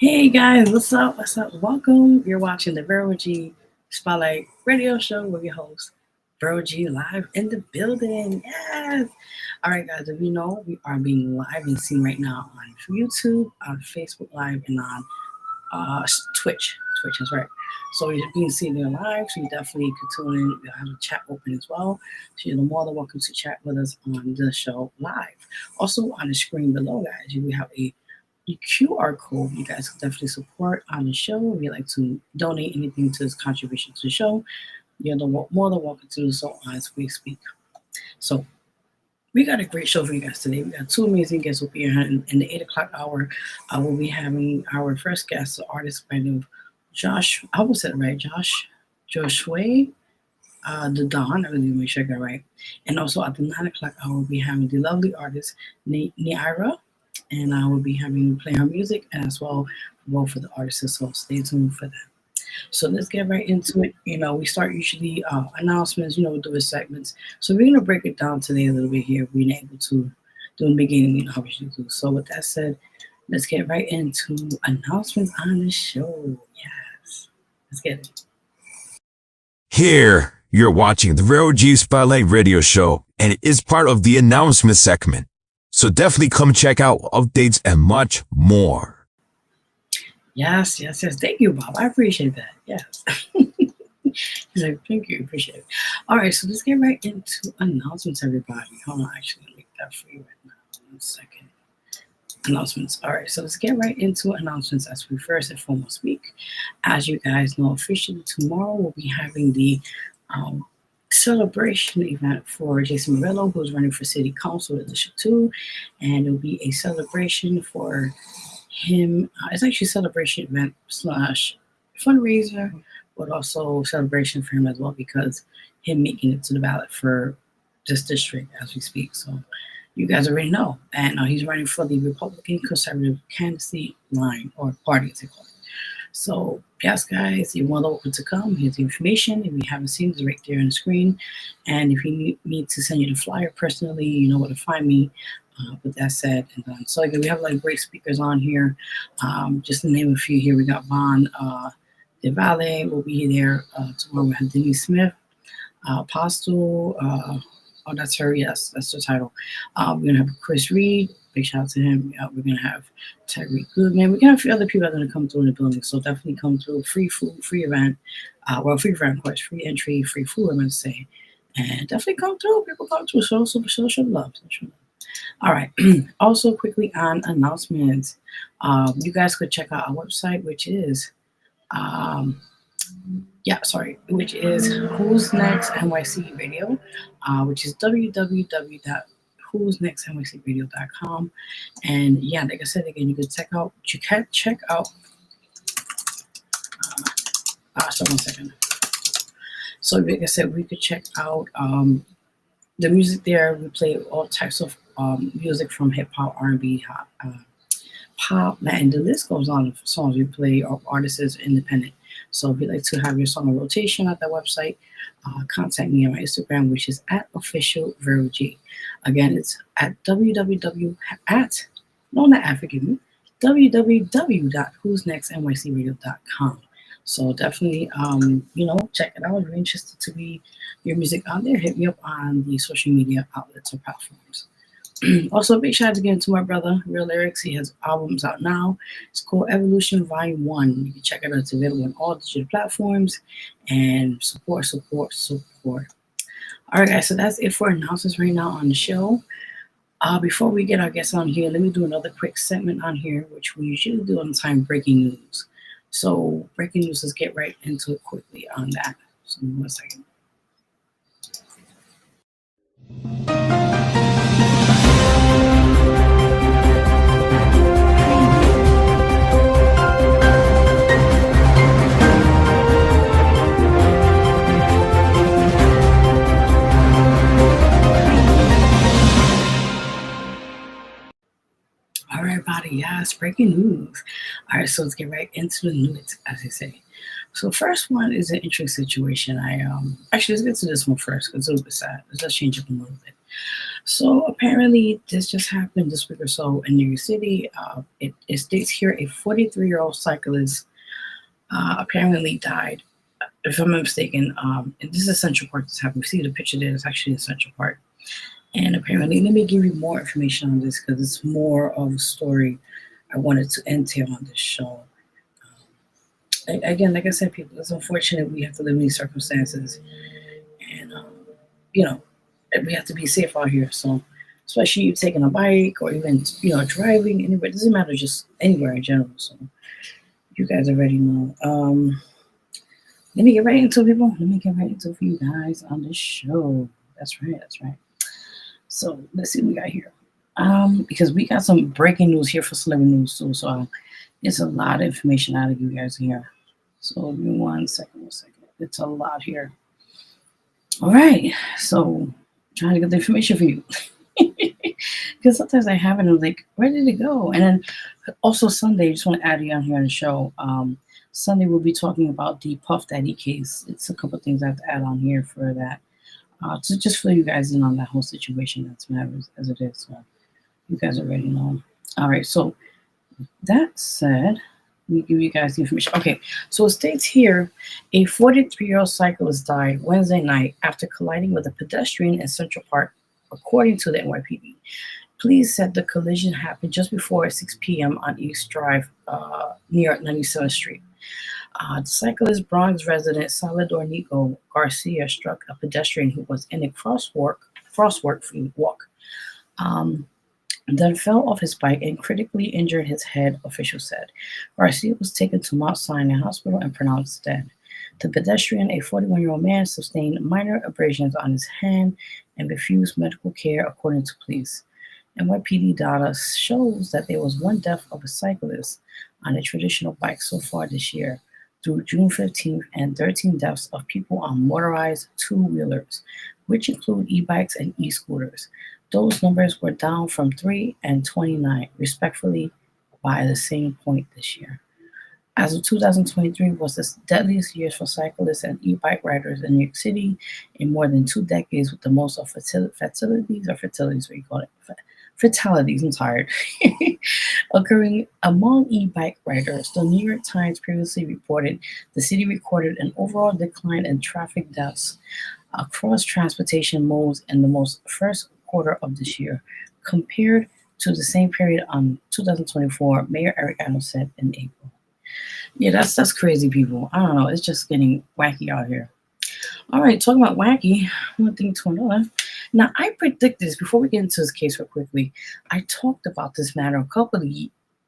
Hey guys, what's up? What's up? Welcome. You're watching the Vero G Spotlight Radio Show with your host, Vero G, live in the building. Yes. All right, guys. If you know, we are being live and seen right now on YouTube, on Facebook Live, and on Twitch. Twitch, that's right. So you're being seen there live. So you definitely could tune in. We'll have a chat open as well. So you're more than welcome to chat with us on the show live. Also on the screen below, guys, we have a QR code. You guys can definitely support on the show. If you'd like to donate anything to this contribution to the show, you're more than welcome to do so as we speak. So we got a great show for you guys today. We got two amazing guests will be here in the 8 o'clock hour. We'll be having our first guest, the artist by the name of Josh. I hope I said it right, Josue, the Don. I really make sure I got it right. And also at the 9 o'clock hour, we'll be having the lovely artist Ny'ria. And I will be playing her music as well for both of the artists. So stay tuned for that. So let's get right into it. We start usually announcements, doing segments. So we're gonna break it down today a little bit here. Being able to do in the beginning, obviously do. So with that said, let's get right into announcements on the show. Yes, let's get it. Here, you're watching the Vero G Spotlight Radio Show, and it is part of the announcement segment. So definitely come check out updates and much more. Yes. Thank you, Bob. I appreciate that. Yes. He's like, thank you. Appreciate it. All right, so let's get right into announcements, everybody. Hold on, actually, I'll make that for you right now. 1 second. Announcements. All right, so let's get right into announcements as we first and foremost speak. As you guys know, officially tomorrow we'll be having the celebration event for Jason Murillo, who's running for City Council at District 2, and it'll be a celebration for him. It's actually a celebration event / fundraiser, but also celebration for him as well because him making it to the ballot for this district as we speak. So you guys already know, and he's running for the Republican Conservative candidacy line or party, as they call it. So, yes, guys, you're more than welcome to come. Here's the information. If you haven't seen it, it's right there on the screen. And if you need me to send you the flyer personally, you know where to find me. With that said, and so again, we have great speakers on here. Just to name a few here, we got Von DeValle will be there tomorrow. We have Denise Smith, Apostle. That's her. Yes, that's the title. We're gonna have Chris Reed. Big shout out to him. We're gonna have Terry Goodman. We're gonna have a few other people that are gonna come through in the building. So definitely come through. Free food, free event. Free event, of course. Free entry, free food. I'm gonna say, and definitely come through. People come through. Show some love. All right. Also, quickly on announcements, you guys could check out our website, which is which is Who's Next NYC Radio, which is www.WhosNextNYCRadio.com. And yeah, like I said again, you can check out. So 1 second. So like I said, we could check out the music there. We play all types of music from hip hop, R&B, pop, and the list goes on of songs we play. Our artists is independent. So if you'd like to have your song on rotation at that website, contact me on my Instagram, which is @officialverog. Again, it's at www.WhosNextNYCRadio.com. So definitely, check it out. If you're interested to be your music out there, hit me up on the social media outlets or platforms. Also, big shout out again to my brother, Real Lyrics. He has albums out now. It's called Evolution Volume 1. You can check it out. It's available on all digital platforms. And support. All right, guys. So that's it for announcements right now on the show. Before we get our guests on here, let me do another quick segment on here, which we usually do on the time, breaking news. So breaking news, let's get right into it quickly on that. So 1 second. All right, everybody, yes, breaking news. All right, so let's get right into the news, as they say. So first one is an interesting situation. Actually, let's get to this one first because it's a little bit sad. Let's just change it a little bit. So apparently, this just happened this week or so in New York City. It states here a 43-year-old cyclist apparently died. If I'm not mistaken, and this is Central Park. This happened. See the picture there. It's actually in Central Park. And apparently, let me give you more information on this because it's more of a story I wanted to entail on this show. Again, like I said, people, it's unfortunate we have to live in these circumstances, and you know, we have to be safe out here. So, especially you taking a bike or even driving anywhere, it doesn't matter, just anywhere in general. So, you guys already know. Let me get right into it, people. Let me get right into it for you guys on this show. That's right. That's right. So let's see what we got here. Because we got some breaking news here for celebrity news too. So it's a lot of information out of you guys here. So give me one second. It's a lot here. All right. So trying to get the information for you. Because sometimes I have it and I'm like, where did it go? And then also Sunday, I just want to add you on here on the show. Sunday we'll be talking about the Puff Daddy case. It's a couple things I have to add on here for that. To just fill you guys in on that whole situation that's matters as it is. So you guys already know. All right, so that said, let me give you guys the information. Okay, so it states here, a 43-year-old cyclist died Wednesday night after colliding with a pedestrian in Central Park, according to the NYPD. Police said the collision happened just before 6 p.m. on East Drive near 97th Street. The cyclist Bronx resident Salvador Nico Garcia struck a pedestrian who was in a crosswalk walk. Then fell off his bike and critically injured his head, officials said. Garcia was taken to Mount Sinai Hospital and pronounced dead. The pedestrian, a 41-year-old man, sustained minor abrasions on his hand and refused medical care, according to police. NYPD data shows that there was one death of a cyclist on a traditional bike so far this year, through June 15th, and 13 deaths of people on motorized two-wheelers, which include e-bikes and e-scooters. Those numbers were down from 3 and 29, respectively, by the same point this year. As of 2023 was the deadliest year for cyclists and e-bike riders in New York City in more than 2 decades, with the most of fatalities, what you call it? Fatalities, I'm tired, occurring among e-bike riders. The New York Times previously reported the city recorded an overall decline in traffic deaths across transportation modes in the first quarter of this year, compared to the same period on 2024, Mayor Eric Adams said in April. Yeah, that's crazy, people. I don't know. It's just getting wacky out here. All right, talking about wacky, one thing to another. Now, I predict this before we get into this case real quickly. I talked about this matter a couple of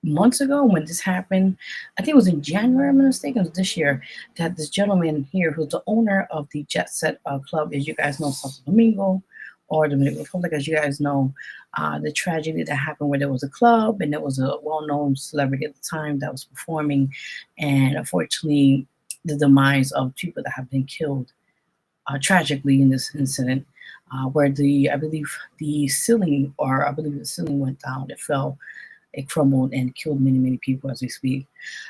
months ago when this happened. I think it was in January, I'm not mistaken, it was this year, that this gentleman here, who's the owner of the Jet Set Club, as you guys know, Santo Domingo, or Dominican Republic, as you guys know, the tragedy that happened where there was a club and there was a well-known celebrity at the time that was performing, and unfortunately, the demise of people that have been killed tragically in this incident, where I believe the ceiling went down. It fell, it crumbled, and killed many, many people as we speak.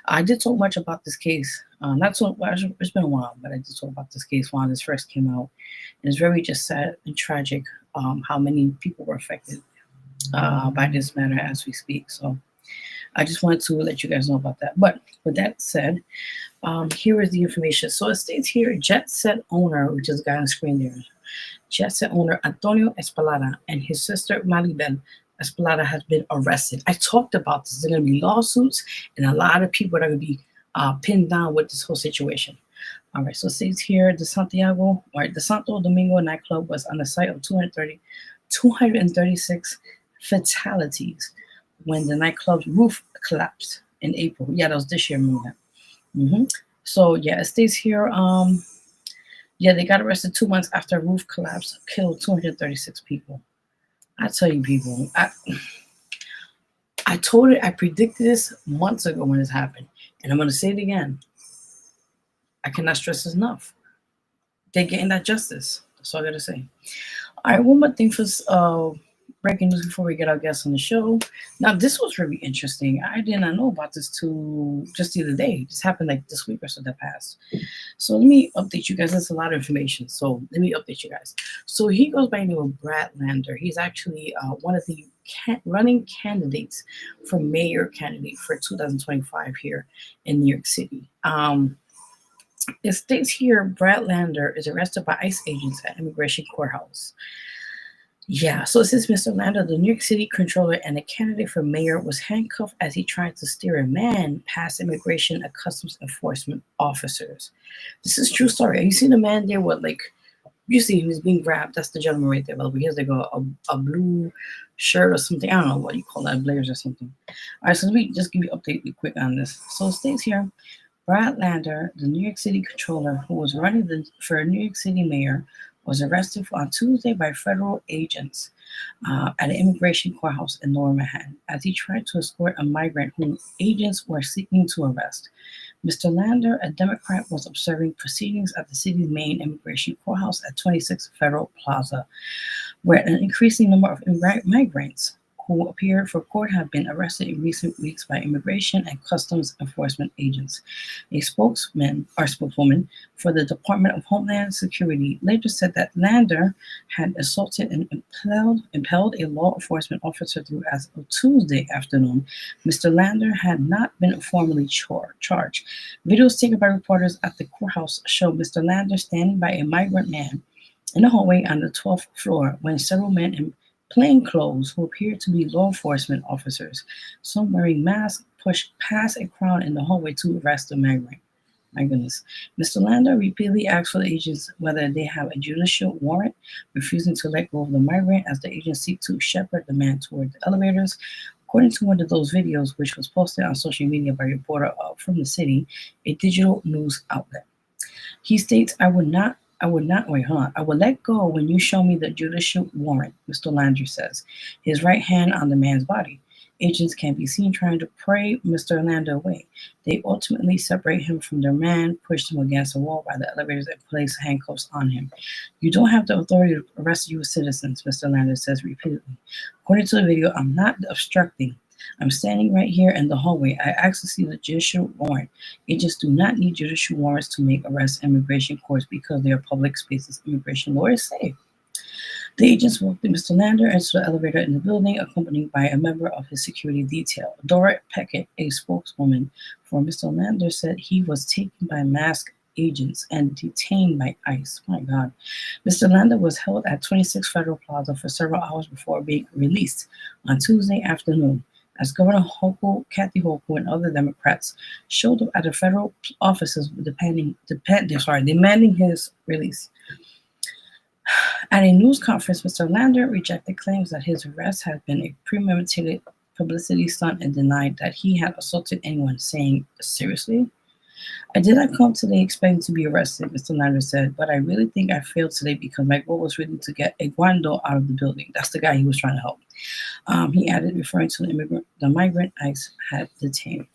I did talk much about this case. Not so well, it's been a while, but I did talk about this case when this first came out. And it's very just sad and tragic how many people were affected by this matter as we speak. So I just wanted to let you guys know about that. But with that said, here is the information. So it states here, Jet Set owner, which is the guy on the screen there, Jet Set owner Antonio Espalada and his sister Maribel Espalada has been arrested. I talked about this. There's going to be lawsuits, and a lot of people are going to be pinned down with this whole situation. All right, so it states here, the Santo Domingo nightclub was on the site of 236 fatalities when the nightclub's roof collapsed in April. Yeah, that was this year, remember that. So yeah, it states here, they got arrested 2 months after a roof collapse, killed 236 people. I tell you, people, I predicted this months ago when this happened, and I'm going to say it again. I cannot stress this enough. They're getting that justice. That's all I got to say. All right, one more thing for breaking news before we get our guests on the show. Now, this was really interesting. I did not know about this till just the other day. This happened like this week or so that passed. So let me update you guys. That's a lot of information. So let me update you guys. So he goes by the name of Brad Lander. He's actually one of the running candidates for mayor candidate for 2025 here in New York City. It states here Brad Lander is arrested by ICE agents at immigration courthouse. Yeah, so it says Mr. Lander, the New York City controller and a candidate for mayor, was handcuffed as he tried to steer a man past immigration and customs enforcement officers. This is true story. You see the man there with like, you see he was being grabbed. That's the gentleman right there. Well, he has like a blue shirt or something. I don't know what you call that, blazer or something. All right, so let me just give you an update quick on this. So it states here, Brad Lander, the New York City controller who was running for New York City mayor, was arrested on Tuesday by federal agents at an immigration courthouse in Lower Manhattan as he tried to escort a migrant whom agents were seeking to arrest. Mr. Lander, a Democrat, was observing proceedings at the city's main immigration courthouse at 26 Federal Plaza, where an increasing number of migrants who appeared for court have been arrested in recent weeks by immigration and customs enforcement agents. A spokeswoman for the Department of Homeland Security later said that Lander had assaulted and impelled a law enforcement officer through as of Tuesday afternoon. Mr. Lander had not been formally charged. Videos taken by reporters at the courthouse show Mr. Lander standing by a migrant man in the hallway on the 12th floor when several men in plain clothes who appeared to be law enforcement officers, some wearing masks, pushed past a crowd in the hallway to arrest the migrant. My goodness. Mr. Lander repeatedly asked for the agents whether they have a judicial warrant, refusing to let go of the migrant as the agents seek to shepherd the man toward the elevators. According to one of those videos, which was posted on social media by a reporter from the city, a digital news outlet. He states, I would let go when you show me the judicial warrant, Mr. Lander says, his right hand on the man's body. Agents can be seen trying to pry Mr. Lander away. They ultimately separate him from their man, push him against a wall by the elevators, and place handcuffs on him. You don't have the authority to arrest U.S. citizens, Mr. Lander says repeatedly. According to the video, I'm not obstructing. I'm standing right here in the hallway. I asked to see the judicial warrant. Agents do not need judicial warrants to make arrests in immigration courts because they are public spaces, immigration lawyers say. The agents walked Mr. Lander into the elevator in the building, accompanied by a member of his security detail. Dora Peckett, a spokeswoman for Mr. Lander, said he was taken by masked agents and detained by ICE. My God. Mr. Lander was held at 26 Federal Plaza for several hours before being released on Tuesday afternoon, as Governor Kathy Hochul, and other Democrats showed up at the federal offices demanding his release. At a news conference, Mr. Lander rejected claims that his arrest had been a premeditated publicity stunt and denied that he had assaulted anyone, saying, seriously? I did not come today expecting to be arrested, Mr. Lander said, but I really think I failed today because my goal was really to get Eduardo out of the building. That's the guy he was trying to help. He added, referring to the migrant ICE had detained.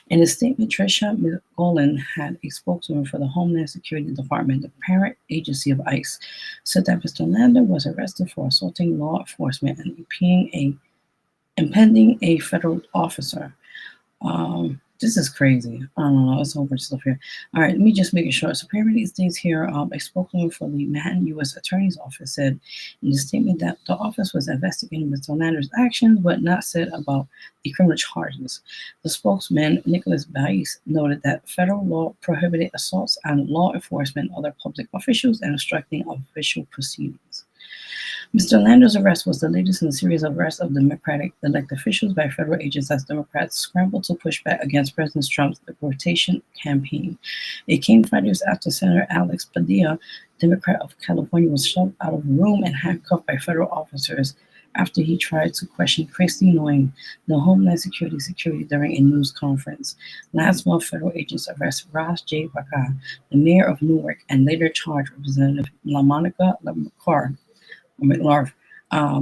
In a statement, Tricia McGolan, had a spokeswoman for the Homeland Security Department, the parent agency of ICE, said that Mr. Lander was arrested for assaulting law enforcement and impeding a federal officer. This is crazy. I don't know. It's a whole bunch of stuff here. All right, let me just make it short. So apparently these days here, a spokeswoman for the Manhattan U.S. Attorney's Office said in the statement that the office was investigating Mr. Lander's actions, but not said about the criminal charges. The spokesman, Nicholas Baez, noted that federal law prohibited assaults on law enforcement, other public officials, and obstructing official proceedings. Mr. Lander's arrest was the latest in a series of arrests of Democratic elected officials by federal agents as Democrats scrambled to push back against President Trump's deportation campaign. It came 5 years after Senator Alex Padilla, Democrat of California, was shoved out of a room and handcuffed by federal officers after he tried to question Kristi Noem, the Homeland Security during a news conference. Last month, federal agents arrested Ras J. Baca, the mayor of Newark, and later charged Representative LaMonica McLaughlin,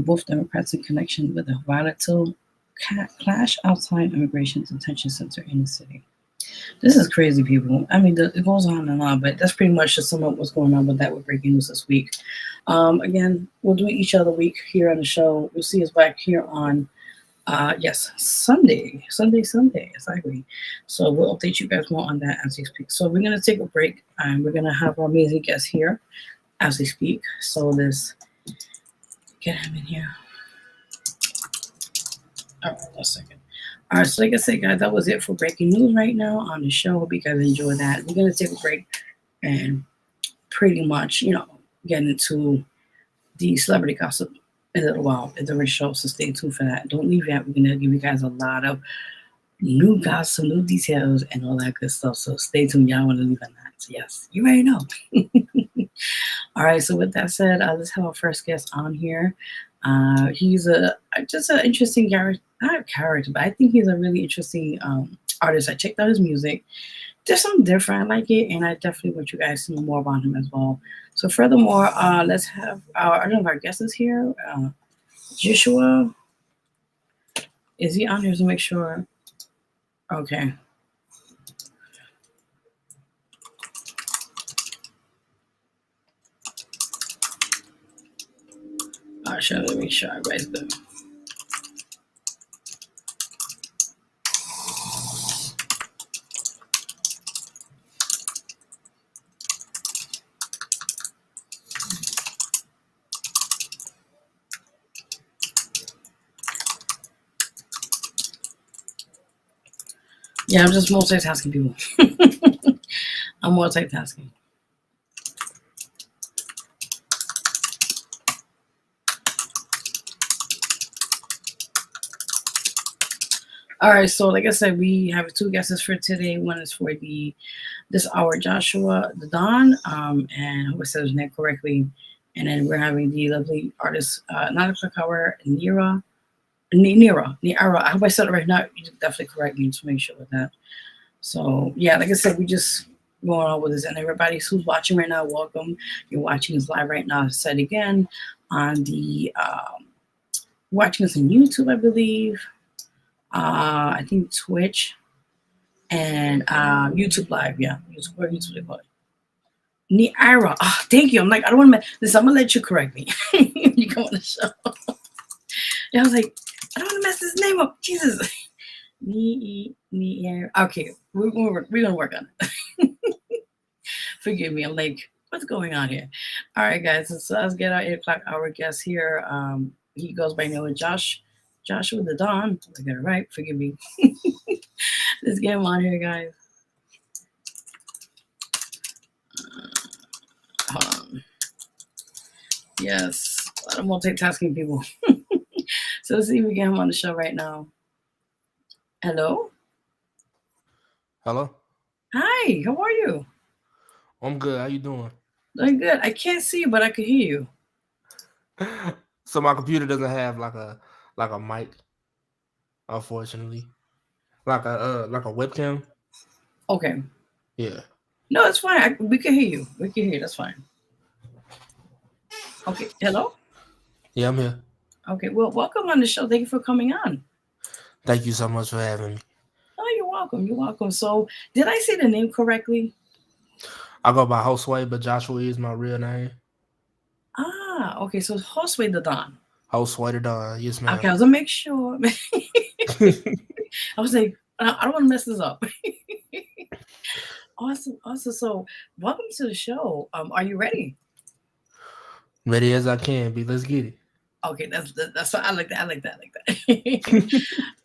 both Democrats, in connection with a volatile clash outside immigration detention center in the city. This is crazy, people. I mean, it goes on and on, but that's pretty much just sum up what's going on with that with breaking news this week. Again, we'll do each other week here on the show. You'll see us back here on yes, Sunday, exactly. So we'll update you guys more on that as we speak. So we're gonna take a break and we're gonna have our amazing guest here as we speak. So let's get him in here. All right, 1 second. All right, so like I said, guys, that was it for breaking news right now on the show. Hope you guys enjoy that. We're gonna take a break and pretty much, get into the celebrity gossip in a little while at the show. So stay tuned for that. Don't leave yet. We're gonna give you guys a lot of new gossip, new details, and all that good stuff. So stay tuned. Y'all want to leave on that. So yes, you already know. All right. So with that said, let's have our first guest on here. He's just an interesting character, not a character, but I think he's a really interesting artist. I checked out his music. There's something different. I like it, and I definitely want you guys to know more about him as well. So furthermore, let's have I don't know if our guest is here. Josue, is he on here to make sure? Okay. All right, let me make sure everybody's good. Yeah, I'm just multitasking, people. I'm multitasking. All right, so like I said, we have two guests for today. One is for this hour, Joshua the Don, and I hope I said his name correctly. And then we're having the lovely artist, 9 o'clock hour, Ny'ria. I hope I said it right now. You definitely correct me to make sure with that. So yeah, like I said, we just going on with this, and everybody who's watching right now, welcome. You're watching us live right now. I said again on the watching us on YouTube, I believe. I think Twitch and YouTube Live. Yeah, YouTube they call it. Ny'ria. Oh, thank you. I'm like, I don't want to. Listen, I'm gonna let you correct me. You come on the show. And I was like, I don't want to mess this name up. Jesus. Ny'ria. Okay, we're gonna work on it. Forgive me. I'm like, what's going on here? All right, guys. So let's get our 8 o'clock hour guest here. He goes by name of Joshua the Don. I got it right. Forgive me. Let's get him on here, guys. Hold on. Yes, a lot of multitasking people. So let's see if we get him on the show right now. Hello. Hello. Hi. How are you? I'm good. How you doing? Doing good. I can't see you, but I can hear you. So my computer doesn't have like a mic, unfortunately. Like a webcam. Okay. Yeah. No, it's fine. We can hear you. We can hear you. That's fine. Okay. Hello. Yeah, I'm here. Okay. Well, welcome on the show. Thank you for coming on. Thank you so much for having me. Oh, you're welcome. You're welcome. So, did I say the name correctly? I go by Josue, but Joshua is my real name. Ah, okay. So Josue the Don. Josue the Don. Yes, ma'am. Okay, I was gonna make sure. I was like, I don't want to mess this up. Awesome. So, welcome to the show. Are you ready? Ready as I can be. Let's get it. Okay, that's what I like that. I like that.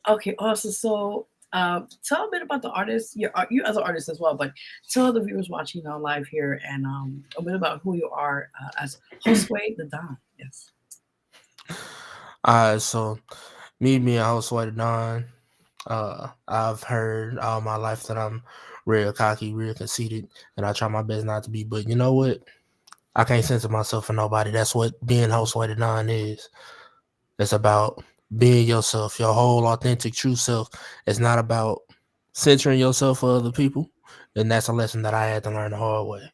Okay, awesome. So, tell a bit about the artist. You as an artist as well, but tell the viewers watching on live here and a bit about who you are as Josue the Don. Yes. So me and Josue the Don. I've heard all my life that I'm real cocky, real conceited, and I try my best not to be. But you know what? I can't censor myself for nobody. That's what being Josue the Don is. It's about being yourself, your whole authentic, true self. It's not about censoring yourself for other people. And that's a lesson that I had to learn the hard way.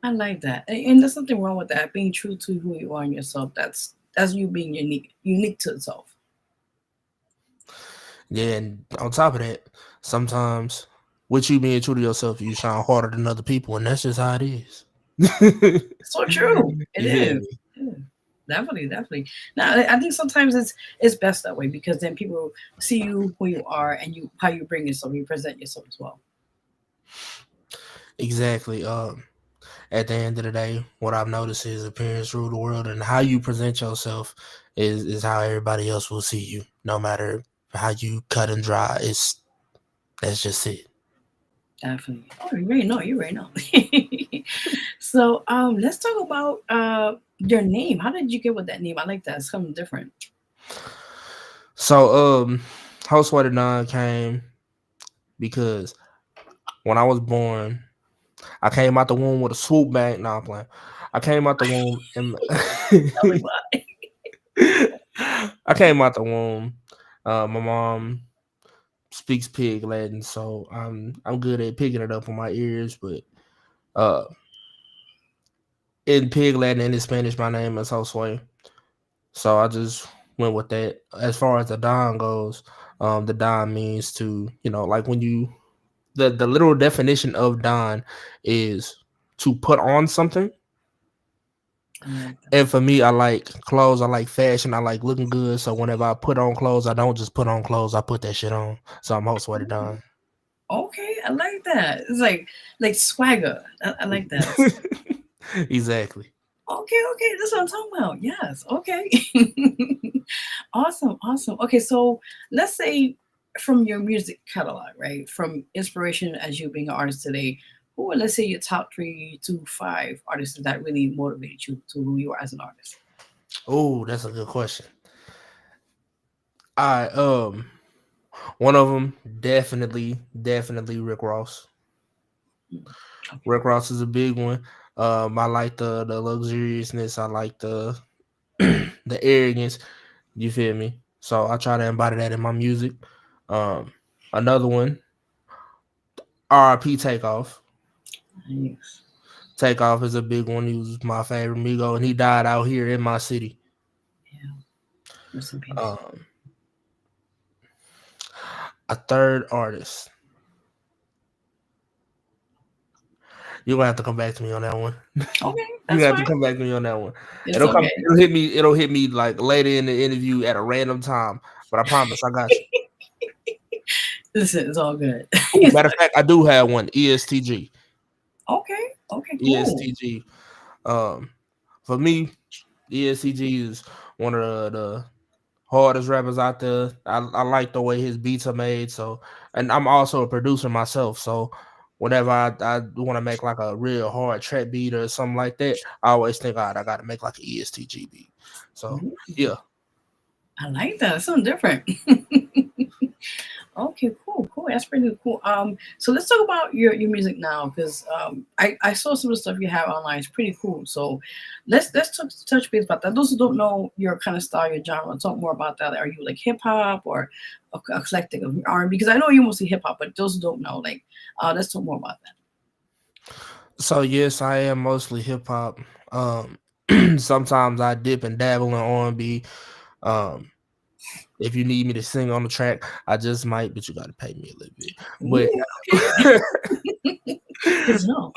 I like that, and there's nothing wrong with that. Being true to who you are and yourself. That's you being unique to itself. Yeah, and on top of that, sometimes with you being true to yourself, you shine harder than other people, and that's just how it is. So true. It You feel is. me? Yeah, definitely, definitely. Now, I think sometimes it's best that way because then people see you who you are and you how you bring yourself, you present yourself as well. Exactly. At the end of the day, what I've noticed is appearance rule the world, and how you present yourself is how everybody else will see you, no matter how you cut and dry. That's just it. Definitely. Oh, you already know. You already know. So, let's talk about your name. How did you get with that name? I like that. It's something different. So, Host Vero G came because when I was born, I came out the womb with a swoop bag. No, I'm playing. I came out the womb and Tell me why. I came out the womb. My mom speaks pig Latin, so I'm good at picking it up on my ears. But uh, in pig Latin and in Spanish, my name is Josue. So I just went with that. As far as the Don goes, the Don means to, like when you the literal definition of Don is to put on something. I like that. And for me, I like clothes. I like fashion. I like looking good. So whenever I put on clothes, I don't just put on clothes. I put that shit on. So I'm Host Vero Ooh, G. okay, I like that. It's like swagger. I like that. Exactly. Okay, okay, that's what I'm talking about. Yes, okay. Awesome, awesome. Okay, so let's say from your music catalog, right? From inspiration as you being an artist today, who are let's say your top 3 to 5 artists that really motivated you to who you are as an artist? Oh, that's a good question. I one of them definitely Rick Ross. Mm, okay. Rick Ross is a big one. I like the luxuriousness. I like the the arrogance. You feel me? So I try to embody that in my music. Um, Another one, R.I.P. Takeoff. Nice. Takeoff is a big one. He was my favorite Migo, and he died out here in my city. Yeah. Rest in peace. Um, a third artist. You're gonna have to come back to me on that one. Okay, You that's have to fine. come back to me on that one. It's okay. It'll hit me. It'll hit me like later in the interview at a random time. But I promise, I got you. Listen, it's all good. Ooh, matter of fact, I do have one. ESTG. Okay, okay, cool. ESTG. Um, for me, ESTG is one of the hardest rappers out there. I like the way his beats are made. So, and I'm also a producer myself. So, whenever I want to make like a real hard trap beat or something like that, I always think, all right, I got to make like an ESTG beat. So, Ooh, yeah. I like that. It's something different. Okay, cool, cool. That's pretty cool. So let's talk about your music now, because I saw some of the stuff you have online. It's pretty cool. So let's touch base about that. Those who don't know your kind of style, your genre, talk more about that. Are you like hip hop or a eclectic of R&B? Because I know you're mostly hip hop, but those who don't know, like, let's talk more about that. So, yes, I am mostly hip hop. Um, Sometimes I dip and dabble in R&B. Um, if you need me to sing on the track, I just might, but you got to pay me a little bit. But Ooh, okay, good to know.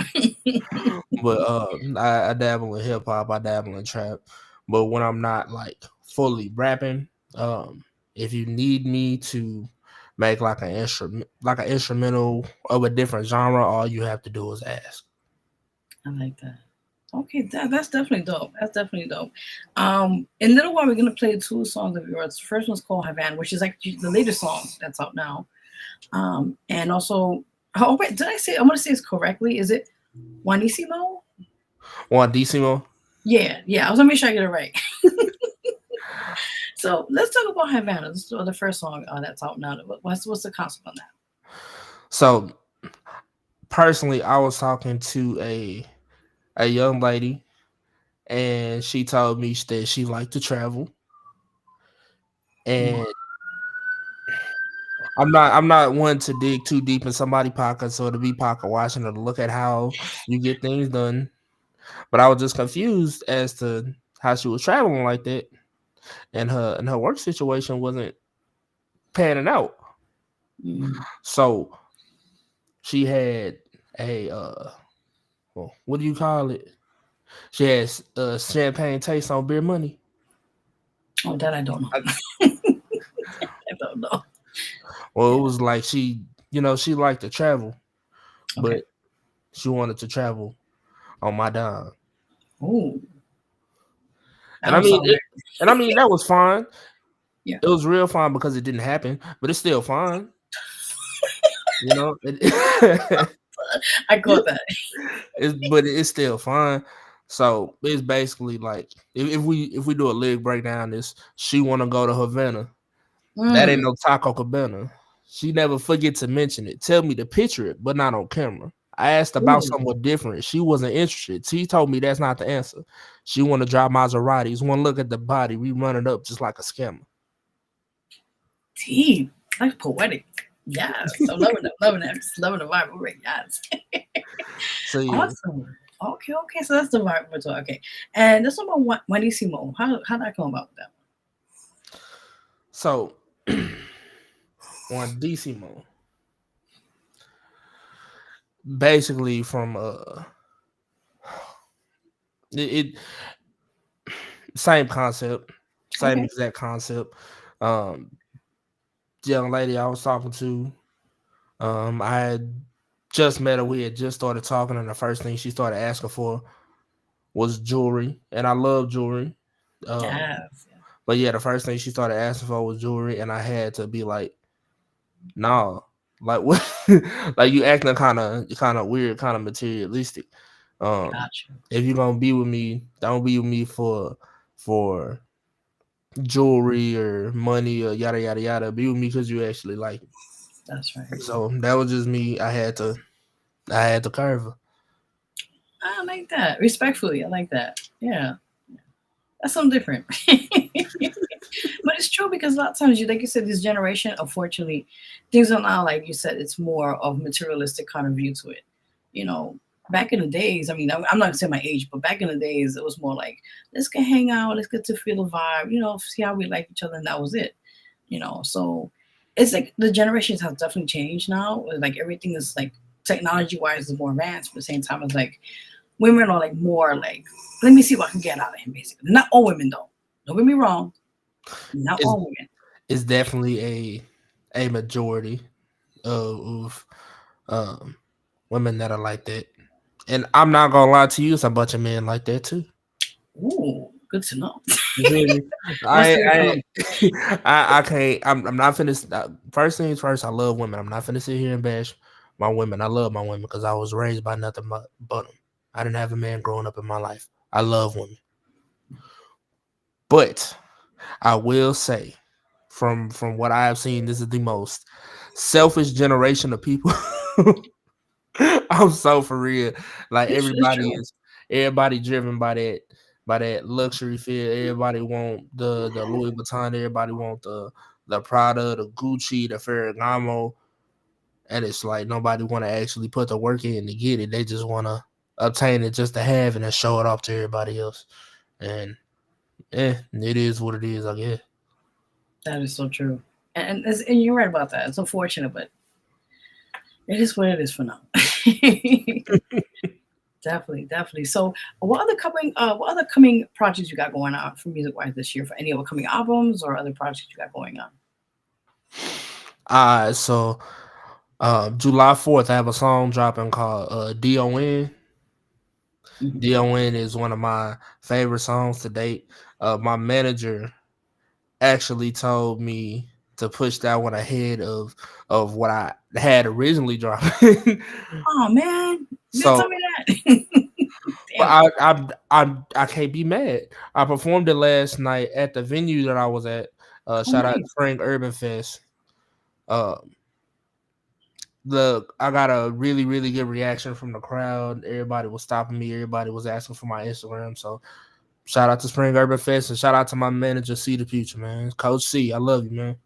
I dabble in hip hop, I dabble in trap. But when I'm not like fully rapping, um, if you need me to make like an instrumental of a different genre, all you have to do is ask. I like that. Okay, that's definitely dope. That's definitely dope. In a little while, we're gonna play 2 songs of yours. The first one's called Havana, which is actually the latest song that's out now. And also, oh wait, did I say? I want to say this correctly. Is it Juanissimo? One Decimo. Yeah, yeah. I was gonna make sure I get it right. So let's talk about Havana. This is the first song that's out now. What's the concept on that? So personally, I was talking to a young lady, and she told me that she liked to travel, Wow. and I'm not one to dig too deep in somebody's pockets or to be pocket watching or to look at how you get things done. But I was just confused as to how she was traveling like that, and her work situation wasn't panning out. Mm, So she had a well, what do you call it? She has champagne taste on beer money. Oh, that I don't know. I, I don't know. well, Yeah. it was like she liked to travel, Okay. but she wanted to travel on my dime. Oh, that And I don't mean, sound right. that was fine. Yeah. It was real fine because it didn't happen, but it's still fine. You know, I caught that. but it's still fine. So it's basically like if we do a leg breakdown, this she want to go to Havana. That ain't Mm. no Taco Cabana. She never forget to mention it. Tell me to picture it, but not on camera. I asked about Ooh. somewhat different. She wasn't interested. She told me that's not the answer. She want to drive Maseratis. Want to look at the body. We run it up just like a scammer. Deep. That's poetic. Yes. I'm loving it. Loving it. Just loving the vibe. Right. Yes. So yeah. Awesome. Okay. Okay. So that's the vibe we're talking. Okay. And this one about Wendy Simo. How did I come about with that So on Decimo, basically from it same concept, one? same Okay. exact concept. Um, young lady I was talking to, I had just met her. We had just started talking, and the first thing she started asking for was jewelry, and I love jewelry. Um, Yes. but yeah, the first thing she started asking for was jewelry, and I had to be like, "Nah, like what? Like you acting kind of weird, kind of materialistic. Um, Gotcha. if you're gonna be with me, don't be with me for jewelry or money or yada yada yada. Be with me because you actually like it." That's right. So that was just me. I had to curve her. I like that. Respectfully, I like that. Yeah. That's something different. But it's true because a lot of times you like you said, this generation, unfortunately, things are now like you said, it's more of materialistic kind of view to it. You know, back in the days, I mean, I'm not gonna say my age, but back in the days it was more like, let's get hang out, let's get to feel the vibe, see how we like each other, and that was it. So it's like the generations have definitely changed now. Like everything is like technology wise is more advanced, but at the same time it's like women are like more like, let me see what I can get out of him, basically. Not all women though. Don't get me wrong. Not It's all women. it's definitely a majority of women that are like that. And I'm not gonna lie to you, it's a bunch of men like that too. Ooh, good to know. You feel me? Let's I hear it from. I can't. I'm not finna. First things first. I love women. I'm not finna sit here and bash my women. I love my women because I was raised by nothing but them. I didn't have a man growing up in my life. I love women, but I will say, from what I have seen, this is the most selfish generation of people. I'm so for real. Like It's true. everybody driven by that luxury feel. Everybody want the Louis Vuitton. Everybody want the Prada, the Gucci, the Ferragamo, and it's like nobody want to actually put the work in to get it. They just want to obtain it just to have it and show it off to everybody else. And it is what it is, I guess. That is so true. And you're right about that. It's unfortunate, but it is what it is for now. Definitely, definitely. So, what other coming projects you got going on for music wise this year? For any upcoming albums or other projects you got going on? So July 4th, I have a song dropping called DON. Mhm. DON is one of my favorite songs to date. My manager actually told me to push that one ahead of what I had originally dropped. Oh man, you didn't So, tell me that. but Damn it. I can't be mad. I performed it last night at the venue that I was at. Oh Shout out nice. Spring Urban Fest. Uh, I got a really really good reaction from the crowd. Everybody was stopping me. Everybody was asking for my Instagram. So shout out to Spring Urban Fest and shout out to my manager, C the Future, man. Coach C, I love you, man.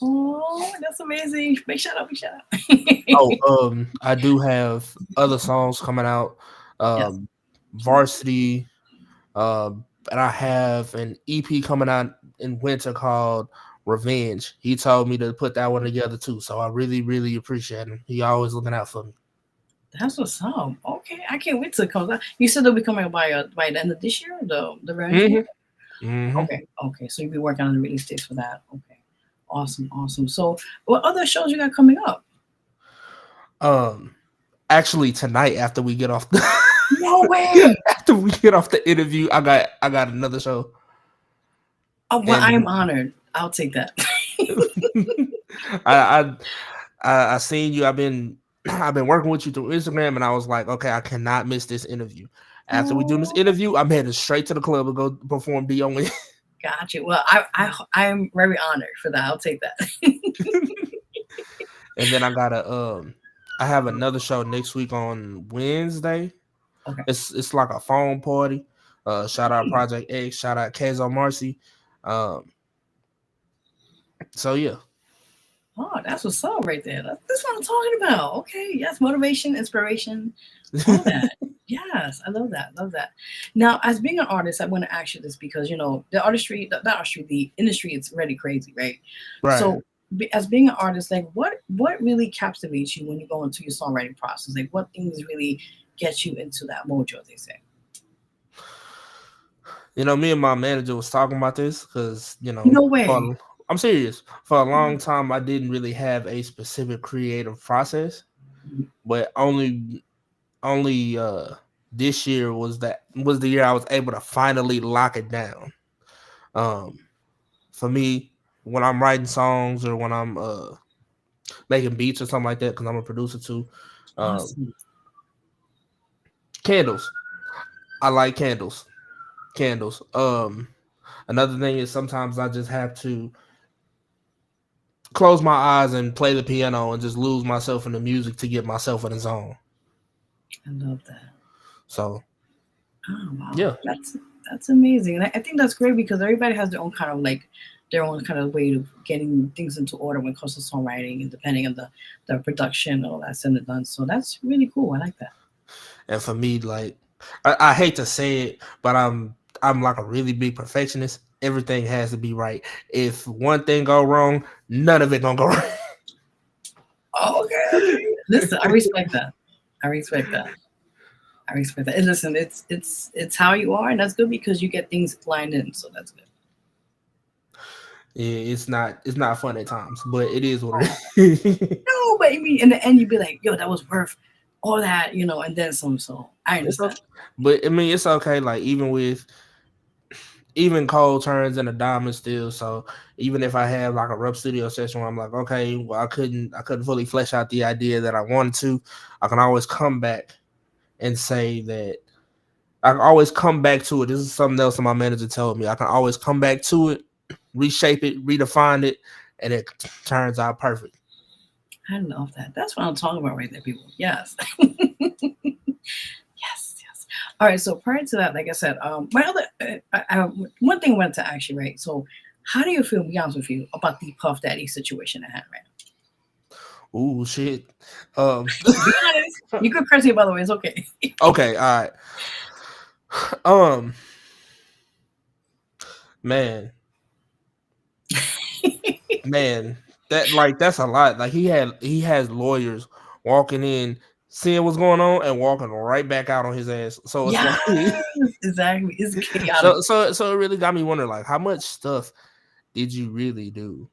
Oh, that's amazing. Big shout out, big shout out. Oh, I do have other songs coming out. Yes. Varsity, and I have an EP coming out in winter called Revenge. He told me to put that one together too. So I really, really appreciate him. He always looking out for me. That's what's up. Okay, I can't wait till it comes out. You said they'll be coming out by the end of this year, the Revenge. Okay. So you'll be working on the release dates for that. Okay, awesome. So, what other shows you got coming up? Actually, tonight after we get off the No way. after we get off the interview, I got another show. Oh, well, I am honored. I'll take that. I seen you. I've been working with you through Instagram, and I was like, okay, I cannot miss this interview. After we do this interview, I'm heading straight to the club and go perform D on. Gotcha. Well, I am very honored for that. I'll take that. And then I have another show next week on Wednesday. Okay. It's like a phone party. Shout out Project X. Shout out Kazo Marcy. So yeah. Oh, that's what's up right there. That's what I'm talking about. Okay, yes, motivation, inspiration, all that. Yes, I love that. Now, as being an artist, I want to ask you this because the industry is really crazy, right? Right. So, as being an artist, like what really captivates you when you go into your songwriting process? Like, what things really get you into that mojo? They say. Me and my manager was talking about this because No way. I'm serious. For a long time, I didn't really have a specific creative process, but only this year was the year I was able to finally lock it down. For me, when I'm writing songs or when I'm making beats or something like that, because I'm a producer too. Awesome. Candles. I like candles. Another thing is sometimes I just have to close my eyes and play the piano and just lose myself in the music to get myself in the zone. I love that. So, wow. Yeah, that's amazing, and I think that's great because everybody has their own kind of way of getting things into order when it comes to songwriting and depending on the production and all that's said and done. So that's really cool. I like that. And for me, like I hate to say it, but I'm like a really big perfectionist. Everything has to be right. If one thing go wrong, none of it gonna go right. Okay. Listen, I respect that. And listen, it's how you are, and that's good because you get things lined in, so that's good. Yeah, it's not fun at times, but it is what it is. No, but I mean, in the end, you'd be like, "Yo, that was worth all that," and then some. So I understand. But I mean, it's okay. Like even cold turns and a diamond still. So even if I have like a rough studio session where I'm like, okay, well, I couldn't fully flesh out the idea that I wanted to, I can always come back and say that I can always come back to it. This is something else that my manager told me. I can always come back to it, reshape it, redefine it, and it turns out perfect. I love that. That's what I'm talking about right there, people. Yes. Yes. All right. So prior to that, like I said, one thing I wanted to ask you, right? So how do you feel, to be honest with you, about the Puff Daddy situation at hand right now? Ooh, shit. Be honest. You could curse me, by the way. It's okay. Okay. All right. Man, that's a lot. Like he has lawyers walking in, seeing what's going on, and walking right back out on his ass. So it's exactly. It's chaotic. So it really got me wondering, like, how much stuff did you really do?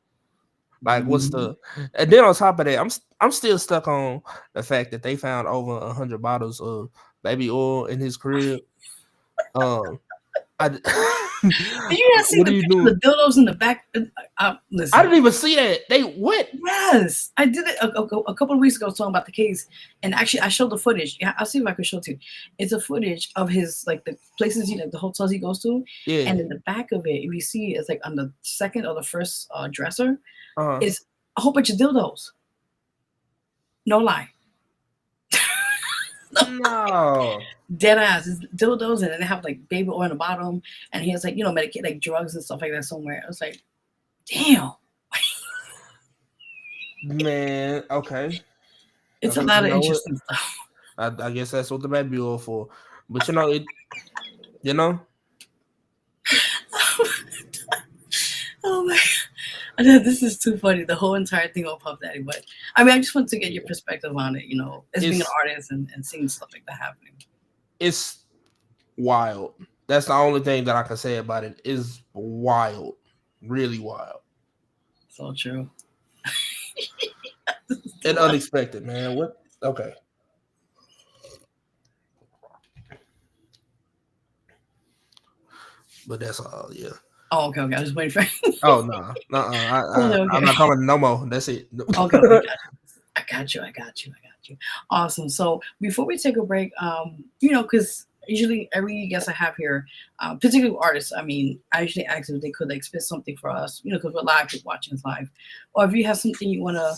Like, what's the? And then on top of that, I'm still stuck on the fact that they found over 100 bottles of baby oil in his crib. Did you not see the dildos in the back? Listen, I didn't even see that. They what? Yes, I did it a couple of weeks ago. Talking about the case, and actually, I showed the footage. Yeah, I'll see if I can show it to you. It's a footage of his the places the hotels he goes to. Yeah. And in the back of it, if you see, it's like on the second or the first dresser, is a whole bunch of dildos. No lie. No. Dead ass. It's dildos, and then they have like baby oil in the bottom, and he has medicate like drugs and stuff like that somewhere. I was like, damn. Man, okay. It's a lot of interesting stuff. I guess that's what the baby oil for. But Oh my. This is too funny. The whole entire thing on Puff Daddy, but I mean, I just want to get your perspective on it. As being an artist and seeing stuff like that happening. It's wild. That's the only thing that I can say about it. Is wild, really wild. So true. And unexpected, man. What? Okay. But that's all, yeah. Oh, okay. I was waiting for. Oh no, I'm not coming no more. That's it. Okay, I got you. Awesome. So before we take a break, because usually every guest I have here, particularly artists, I mean, I usually ask if they could spit something for us, because we're live, people watching us live, or if you have something you want to,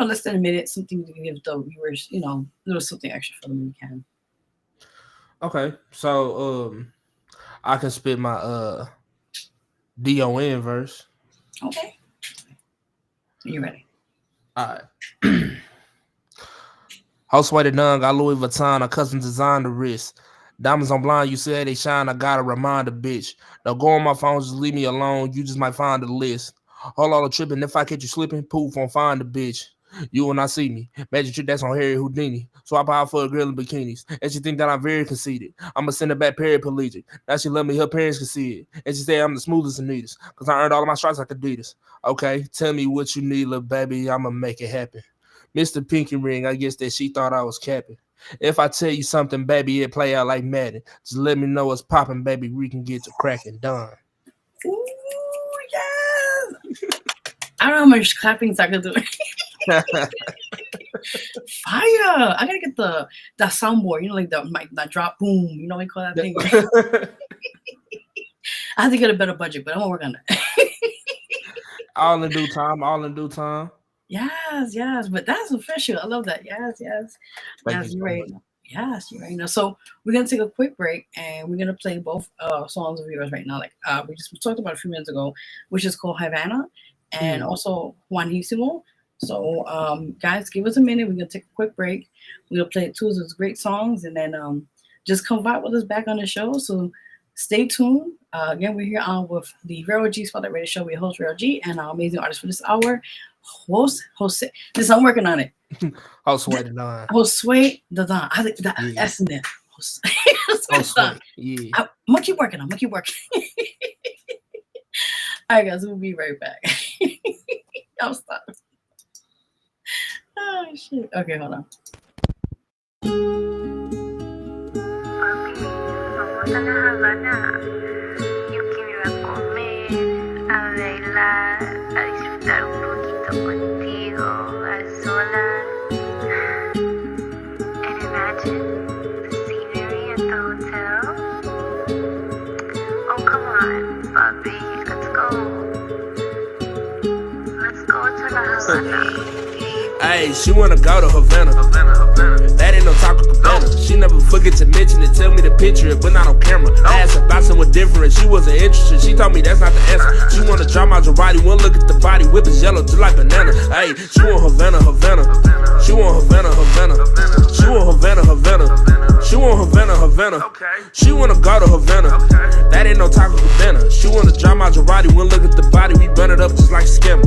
less than a minute, something to give the viewers, little something extra for them, you can. Okay, so I can spit my DON verse. Okay. You ready? All right. Host Vero G got Louis Vuitton, a custom designed the wrist. Diamonds on blind, you said they shine, I gotta remind a bitch. Now go on my phone, just leave me alone, you just might find a list. Hold on, tripping, if I catch you slipping, poof, on find the bitch. You will not see me. Magic trick, that's on Harry Houdini. Swap out for a girl in bikinis. And she think that I'm very conceited. I'ma send her back paraplegic. Now she love me, her parents can see it. And she say I'm the smoothest and neatest. Cause I earned all of my stripes like Adidas. Okay, tell me what you need, little baby, I'ma make it happen. Mr. Pinky Ring, I guess that she thought I was capping. If I tell you something, baby, it play out like Madden. Just let me know what's popping, baby, we can get to cracking done. Ooh, yes! I don't know how much clapping I could do. Fire! I gotta get that soundboard, like the mic, that drop boom, we call that thing. I have to get a better budget, but I'm gonna work on that. All in due time. Yes, but that's official. I love that. Yes. Yes, you're right. Yes, you're right. So we're gonna take a quick break and we're gonna play both songs of yours right now. Like we talked about a few minutes ago, which is called Havana and also Juanísimo. So guys, give us a minute. We're gonna take a quick break. We're gonna play two of those great songs and then just come vibe with us back on the show. So stay tuned. Again, we're here on with the Vero G Spotlight Radio Show with Host Vero G and our amazing artist for this hour, Josue. This I'm working on it. Josue the Don. Josue the Don. I think that S in there. Josue. Yeah. I'm gonna keep working. All right, guys, we'll be right back. I'll stop. Oh shit. Okay, hold on. Vamos a La Habana. Yo quiero ir a comer, a bailar, a disfrutar un poquito contigo, a solas. And imagine the scenery at the hotel. Oh, come on, Bobby, let's go. Let's go to La Habana. Hey, she wanna go to Havana. That ain't no Taco Cabana. She never forget to mention it, tell me to picture it, but not on camera. I asked about something different, she wasn't interested. She told me that's not the answer. She wanna draw my Girardi, one look at the body, whip is yellow just like banana. Hey, she want Havana. She want Havana. She want Havana. She want Havana. She wanna go to Havana. That ain't no Taco Cabana. She wanna draw my Girardi, one look at the body, we run it up just like a scammer.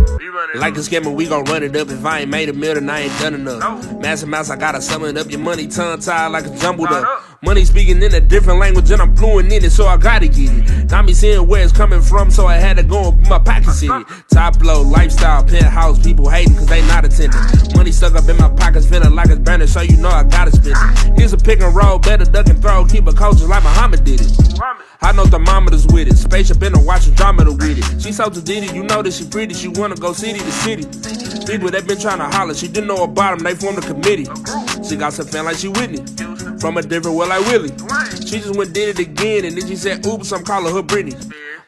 Like a scammer, we gon' run it up. If I ain't made a meal, then I ain't done enough. Massive mouse, I gotta sum it up. Your money tongue-tied like a jumbled up. Money speaking in a different language and I'm fluent in it, so I gotta get it. Not me seeing where it's coming from, so I had to go and put my pockets in it. Top blow, lifestyle, penthouse, people hating cause they not attending. Money stuck up in my pockets, feeling like it's branded, so you know I gotta spend it. Here's a pick and roll, better duck and throw, keep a coach just like Muhammad did it. I know thermometers with it, spaceship in the watch a drama with it. She so to did it, you know that she pretty, she wanna go city to city. People that been trying to holler, she didn't know about them, they formed a committee. She got some fan like she Whitney, from a different world like Willie. She just went did it again, and then she said, oops, I'm calling her Britney.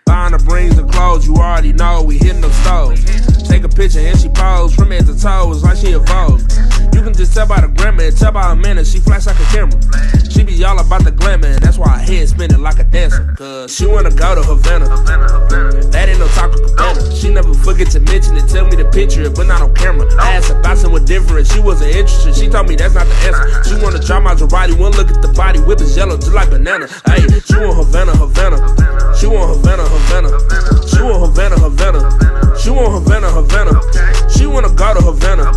Buying her rings and clothes, you already know we hitting them stoves. Take a picture and she pose, from head to toes, like she evolved. You can just tell by the grammar and tell by her manner, she flash like a camera. She be all about the glamour, and that's why her head spinning like a dancer. Cause she wanna go to Havana. That ain't no Taco Cabana. She never forget to mention it, tell me to picture it, but not on camera. I asked about something different, she wasn't interested. She told me that's not the answer. She wanna draw my Girardi, one look at the body, whip is yellow just like banana. Hey, she want Havana. She want Havana. She want Havana. She She want Havana. She wanna go to Havana.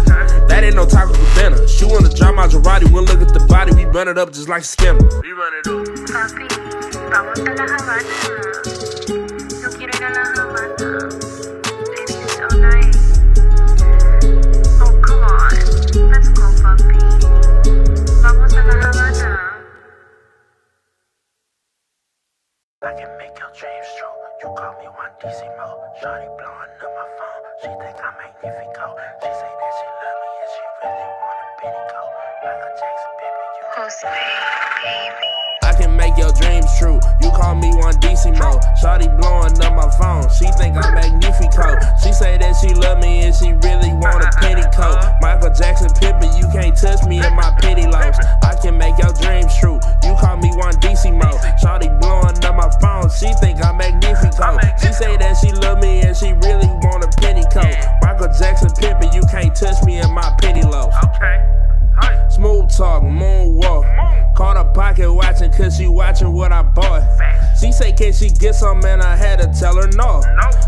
That ain't no taco for dinner. She wanna drive my Maserati. We'll look at the body. We run it up just like a scammer. Papi, vamos a La Habana. Yo quiero ir a La Habana. Baby, it's so nice. Oh, come on. Let's go, papi. Vamos a La Habana. I can make your dreams true. You call me one DC Mo. Shawty blowing up my phone. She think I'm magnifico. She say that she love me and she really want a bitty coat. Michael Jackson, baby, you Host Vero. I can make your dreams true. You call me one DC Mo. Shawty blowing up my phone. She think I'm magnifico. She say that she love me and she really want a petticoat. Michael Jackson Pippen, you can't touch me in my petty loafs. I can make your dreams true. You call me one DC Mo. Shawty blowing up my phone. She think I'm magnifico. She say that she love me and she really want a petticoat. Michael Jackson Pippen, you can't touch me in my petty loafs. Smooth talk, moonwalk. Caught her pocket watching cause she watching what I bought. She say can she get some and I had to tell her no.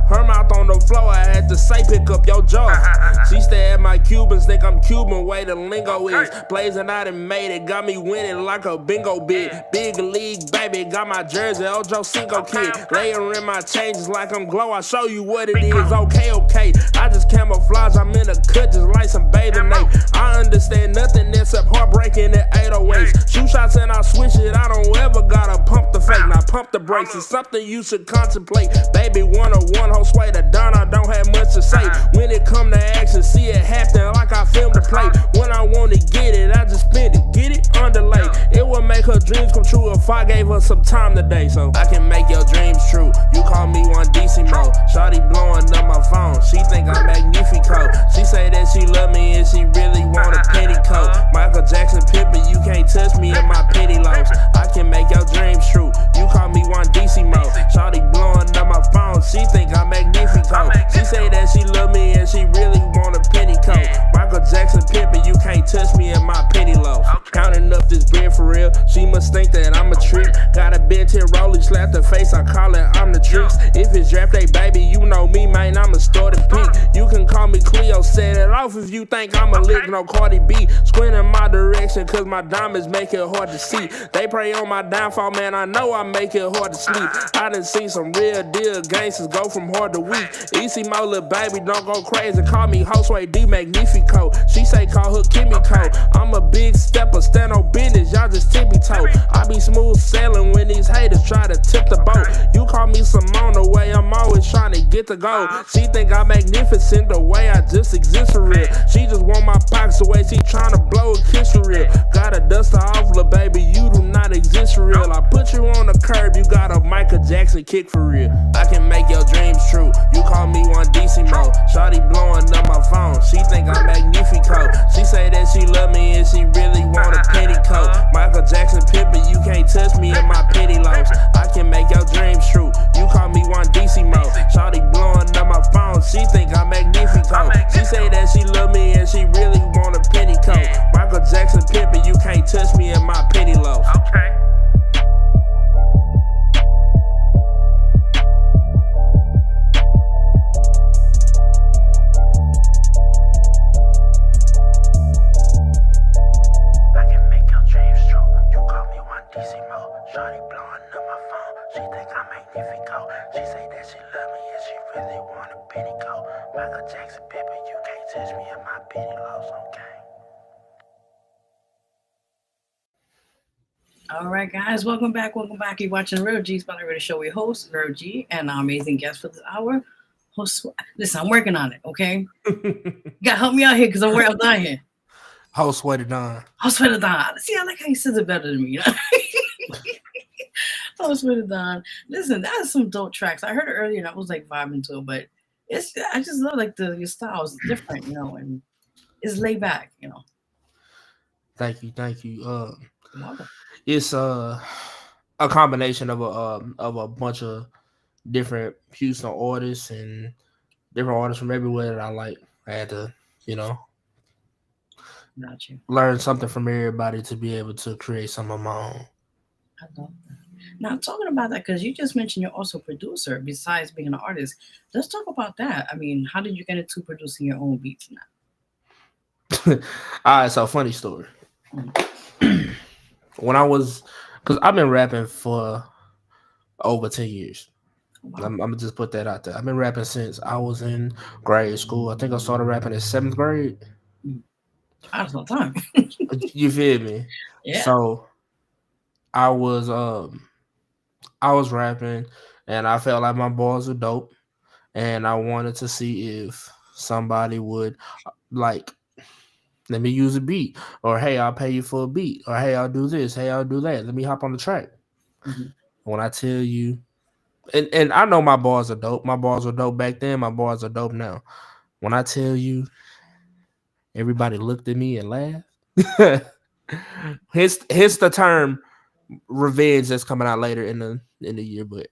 Her mouth on the floor, I had to say pick up your jaw. She stay at my Cubans, think I'm Cuban, way the lingo is. Blazing out and made it, got me winning like a bingo bid. Big league baby, got my jersey, Ojo Cinco kid. Layering my changes like I'm glow, I show you what it is. Okay, I just camouflage, I'm in a cut just like some bathing ape. I understand nothing except heartbreaking at 808s. Shoot shots and I switch it, I don't ever gotta pump the fake. Now pump the brakes, it's something you should contemplate. Baby, 101, Josue the Don, I don't have much to say. When it come to action, see it happen like I filmed the play. When I wanna get it, I just spend it, get it underlay. It would make her dreams come true if I gave her some time today. So I can make your dreams true. You call me one DC Mo. Shawty blowing up my phone. She think I'm magnifico. She say that she love me and she really want a petticoat. Michael Jackson Pippen, you can't touch me in my petty loafs. I can make your dreams true. You call me one DC Mo. Shawty blowing up my phone. She think I'm magnifico. She say that she love me and she really want a petticoat. Michael Jackson Pippen, you can't touch me in my petty loafs. Counting up this bread for real. She must think that I'm a trick. Got a bent and rolling, slap the face. I call it I'm the tricks. If it's draft day, baby, you know me, man. I'm a starting pick. You can call me Cleo. Set it off if you think I'm a lick. No Cardi B. Squinting my direction, cause my diamonds make it hard to see. They pray on my downfall, man. I know I make it hard to sleep. I done seen some real deal gangsters go from hard to weak. Easy Mo, little baby, don't go crazy. Call me Josue D Magnifico. She say call her Kimiko. I'm a big stepper, stand on business, y'all just tippy toe. I be smooth sailing when these haters try to tip the boat. You call me Simone, the way I'm always trying to get the goal. She think I'm magnificent, the way I just exist for real. She just want my pockets the way she trying to blow a kiss for real. Gotta dust her off, little baby, you do not exist for real. I put you on the curb, you got a Michael Jackson kick for real. I can make your dreams true. You call me one DC Mo. Shawty blowing up my phone. She think I'm magnifico. She say that she love me and she really want a petticoat. Michael Jackson Pippen, you can't touch me in my petty loafs. I can make your dreams true. You call me one DC Mo. Shawty blowing up my phone. She think I'm magnifico. She say that she love me and she really want a petticoat. Michael Jackson Pippen, you can't touch me in my petty loafs. Shawty blowing up my phone. She think I'm magnifico. She say that she love me and she really want a petticoat. Michael Jackson, baby, you can't touch me in my petty lows, okay? All right, guys, welcome back. You're watching Vero G Spotlight Radio Show with host Vero G and our amazing guest for this hour, Host. Listen, I'm working on it, okay? You gotta help me out here because I'm down here. Josue the Don. Josue the Don. See, I like how he says it better than me. You know? Josue the Don. Listen, that is some dope tracks. I heard it earlier and I was like vibing to it, but I just love like your style is different, you know, and it's laid back, you know. Thank you. It's a combination of a bunch of different Houston artists and different artists from everywhere that I like. I had to, Got you. learn something from everybody to be able to create some of my own. I love that. Now, talking about that, because you just mentioned you're also a producer besides being an artist. Let's talk about that. I mean, how did you get into producing your own beats now? All right, so funny story. Mm. When I was, because I've been rapping for over 10 years. Wow. I'm gonna just put that out there. I've been rapping since I was in grade school. I think I started rapping in 7th grade. That's no time. You feel me? Yeah. So I was I was rapping and I felt like my bars were dope and I wanted to see if somebody would like let me use a beat or hey I'll pay you for a beat or hey I'll do this, hey I'll do that. Let me hop on the track. Mm-hmm. When I tell you and I know my bars are dope. My bars were dope back then, my bars are dope now. When I tell you everybody looked at me and laughed. Hence the term revenge that's coming out later in the year, but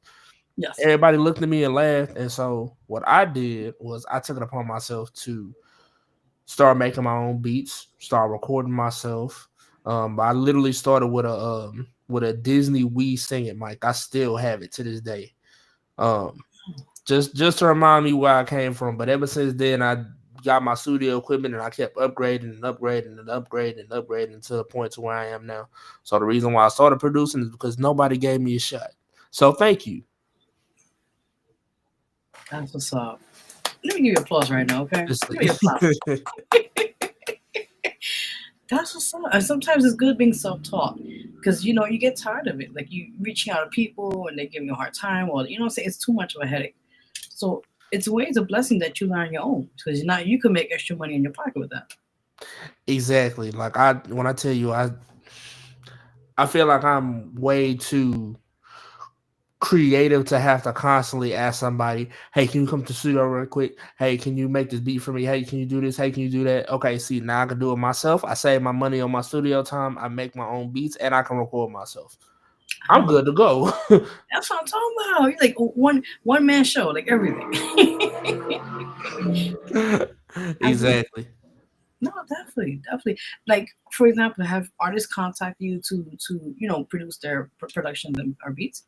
Yes. everybody looked at me and laughed. And so what I did was I took it upon myself to start making my own beats, start recording myself. I literally started with a Disney Wii singing mic. I still have it to this day. Just to remind me where I came from. But ever since then, I got my studio equipment and I kept upgrading and upgrading and upgrading and upgrading to the point to where I am now. So the reason why I started producing is because nobody gave me a shot. So thank you. That's what's up. Let me give you applause right now, okay? Just Give me applause. That's what's up. And sometimes it's good being self-taught because you get tired of it. Like you reaching out to people and they give you a hard time, or what I'm saying, it's too much of a headache. So it's a way, it's a blessing that you learn your own because now you can make extra money in your pocket with that. Exactly. Like when I tell you, I feel like I'm way too creative to have to constantly ask somebody, hey, can you come to the studio real quick? Hey, can you make this beat for me? Hey, can you do this? Hey, can you do that? Okay, see, now I can do it myself. I save my money on my studio time. I make my own beats and I can record myself. I'm good to go. That's what I'm talking about. You're like one man show, like everything. Exactly. No, definitely. Like for example, have artists contact you to produce their productions and or beats?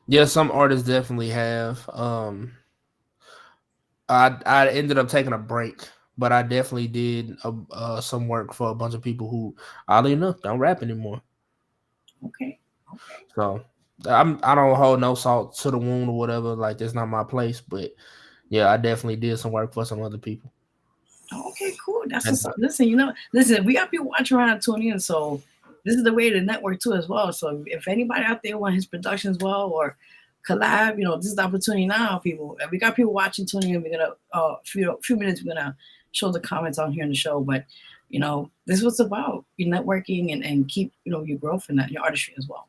Yeah, some artists definitely have. I ended up taking a break, but I definitely did some work for a bunch of people who, oddly enough, don't rap anymore. Okay. So I don't hold no salt to the wound or whatever. Like that's not my place. But yeah, I definitely did some work for some other people. Okay, cool. That's And what's up. Listen, we got people watching around and tuning in, so this is the way to network too as well. So if anybody out there want his production as well or collab, this is the opportunity now, people. And we got people watching, tuning in. We're gonna few minutes we're gonna show the comments on here in the show, but this is what's about your networking and keep your growth and your artistry as well.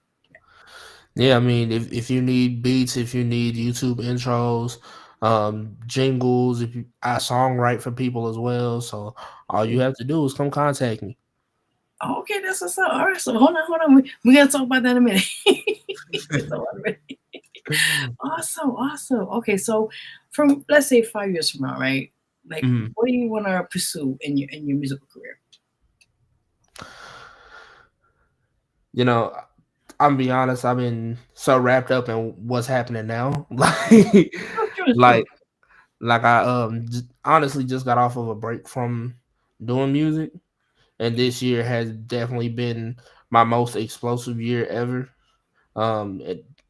yeah, I mean, if you need beats, if you need YouTube intros, jingles, if I songwrite for people as well. So all you have to do is come contact me. Okay, that's what's up. All right, so hold on. We gotta talk about that in a minute. Awesome. Okay, so from let's say 5 years from now, right? Like, what do you want to pursue in your musical career? I'm be honest. I've been so wrapped up in what's happening now, True. like I honestly just got off of a break from doing music, and this year has definitely been my most explosive year ever.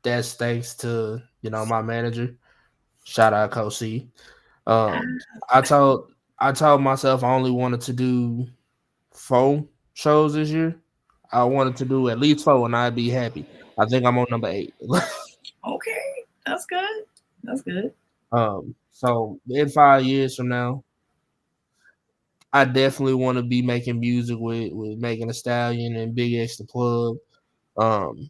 That's thanks to my manager. Shout out Coach C. I told myself I only wanted to do 4 shows this year. I wanted to do at least 4, and I'd be happy. I think I'm on number 8. Okay, that's good. That's good. So in 5 years from now, I definitely want to be making music with Megan Thee Stallion and Big X the Plug, um,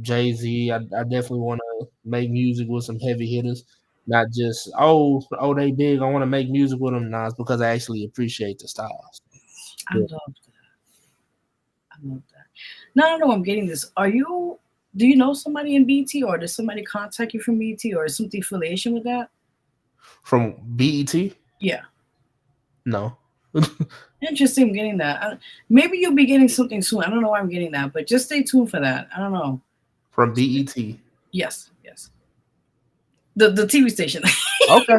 Jay-Z. I definitely want to make music with some heavy hitters, not just they big. I want to make music with them. Nah, it's because I actually appreciate the styles. I love that. Now I know I'm getting this. Do you know somebody in BT, or does somebody contact you from BT, or something affiliation with that? From BET? Yeah. No. Interesting. I'm getting that. Maybe you'll be getting something soon. I don't know why I'm getting that, but just stay tuned for that. I don't know. From BET. Yes, yes. The TV station. Okay.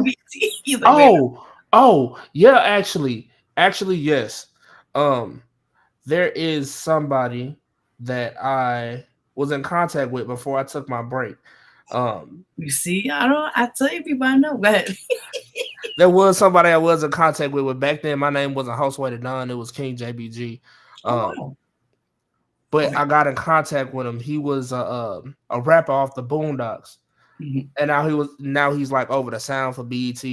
He's like, wait. Yeah. Actually, yes. There is somebody that I was in contact with before I took my break. You see, I tell you people I know. Go ahead. There was somebody I was in contact with, but back then my name wasn't Host Vero G. It was King JBG. Oh wow. But Okay. I got in contact with him. He was a rapper off the Boondocks, and now he's like over the sound for BET.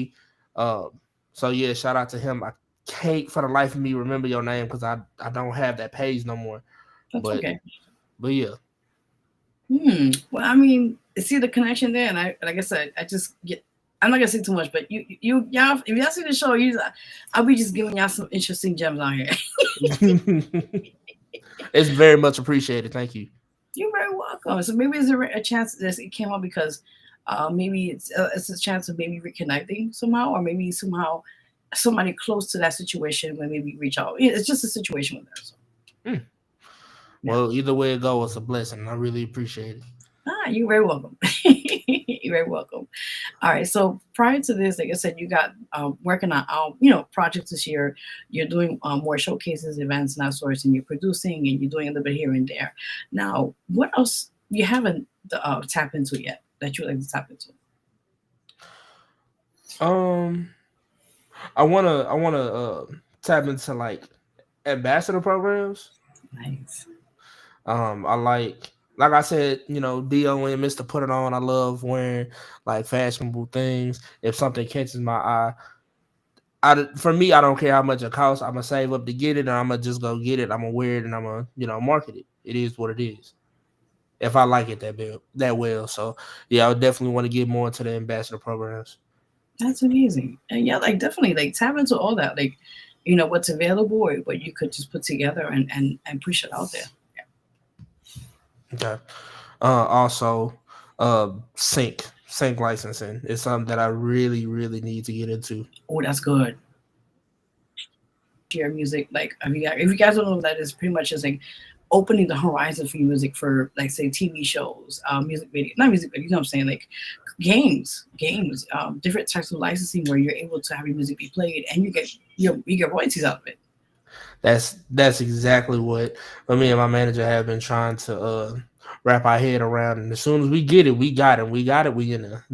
So yeah, shout out to him. I can't for the life of me remember your name because I don't have that page no more. That's okay. But yeah. Well, I mean, see the connection there, and like I said, I just get. I'm not gonna say too much, but y'all, if y'all see the show, I'll be just giving y'all some interesting gems out here. It's very much appreciated. Thank you. You're very welcome. So maybe there's a chance that it came up because maybe it's a chance of maybe reconnecting somehow, or maybe somehow somebody close to that situation when maybe reach out. It's just a situation with that. So. Well, either way it goes, it's a blessing. I really appreciate it. You're very welcome. You're very welcome. All right. So prior to this, like I said, you got working on projects this year. You're doing more showcases, events, and that sorts, and you're producing and you're doing a little bit here and there. Now, what else you haven't tapped into yet that you would like to tap into? I wanna tap into like ambassador programs. Nice. I like I said, DOM, Mr. Put It On. I love wearing like fashionable things. If something catches my eye, for me, I don't care how much it costs. I'm gonna save up to get it, and I'm gonna just go get it. I'm gonna wear it, and I'm gonna market it. It is what it is. If I like it that well, so yeah, I would definitely want to get more into the ambassador programs. That's amazing. And yeah, like definitely like tap into all that, like what's available or what you could just put together and push it out there. Okay. Also, sync licensing is something that I really, really need to get into. Oh, that's good. Your music, like if you guys don't know what that is, pretty much just like opening the horizon for music for like say TV shows, music video, not music video, you know what I'm saying, like games, different types of licensing where you're able to have your music be played and you get royalties out of it. That's exactly what me and my manager have been trying to wrap our head around. And as soon as we get it, we got it. We in there.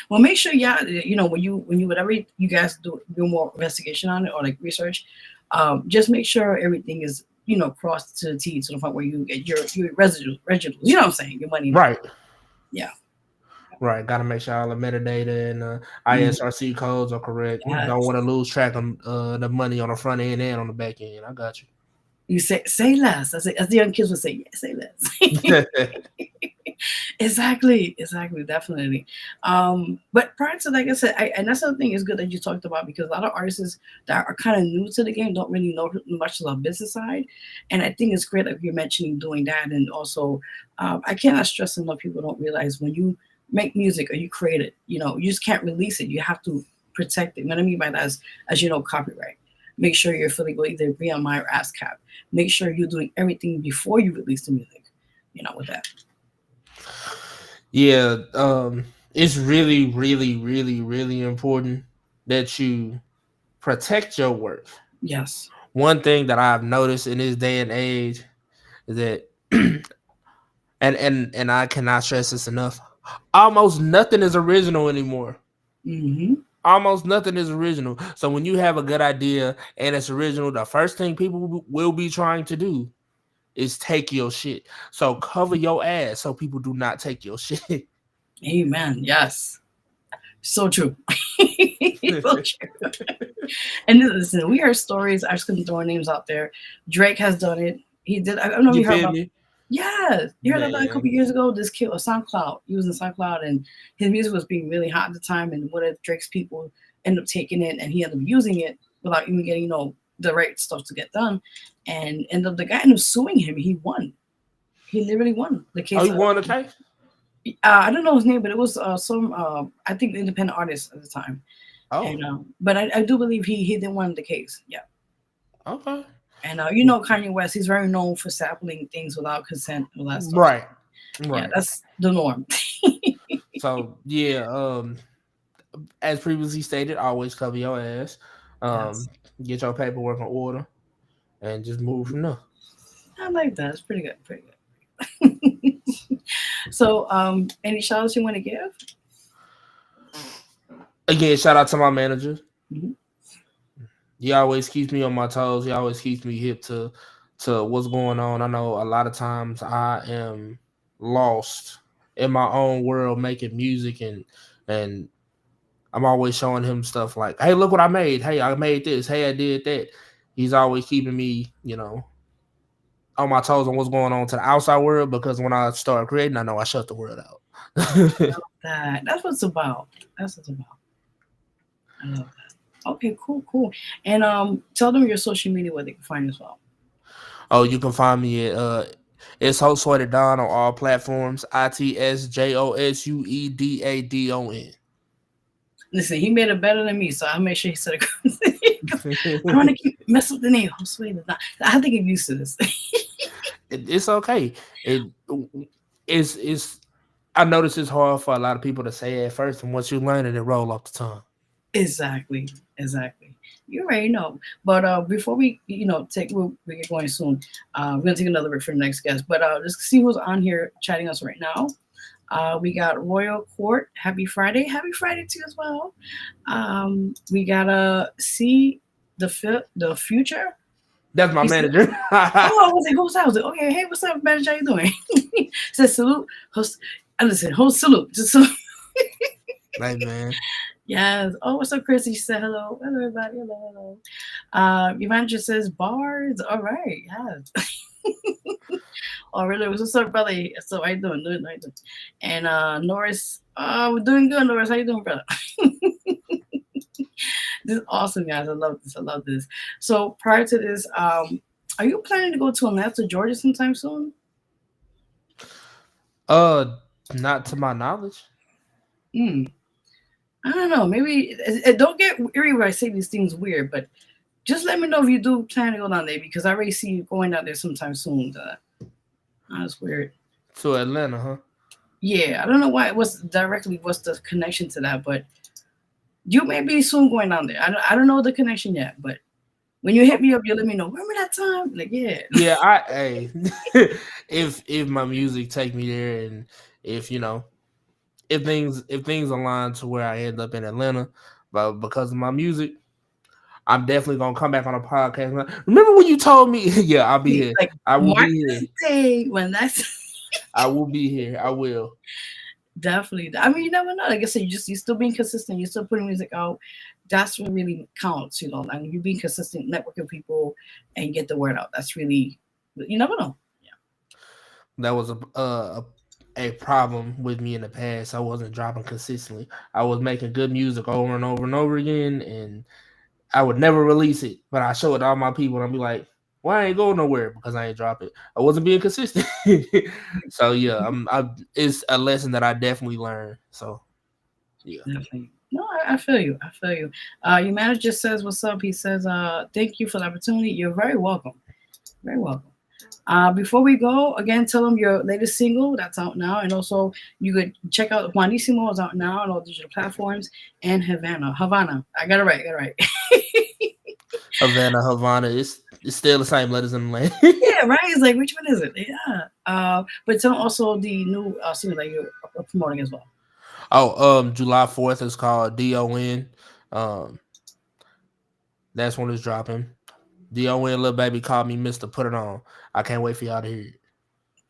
Well, make sure y'all, when you whatever you guys do more investigation on it or like research, just make sure everything is crossed to the T to the point where you get your residuals. You know what I'm saying? Your money. Right. Yeah. Right. Got to make sure all the metadata and ISRC codes are correct. Yes. Don't want to lose track of the money on the front end and on the back end. I got you. You say less. As the young kids would say, yeah, say less. Exactly, definitely. But prior to, like I said, and that's the thing is good that you talked about because a lot of artists that are kind of new to the game don't really know much of the business side. And I think it's great that you're mentioning doing that. And also, I cannot stress enough people don't realize when you make music or you create it, you just can't release it. You have to protect it. What I mean by that is, as you know, copyright. Make sure you're fully go either BMI or ASCAP. Make sure you're doing everything before you release the music, with that. Yeah, it's really, really, really, really important that you protect your work. Yes. One thing that I've noticed in this day and age is that, and I cannot stress this enough, almost nothing is original anymore. Mm-hmm. Almost nothing is original. So when you have a good idea and it's original, the first thing people will be trying to do is take your shit. So cover your ass so people do not take your shit. Amen. Yes. So true. So true. And listen, we heard stories. I just couldn't throw names out there. Drake has done it. He did. I don't know if you heard about me. Yes. You heard about that a couple years ago. This kid was SoundCloud. He was in SoundCloud and his music was being really hot at the time. And one of Drake's people ended up taking it and he ended up using it without even getting, the right stuff to get done. And the guy ended up suing him. He won. He literally won the case. Oh, he won the case? I don't know his name, but it was some, I think, independent artist at the time. Oh, And but I do believe he didn't win the case. Yeah. okay. And you know Kanye West, he's very known for sampling things without consent, all that stuff. Right. Yeah, Right. that's the norm. So yeah, as previously stated, always cover your ass. Yes. Get your paperwork in order and just move from there. I like that. It's pretty good. Pretty good. So, any shout outs you want to give? Again, shout out to my manager. Mhm. He always keeps me on my toes. He always keeps me hip to what's going on. I know a lot of times I am lost in my own world making music, and I'm always showing him stuff like, hey, look what I made. Hey, I made this. Hey, I did that. He's always keeping me, on my toes on what's going on to the outside world, because when I start creating, I know I shut the world out. That's what it's about. That's what it's about. I love that. Okay, cool. And tell them your social media where they can find you as well. Oh, you can find me at it's Host Vero G on all platforms. ITSJOSUEDADON. Listen, he made it better than me, so I'll make sure he said it. I don't want to keep mess with the name. Josue. I have to get used to this. It's okay. It's I notice it's hard for a lot of people to say it at first, and once you learn it, it roll off the tongue. Exactly. You already know. But before we, we get going soon. We're gonna take another break for the next guest. But let's see who's on here chatting us right now. We got Royal Court. Happy Friday. Happy Friday to you as well. We got see the future. That's my manager. Oh, I was like, who's that? I was like, okay, hey, what's up, manager? How you doing? Says salute. Host. Listen, host salute. Just salute. Hey, man. Yes. Oh, what's up, Chrissy? She said hello. Hello, everybody. Hello. Your manager says bars. All right. Yes. Oh, really? What's up, brother? So, how you doing? And Norris, we're doing good, Norris. How you doing, brother? This is awesome, guys. I love this. So, prior to this, are you planning to go to Atlanta, Georgia sometime soon? Not to my knowledge. I don't know. Maybe don't get weary when I say these things weird, but just let me know if you do plan to go down there, because I already see you going down there sometime soon. That's weird. To Atlanta, huh? Yeah, I don't know why. What's the connection to that? But you may be soon going down there. I don't know the connection yet, but when you hit me up, you let me know. Remember that time? Like, yeah. Yeah, if my music take me there, and if things align to where I end up in Atlanta, but because of my music, I'm definitely gonna come back on a podcast. Remember when you told me? Yeah, I'll be here. Like, I will be here. Day when that's I will be here. I will. Definitely. I mean, you never know. Like I said, you're still being consistent. You're still putting music out. That's what really counts, Like, you being consistent, networking people, and get the word out. That's really, you never know. Yeah. That was a problem with me in the past. I wasn't dropping consistently. I was making good music over and over and over again, and I would never release it. But I show it to all my people, and I'll be like, "Well, I ain't going nowhere because I ain't drop it. I wasn't being consistent." So yeah, it's a lesson that I definitely learned. So yeah, definitely. No, I feel you. Your manager says, "What's up?" He says, "Thank you for the opportunity. You're very welcome. Very welcome." Before we go, again, tell them your latest single that's out now, and also you could check out Juanissimo is out now on all digital platforms, and Havana. I got it right. Havana. It's still the same letters in the land. Yeah, right. It's like, which one is it? Yeah. But tell them also the new single that you're promoting as well. Oh, July 4th is called DON. That's when it's dropping. DON, little baby called me Mr. Put It On. I can't wait for y'all to hear it.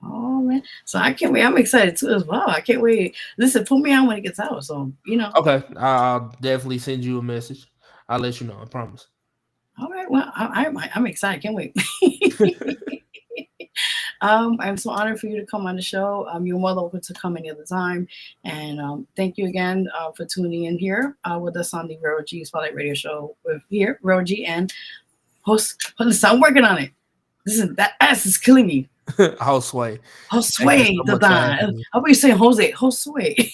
Oh man, so I can't wait. I'm excited too as well. I can't wait. Listen, put me on when it gets out. So Okay, I'll definitely send you a message. I'll let you know. I promise. All right. Well, I'm excited. Can't wait. I'm so honored for you to come on the show. You're more than welcome to come any other time. And thank you again for tuning in here with us on the Vero G Spotlight Radio Show with Vero G and host. Listen, I'm working on it. Listen, that ass is killing me. Josue. Josue. How about you saying Jose? Josue.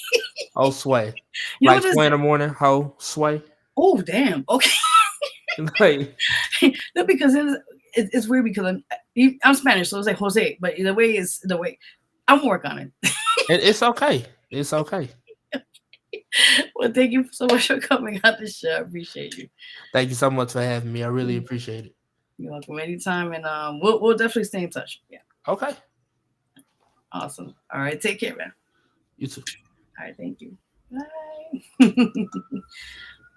Josue. You know like Sway in the morning. Josue. Oh, damn. Okay. Like, No, because it's weird because I'm Spanish, so it's like Jose, but the way I'm gonna work on it. it's okay. It's okay. Well, thank you so much for coming on the show. I appreciate you. Thank you so much for having me. I really appreciate it. You're welcome anytime, and we'll definitely stay in touch. Yeah. Okay. Awesome. All right. Take care, man. You too. All right. Thank you. Bye.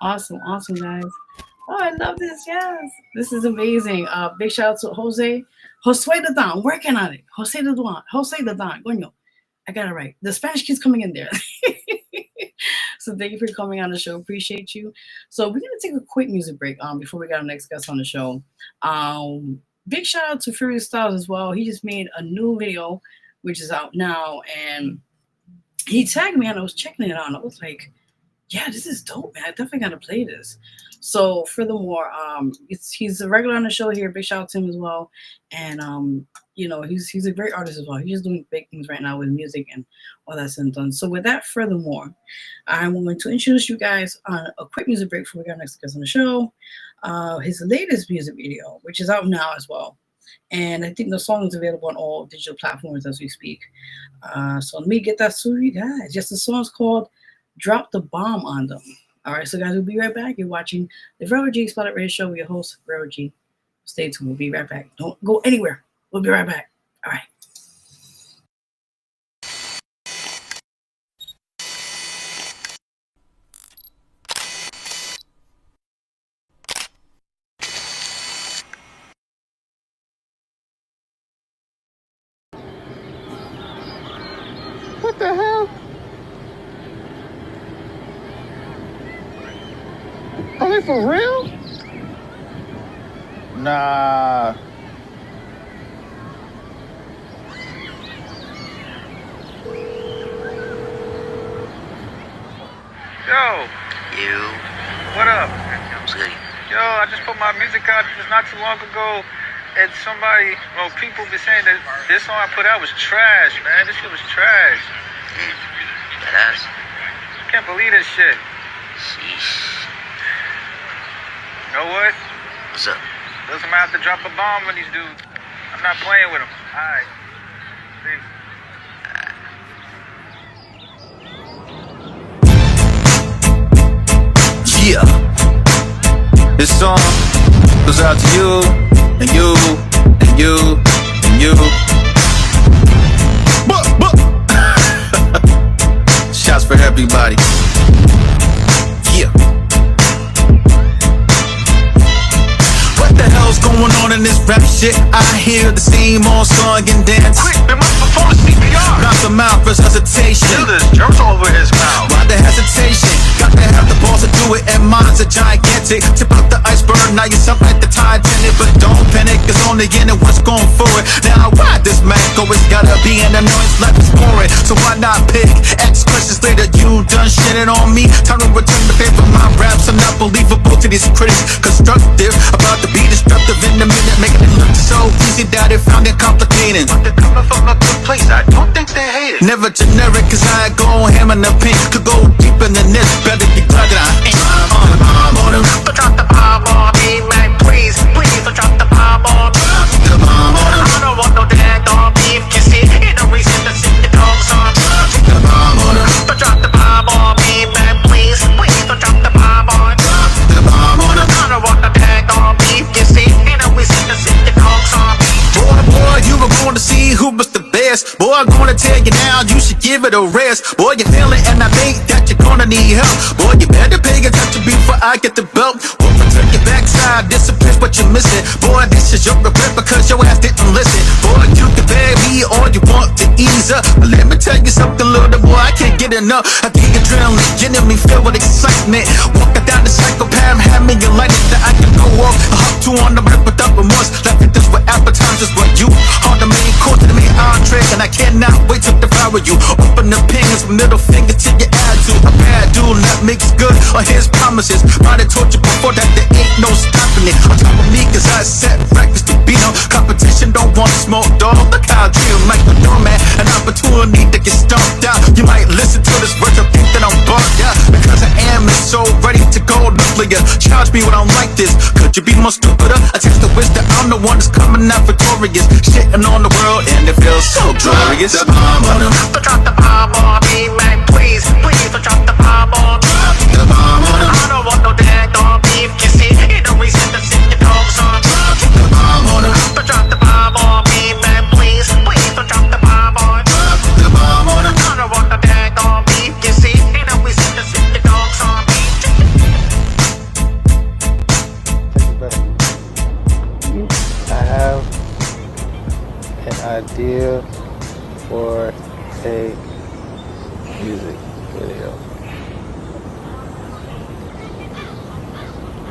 Awesome, guys. Oh, I love this. Yes, this is amazing. Big shout out to Josue the Don. Working on it. Jose the Don. Coño. I got it right. The Spanish kids coming in there. So thank you for coming on the show. Appreciate you. So we're gonna take a quick music break before we got our next guest on the show. Big shout out to Furious Styles as well. He just made a new video, which is out now, and he tagged me and I was checking it out. And I was like, yeah, this is dope, man. I definitely gotta play this. So furthermore, he's a regular on the show here. Big shout out to him as well. And he's a great artist as well. He's just doing big things right now with music and all that's and done. So with that, furthermore, I'm going to introduce you guys on a quick music break before we got our next guest on the show. His latest music video, which is out now as well. And I think the song is available on all digital platforms as we speak. So let me get that to you guys. Yes, the song's called Drop the Bomb on Them. All right, so guys, we'll be right back. You're watching the Vero G Spotlight Radio Show with your host, Vero G. Stay tuned. We'll be right back. Don't go anywhere. We'll be right back. All right. What the hell? Are they for real? Nah. Yo. You. What up? I'm good. Yo, I just put my music out just not too long ago, and people be saying that this song I put out was trash, man. This shit was trash. Badass. Can't believe this shit. Sheesh. You know what? What's up? Listen, I have to drop a bomb on these dudes. I'm not playing with them. All right. Peace. Yeah, this song goes out to you, and you, and you, and you. Shouts for everybody. Yeah. What the hell's going on in this rap shit? I hear the same old song and dance. Quick, man, my phone is CPR. Mouth to mouth, first hesitation. Do this, germs all over his mouth. Why the hesitation? Got to have the balls to do it, and mine's a gigantic. Tip out the iceberg, now you sound like the Titanic. But don't panic, it's only in it, what's going for it. Now why this man always gotta be an annoyance, life is boring. So why not pick X questions later, you done shitting on me. Time to return the favor, my raps are not believable to these critics. Constructive, about to be destructive in a minute, making it look so easy that it found it complicated. But they're coming from a good place, I don't think they hate it. Never generic, cause I go ham in the pink. Could go deeper than this, better be glad that I ain't on the bomb on him. But drop the bomb on me, man, please, don't drop the bomb on me. The bomb on him. I don't want no dead dog beef, you see, ain't no reason to sit the dogs on me. The bomb on him. But drop the bomb on me, man, please, don't drop the bomb on me. The bomb on him. I don't want no dead dog beef, you see, ain't no reason to sit the dogs on me. Boy, you were going to see who was the best. Boy, I'm gonna tell you now, you should give it a rest. Boy, you feel it, and I think that you're gonna need help. Boy, you better pay attention before I get the belt. Open to your backside, disappears what you're missing. Boy, this is your regret because your ass didn't listen. Boy, you can beg me all you want to ease up, but let me tell you something, little boy, I can't get enough. I think adrenaline getting me filled with excitement. Walking down the psychopath, have me enlightened that I can go off a hop to on the rip without remorse. Left it this with appetizers, but you are the main course, the main entree, and I cannot wait to devour you. Open the pins, middle finger to your attitude. A bad dude that makes good on his promises. Probably told you before that there ain't no stopping it. On top of me, cause I set records to beat on. Competition don't want to smoke, dog. Look how I treat him like a doormat. An opportunity to get stomped out. You might listen to this verse and think that I'm bugged out, because I am so ready to go nuclear. watch me when I'm like this. Could you be more stupider? I taste the wish that I'm the one that's coming out victorious. Shitting on the world and it feels so glorious. Drop the bomb on them. Don't drop the bomb on me, man. Please, please don't drop the bomb on me. Drop the bomb on them. I don't want no dead dog beef. You see, you know we send the sick dogs on. Drop the bomb on them. Don't drop the bomb on me, man. Please, please don't drop the bomb on me. Drop the bomb on them. I don't want no dead dog beef. You see, you know we send the sick dogs on. I have an idea for a music video.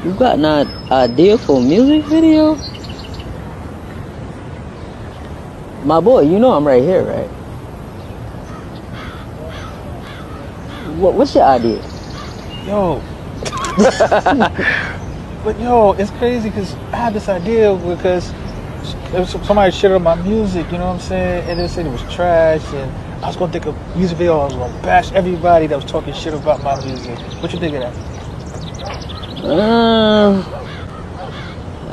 You got an idea for a music video? My boy, you know I'm right here, right? What's your idea? Yo. But yo, it's crazy because I had this idea because there was somebody shit on my music, you know what I'm saying? And they said it was trash, and I was gonna think of music video. I was gonna bash everybody that was talking shit about my music. What you think of that?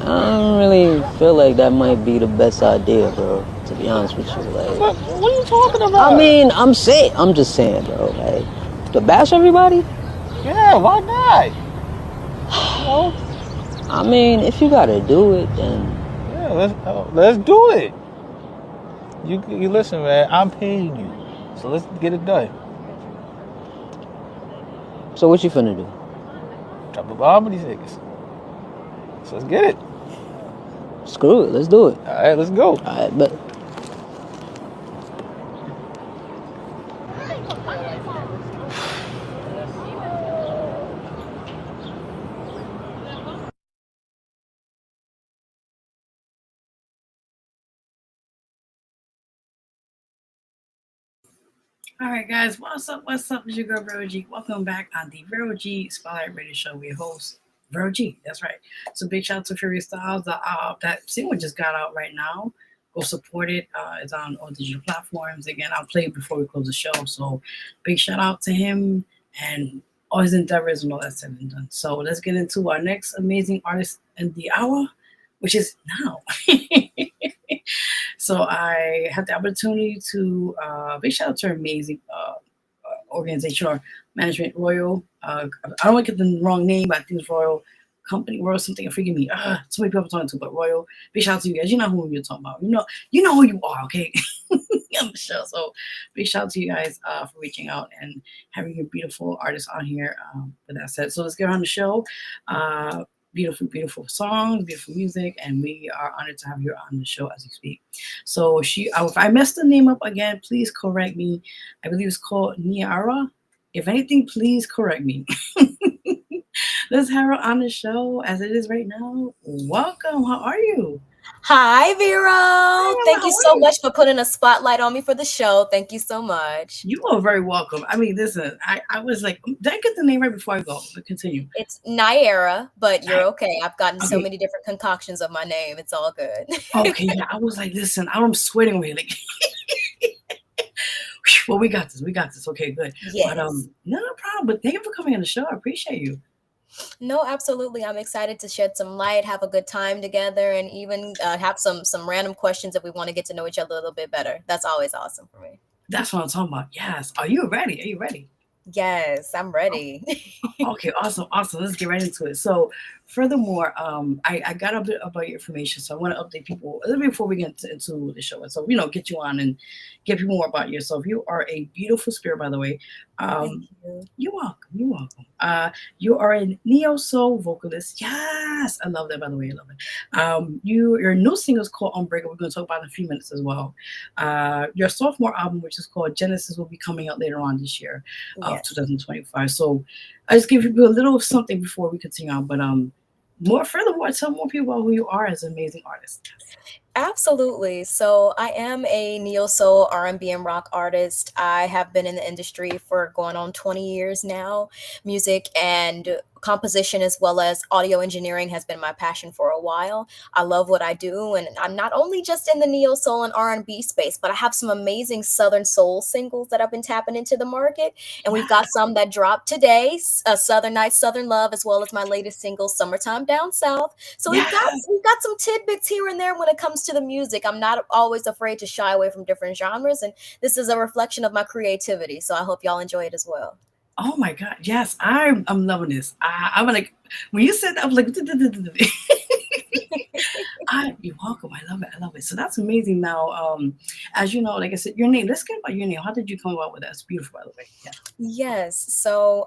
I don't really feel like that might be the best idea, bro. To be honest with you, like. What are you talking about? I mean, I'm just saying, bro. Like, to bash everybody? Yeah, why not? You know? I mean, if you gotta do it, then yeah, let's do it. You listen, man. I'm paying you, so let's get it done. So what you finna do? Drop the bomb on these niggas. So let's get it. Screw it, let's do it. All right, let's go. All right, but. All right, guys, what's up? What's up? It's your girl, Vero G. Welcome back on the Vero G Spotlight Radio Show with your host, Vero G. That's right. So big shout out to Furious Styles. That single just got out right now. Go support it. It's on all digital platforms. Again, I'll play it before we close the show. So big shout out to him and all his endeavors and all that said and done. So let's get into our next amazing artist in the hour, which is now. So I had the opportunity to big shout out to our amazing organization or management, Royal. I don't want to get the wrong name, but I think it's Royal Company, Royal something. Forgive me. So many people I'm talking to, but Royal. Big shout out to you guys. You know who you're talking about. You know who you are. Okay, on the show. So big shout out to you guys for reaching out and having your beautiful artists on here. With that said, so let's get on the show. Beautiful, beautiful songs, beautiful music, and we are honored to have you on the show as we speak. So if I messed the name up again, please correct me. I believe it's called Ny'ria. If anything, please correct me. Let's have her on the show as it is right now. Welcome. How are you? Hi, Vero. Thank you so much for putting a spotlight on me for the show. Thank you so much. You are very welcome. I mean, listen, I was like, did I get the name right before I go? But continue. It's Ny'ria, but you're okay. I've gotten so many different concoctions of my name. It's all good. Okay, yeah, I was like, listen, I'm sweating over here. Like, well, we got this. We got this. Okay, good. Yes. But no problem. But thank you for coming on the show. I appreciate you. No, absolutely. I'm excited to shed some light, have a good time together, and even have some random questions if we want to get to know each other a little bit better. That's always awesome for me. That's what I'm talking about. Yes. Are you ready? Are you ready? Yes, I'm ready. Okay, awesome. Let's get right into it. So, furthermore, I got a bit about your information, so I want to update people a little bit before we get into the show. And so, get you on and get people more about yourself. You are a beautiful spirit, by the way. Thank you. You're welcome. You're welcome. You are a neo-soul vocalist. Yes, I love that, by the way. I love it. Your new single is called Unbreakable. We're going to talk about it in a few minutes as well. Your sophomore album, which is called Genesis, will be coming out later on this year of 2025. So I just give you a little something before we continue on. But furthermore, tell more people about who you are as an amazing artist. Absolutely. So I am a neo-soul R&B and rock artist. I have been in the industry for going on 20 years now. Music and composition as well as audio engineering has been my passion for a while. I love what I do, and I'm not only just in the neo soul and R&B space, but I have some amazing Southern soul singles that I've been tapping into the market, and we've got some that dropped today, Southern Nights, Southern Love, as well as my latest single, Summertime Down South. So we've got some tidbits here and there when it comes to the music. I'm not always afraid to shy away from different genres, and this is a reflection of my creativity. So I hope y'all enjoy it as well. Oh my God, yes, I'm loving this. I'm like, when you said that, I was like, you're welcome. I love it. I love it. So that's amazing. Now, as you know, like I said, your name. Let's get about your name. How did you come about with that? It's beautiful, by the way. Yeah. Yes. So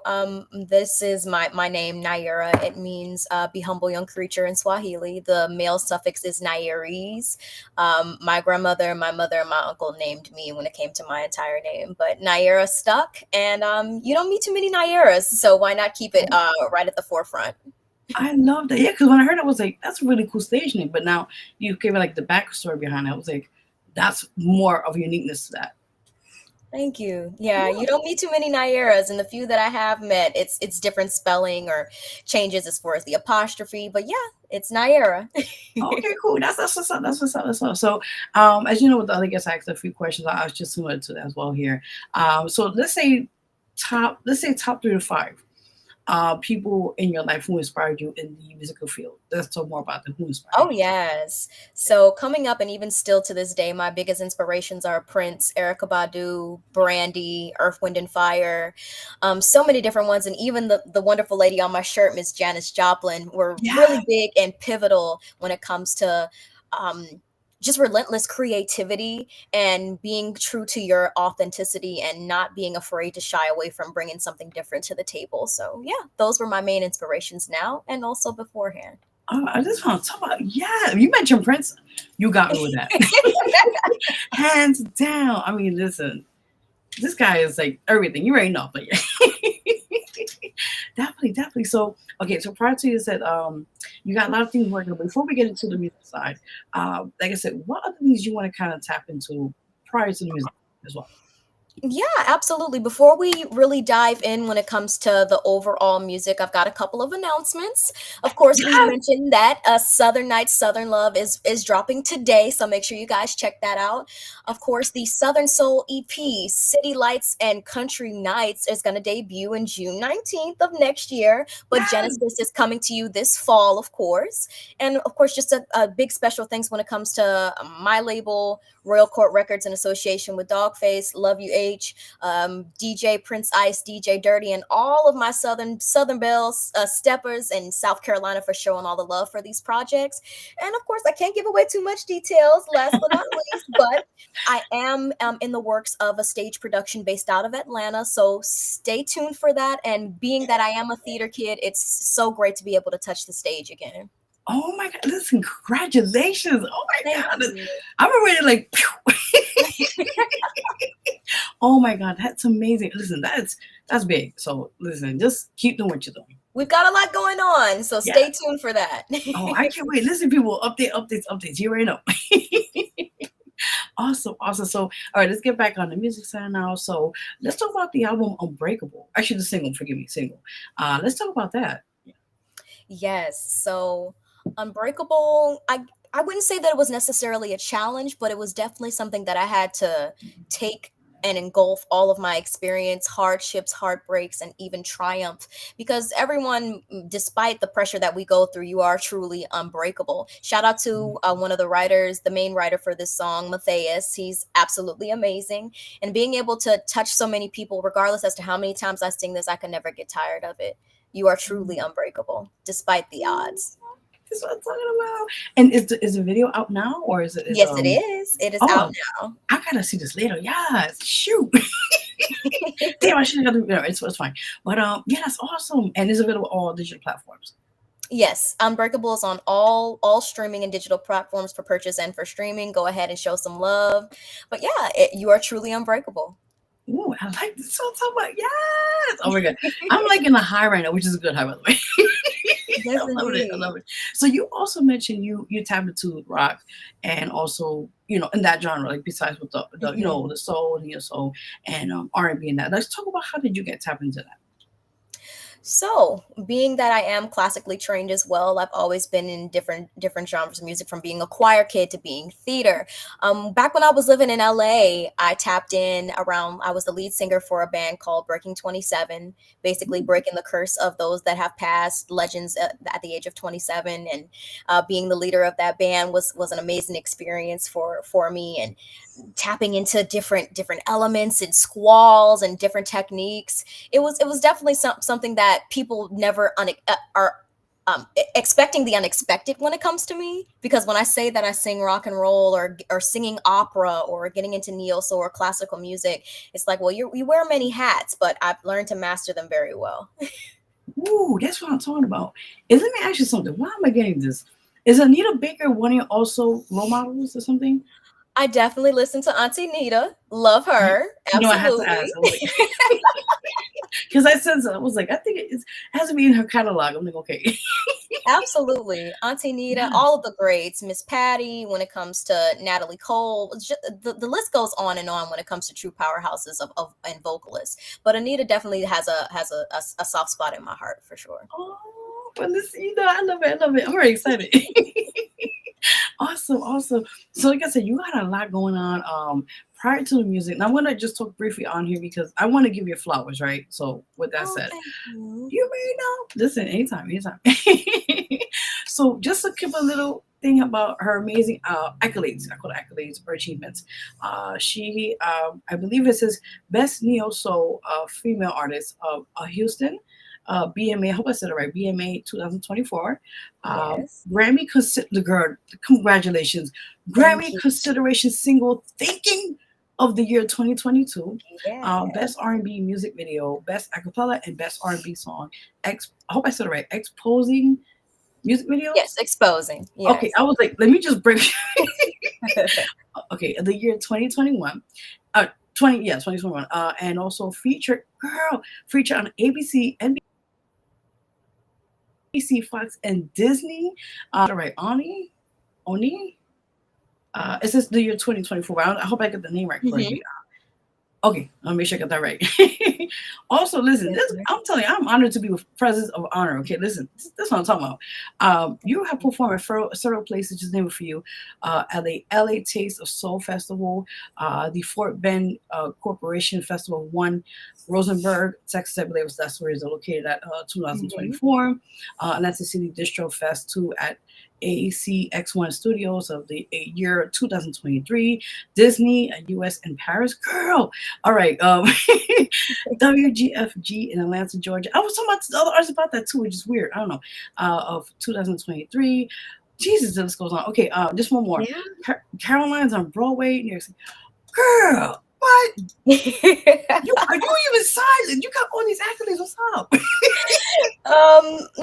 this is my name, Ny'ria. It means be humble young creature in Swahili. The male suffix is Ny'ries. My grandmother, my mother, and my uncle named me when it came to my entire name, but Ny'ria stuck, and you don't meet too many Ny'rias, so why not keep it right at the forefront? I love that. Yeah, because when I heard it, I was like, that's a really cool stage name. But now you gave it like the backstory behind it. I was like, that's more of a uniqueness to that. Thank you. Yeah, you don't meet too many Ny'rias, and the few that I have met, it's different spelling or changes as far as the apostrophe. But yeah, it's Ny'ria. Okay, cool. That's what's up. That's what's up. That's what's up. So, as you know, with the other guests, I asked a few questions. I was just similar to that as well here. So let's say top 3 to 5. People in your life who inspired you in the musical field. Let's talk more about them. Who inspired you? Oh, yes. So coming up, and even still to this day, my biggest inspirations are Prince, Erykah Badu, Brandy, Earth, Wind, and Fire. So many different ones. And even the wonderful lady on my shirt, Miss Janis Joplin, were really big and pivotal when it comes to just relentless creativity and being true to your authenticity and not being afraid to shy away from bringing something different to the table. So yeah, those were my main inspirations now and also beforehand. I just want to talk about, you mentioned Prince. You got me with that. Hands down. I mean, listen, this guy is like everything. You already know, but yeah. Definitely. So, okay, so prior to you said you got a lot of things working on. Before we get into the music side, like I said, what other things you want to kind of tap into prior to the music as well? Yeah, absolutely. Before we really dive in when it comes to the overall music, I've got a couple of announcements. Of course, we mentioned that Southern Nights, Southern Love is dropping today, so make sure you guys check that out. Of course, the Southern Soul EP, City Lights and Country Nights, is going to debut in June 19th of next year, but Genesis is coming to you this fall, of course. And of course, just a big special thanks when it comes to my label, Royal Court Records, in association with Dogface, Love You H, DJ Prince Ice, DJ Dirty, and all of my Southern Bells, steppers in South Carolina for showing all the love for these projects. And of course, I can't give away too much details, last but not least, but I am in the works of a stage production based out of Atlanta. So stay tuned for that. And being that I am a theater kid, it's so great to be able to touch the stage again. Oh my God, listen, congratulations. Oh my God. I'm already like, oh my God, that's amazing. Listen, that's big. So listen, just keep doing what you're doing. We've got a lot going on, so stay tuned for that. Oh, I can't wait. Listen, people, updates. You already know. Awesome. So, all right, let's get back on the music side now. So let's talk about the album Unbreakable. Actually, the single, forgive me, single. Let's talk about that. Yes. So Unbreakable, I wouldn't say that it was necessarily a challenge, but it was definitely something that I had to take and engulf all of my experience, hardships, heartbreaks, and even triumph. Because everyone, despite the pressure that we go through, you are truly unbreakable. Shout out to one of the writers, the main writer for this song, Matthias. He's absolutely amazing. And being able to touch so many people, regardless as to how many times I sing this, I can never get tired of it. You are truly unbreakable, despite the odds. That's what I'm talking about. And is the video out now, or is it? Yes, it is. It is out now. I gotta see this later. Yes, shoot. Damn, I should have got the video. It's fine. But yeah, that's awesome. And it's available on all digital platforms. Yes, Unbreakable is on all streaming and digital platforms for purchase and for streaming. Go ahead and show some love. But yeah, you are truly unbreakable. Ooh, I like this. So I'm talking about, yes. Oh my God. I'm like in a high right now, which is a good high, by the way. Yes, I love it. So you also mentioned you tap into rock and also, in that genre, like besides with the the soul and your soul and R&B and that. Let's talk about how did you get tapped into that? So, being that I am classically trained as well, I've always been in different genres of music, from being a choir kid to being theater. Back when I was living in LA, I tapped in around. I was the lead singer for a band called Breaking 27, basically breaking the curse of those that have passed, legends at the age of 27, and being the leader of that band was an amazing experience for me. And tapping into different elements and squalls and different techniques, it was definitely something that people never are expecting the unexpected when it comes to me, because when I say that I sing rock and roll or singing opera or getting into neo soul or classical music, it's like, well, you wear many hats, but I've learned to master them very well. Ooh, that's what I'm talking about. Let me ask you something. Why am I getting this? Is Anita Baker one of your also role models or something? I definitely listen to Auntie Nita. Love her. I have to Absolutely. ask. I was like, because I said so. I was like, I think it has to be in her catalog. I'm like, okay. Absolutely. Auntie Nita, Yeah. all of the greats, Miss Patty, when it comes to Natalie Cole, the list goes on and on when it comes to true powerhouses of and vocalists. But Anita definitely has a soft spot in my heart for sure. Oh, but listen, I love it. I love it. I'm very excited. Awesome, awesome. So, like I said, you got a lot going on. Prior to the music, and I want to just talk briefly on here because I want to give you flowers, right? So, with that Oh, said, thank you. you may know. Listen, anytime, anytime. So, just to give a little thing about her amazing accolades, I call it accolades or achievements. She, I believe it says best neo soul female artist of Houston. BMA, I hope I said it right. BMA 2024. Yes. The girl, congratulations. Thank Grammy you. consideration single thinking of the year 2022. Yeah. Best R&B music video, best acapella, and best R&B song. I hope I said it right. Exposing music Yes, videos. exposing. Okay, Yes. I was like, let me just bring. Okay, the year 2021. 2021. And also feature on ABC, NBC, Fox, and Disney. Right, Oni. It says the year 2024. I hope I get the name right Mhm. correctly. Okay, I'll make sure I got that right. Also, listen, Yes, sir. I'm telling you, I'm honored to be with Presence of Honor. Okay, listen, this is what I'm talking about. You have performed at several places, just name it for you. At the LA Taste of Soul Festival, the Fort Bend Corporation Festival 1, Rosenberg, Texas, I believe that's where it's located at Mhm. 2024. Atlantic City Distro Fest 2 at AEC X1 Studios of the year 2023. Disney, US, and Paris. Girl, all right. WGFG in Atlanta, Georgia. I was talking about the other artists about that too, which is weird. I don't know. Of 2023. Jesus, the list goes on. Okay, just one more. Yeah. Caroline's on Broadway, New York City. Girl, what? Are you even silent? You got all these accolades. What's up?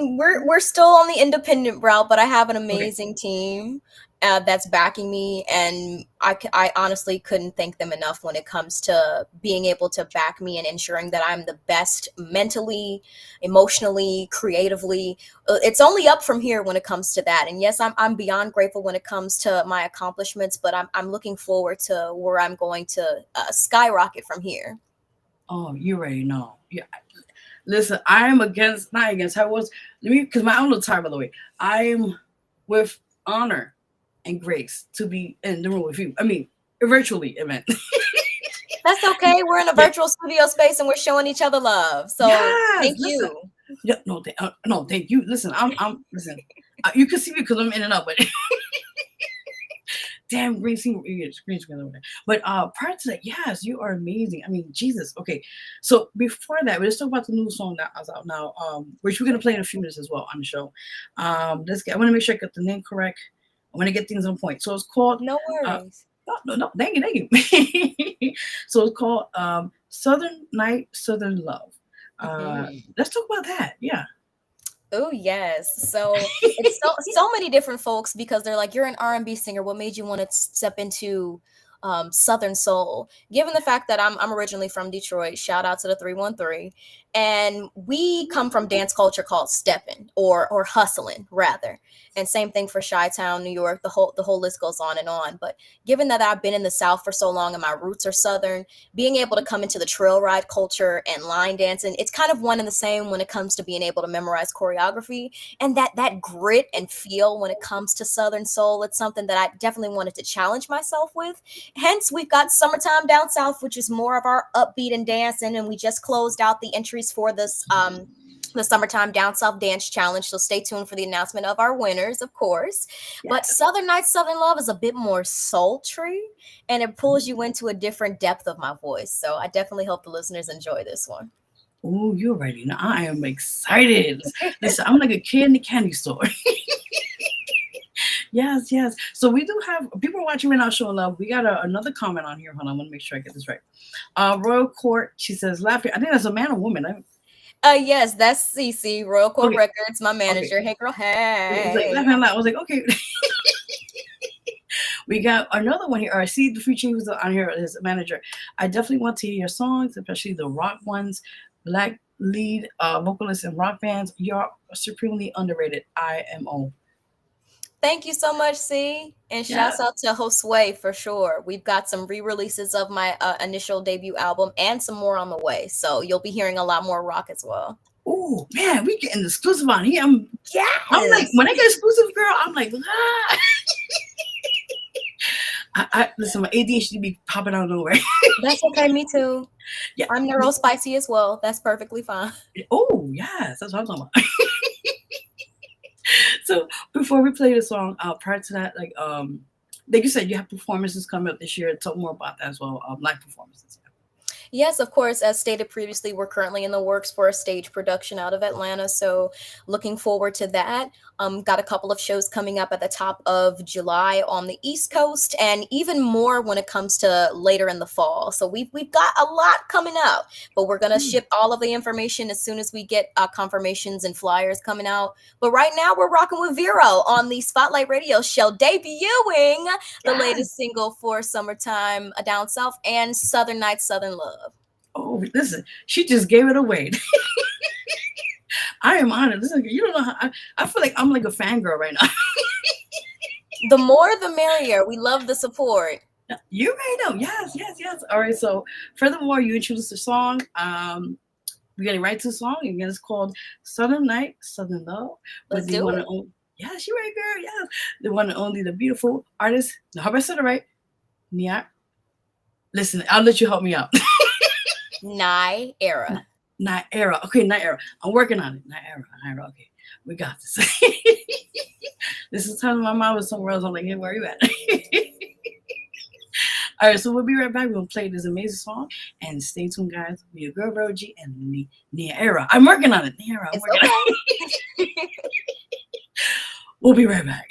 We're still on the independent route, but I have an Okay. amazing team that's backing me, and I honestly couldn't thank them enough when it comes to being able to back me and ensuring that I'm the best mentally, emotionally, creatively. It's only up from here when it comes to that. And yes, I'm beyond grateful when it comes to my accomplishments, but I'm looking forward to where I'm going to skyrocket from here. Oh, you already know. Yeah. Listen, I am not against. I was, because my own little tired, by the way. I am with honor and grace to be in the room with you. I mean, virtually event. That's okay. We're in a Yeah. virtual studio space and we're showing each other love. So Yes, thank listen. you. Yeah, no, thank you. Listen, listen. You can see me because I'm in and out, but damn green screen, green screen over there. But prior to that, yes, you are amazing. I mean, Jesus. Okay, so before that, let's talk about the new song that is out now, which we're gonna play in a few minutes as well on the show. I want to make sure I got the name correct. I want to get things on point. So it's called. No Uh, worries. no, thank you. So it's called Southern Night, Southern Love. Let's talk about that. Yeah. Oh yes. So it's so many different folks because they're like, you're an R&B singer. What made you want to step into Southern soul. Given the fact that I'm originally from Detroit, shout out to the 313, and we come from dance culture called stepping or hustling rather. And same thing for Chi-Town, New York. The whole list goes on and on. But given that I've been in the South for so long and my roots are Southern, being able to come into the trail ride culture and line dancing, it's kind of one and the same when it comes to being able to memorize choreography and that grit and feel when it comes to Southern soul. It's something that I definitely wanted to challenge myself with. Hence, we've got Summertime Down South, which is more of our upbeat and dancing, and we just closed out the entries for this the Summertime Down South Dance Challenge. So stay tuned for the announcement of our winners, of course. Yeah. But Southern Nights, Southern Love is a bit more sultry, and it pulls you into a different depth of my voice. So I definitely hope the listeners enjoy this one. Oh, you already know. I am excited. Listen, I'm like a kid in the candy store. Yes. So we do have people watching right now showing love. We got another comment on here. Hold on, I want to make sure I get this right. Royal Court, she says, laughing. I think that's a man or woman. Yes, that's Cece, Royal Court Records, my manager. Okay. Hey, girl, hey. Like, laughing loud. I was like, okay. We got another one here. I see the feature who's on here as a manager. I definitely want to hear your songs, especially the rock ones. Black lead vocalists in rock bands. You're supremely underrated. IMO. Thank you so much, C. And shouts out to Josue for sure. We've got some re-releases of my initial debut album and some more on the way. So you'll be hearing a lot more rock as well. Oh, man, we getting exclusive on here. I'm like, when I get exclusive, girl, I'm like, ah. I listen, my ADHD be popping out of nowhere. That's okay, me too. Yeah, I'm neurospicy as well. That's perfectly fine. Oh, yes, that's what I'm talking about. So before we play the song, prior to that, like you said, you have performances coming up this year. Talk more about that as well, live performances. Yes, of course. As stated previously, we're currently in the works for a stage production out of Atlanta. So looking forward to that. Got a couple of shows coming up at the top of July on the East Coast, and even more when it comes to later in the fall. So we've got a lot coming up, but we're going to ship all of the information as soon as we get confirmations and flyers coming out. But right now we're rocking with Vero on the Spotlight Radio Show, debuting the latest single for Summertime Down South and Southern Nights, Southern Love. Oh, listen, she just gave it away. I am honored. Listen, you don't know how I feel like I'm like a fangirl right now. The more the merrier. We love the support. You already know. Yes. All right. So furthermore, you introduced the song. We're getting right to the song. Again, it's called Southern Night, Southern Love. Let's do it. Yes, you're right, girl. Yes. The one and only, the beautiful artist. I hope I said it right. Ny'ria. Listen, I'll let you help me out. Ny'ria. Okay, Ny'ria. I'm working on it. Ny'ria. Okay, we got this. This is time my mom was somewhere else. I'm like, hey, where are you at? All right, so we'll be right back. We'll play this amazing song. And stay tuned, guys. With your girl, Vero G, and Ny'ria. I'm working on it. Ny'ria, I'm working on it. We'll be right back.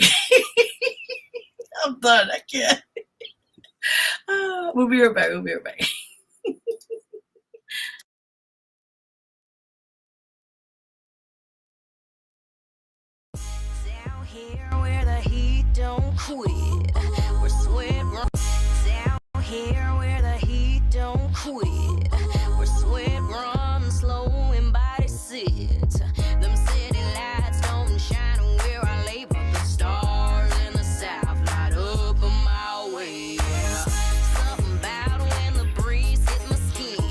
I'm done. I can't. We'll be right back. Down here where the heat don't quit, we're sweat run. Down here where the heat don't quit, we're sweat run slow and body sit. Them city lights don't shine where I lay, but the stars in the south light up a mile away. Something about when the breeze hit my skin,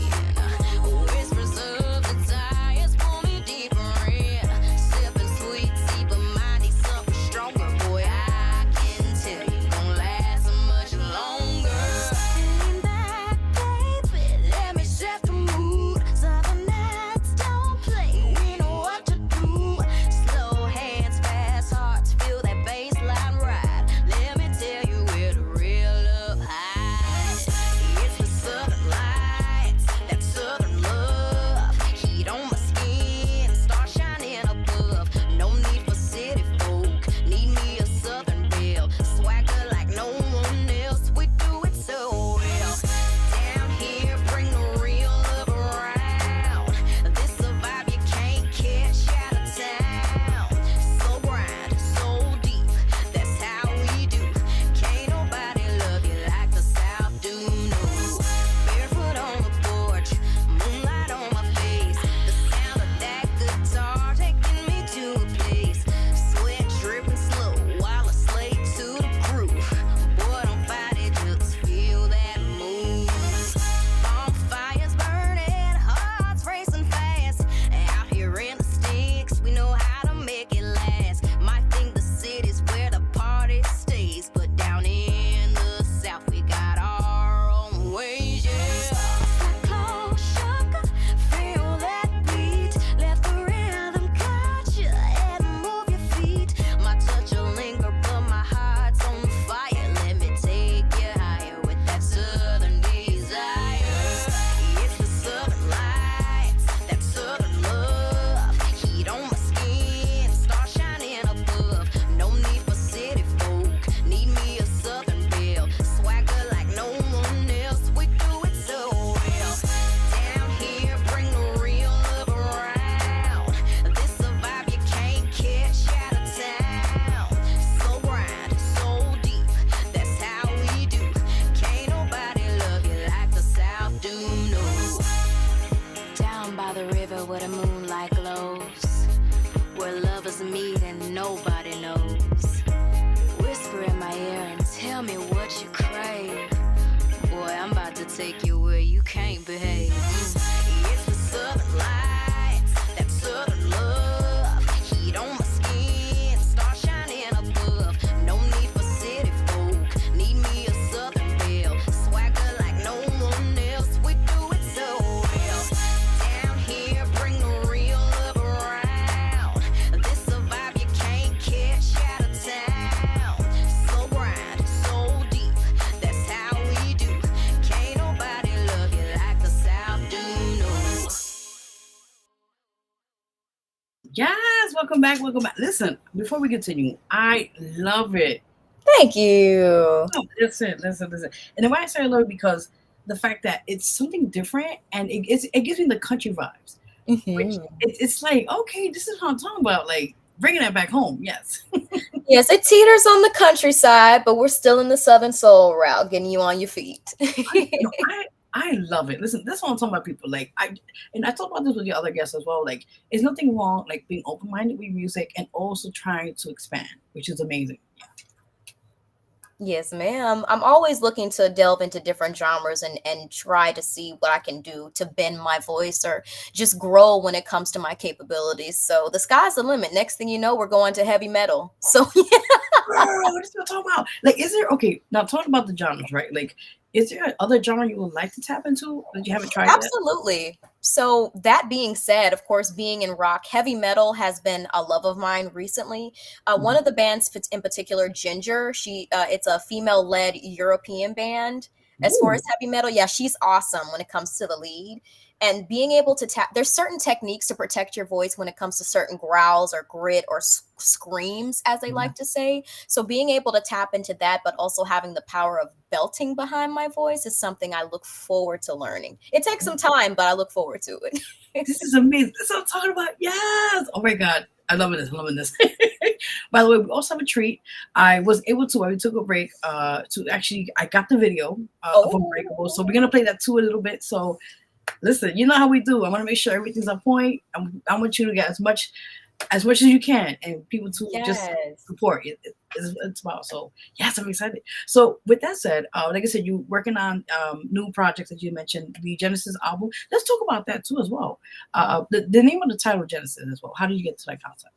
whispers of the tires pull me deeper in. Sipping sweet tea, but mine needs something stronger. Boy, I can tell you don't last much longer. Yes, welcome back, welcome back. Listen, before we continue, I love it. Thank you. Oh, listen. And then why I say I love it because the fact that it's something different and it gives me the country vibes. Which it's like, okay, this is what I'm talking about. Like bringing that back home. Yes. Yes, it teeters on the countryside, but we're still in the Southern Soul route, getting you on your feet. I love it. Listen, that's what I'm talking about. People like I talk about this with the other guests as well. Like, there's nothing wrong like being open minded with music and also trying to expand, which is amazing. Yes, ma'am. I'm always looking to delve into different genres and try to see what I can do to bend my voice or just grow when it comes to my capabilities. So the sky's the limit. Next thing you know, we're going to heavy metal. So yeah. Girl, what is what I'm talking about? Like, is there okay? Now talking about the genres, right? Like, is there other genre you would like to tap into that you haven't tried yet? Absolutely. So that being said, of course, being in rock, heavy metal has been a love of mine recently. One of the bands in particular, Ginger, it's a female-led European band. As far as heavy metal, yeah, she's awesome when it comes to the lead. And being able to tap, there's certain techniques to protect your voice when it comes to certain growls or grit or screams, as they like to say. So being able to tap into that, but also having the power of belting behind my voice is something I look forward to learning. It takes some time, but I look forward to it. This is amazing. This is what I'm talking about. Yes. Oh my God. I love this. I'm loving this. By the way, we also have a treat. I was able to, we took a break to actually, I got the video of Unbreakable. So we're going to play that too a little bit. So listen, you know how we do. I want to make sure everything's on point. I want you to get as much as you can and people to just support it. It's about. So yes, I'm excited. So with that said, like I said, you're working on new projects that you mentioned, the Genesis album. Let's talk about that too as well. The name of the title Genesis as well. How did you get to that concept?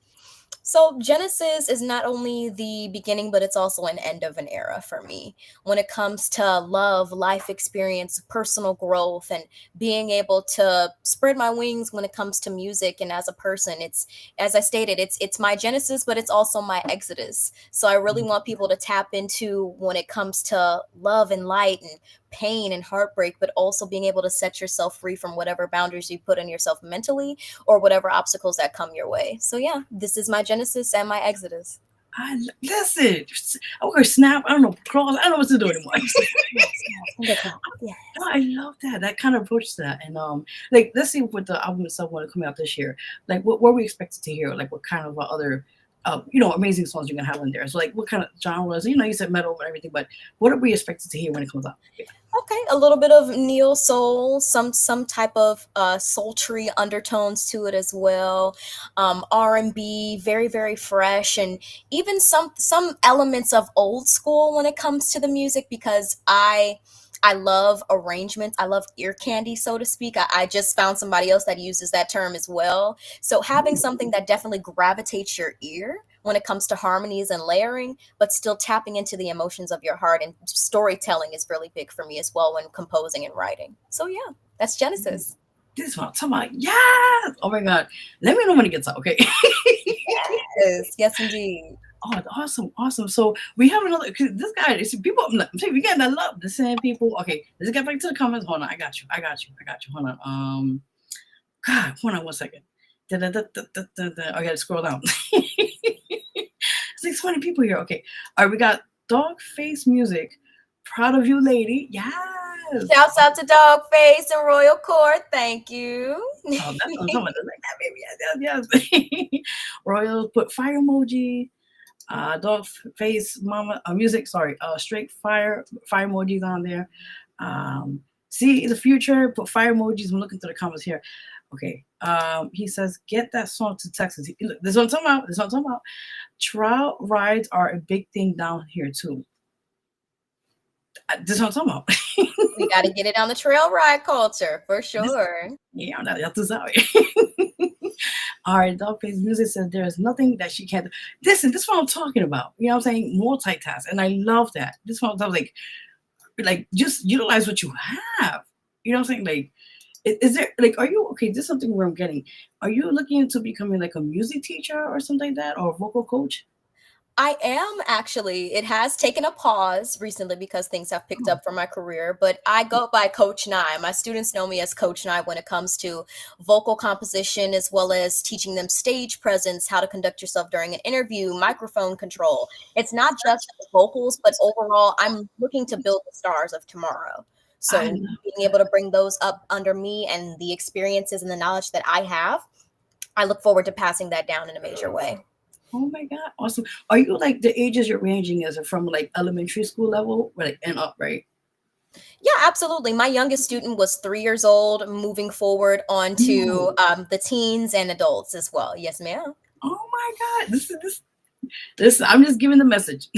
So Genesis is not only the beginning, but it's also an end of an era for me when it comes to love, life experience, personal growth, and being able to spread my wings when it comes to music and as a person. It's, as I stated, it's my Genesis, but it's also my Exodus. So I really want people to tap into when it comes to love and light and pain and heartbreak, but also being able to set yourself free from whatever boundaries you put on yourself mentally or whatever obstacles that come your way. So yeah, this is my Genesis and my Exodus. Listen, I'm gonna snap. I don't know, claws. I don't know what to do anymore. I love that kind of approach to that. And like, let's see with the album itself when it coming out this year. Like, what we expected to hear? Like, what kind of other amazing songs you're gonna have in there? So like, what kind of genres? You said metal and everything, but what are we expected to hear when it comes out? Okay, a little bit of neo soul, some type of sultry undertones to it as well. R&B, very very fresh, and even some elements of old school when it comes to the music because I love arrangements. I love ear candy, so to speak. I just found somebody else that uses that term as well. So having something that definitely gravitates your ear when it comes to harmonies and layering, but still tapping into the emotions of your heart and storytelling is really big for me as well when composing and writing. So yeah, that's Genesis. This is what I'm talking about. Yes. Oh my God. Let me know when it gets out, okay? Yes, indeed. Oh, awesome. So we have another. This guy, people. I'm saying we got that love. The same people. Okay, let's get back to the comments. Hold on, I got you. Hold on. God, hold on 1 second. I gotta scroll down. 620 people here. Okay, all right. We got Dog Face Music. Proud of you, lady. Yes. Shouts out to Dogface and Royal Court. Thank you. Oh, that's what I'm talking about. Like that, baby. Yes. Royal put fire emoji. Dog face mama music. Sorry. Straight fire emojis on there. See the future. Put fire emojis. I'm looking through the comments here. Okay. He says, get that song to Texas. Look, this is what I'm talking about. Trial rides are a big thing down here too. This is what I'm talking about. We got to get it on the trail ride culture for sure. Yeah, I'm not too sorry. All right, Dogface Music says there's nothing that she can't do. Listen, this is what I'm talking about. You know what I'm saying? Multitask. And I love that. This is what I'm like, just utilize what you have. You know what I'm saying? Like, is there, like, are you, okay, this is something where I'm getting. Are you looking into becoming like a music teacher or something like that? Or a vocal coach? I am actually. It has taken a pause recently because things have picked up for my career, but I go by Coach Nye. My students know me as Coach Nye when it comes to vocal composition as well as teaching them stage presence, how to conduct yourself during an interview, microphone control. It's not just the vocals, but overall, I'm looking to build the stars of tomorrow. I So love being able to bring those up under me and the experiences and the knowledge that I have, I look forward to passing that down in a major way. Oh my God, awesome. Are you like the ages you're ranging is from like elementary school level like and up, right? Yeah, absolutely. My youngest student was 3 years old, moving forward onto Ooh. the teens and adults as well. Yes, ma'am. Oh my God. This I'm just giving the message.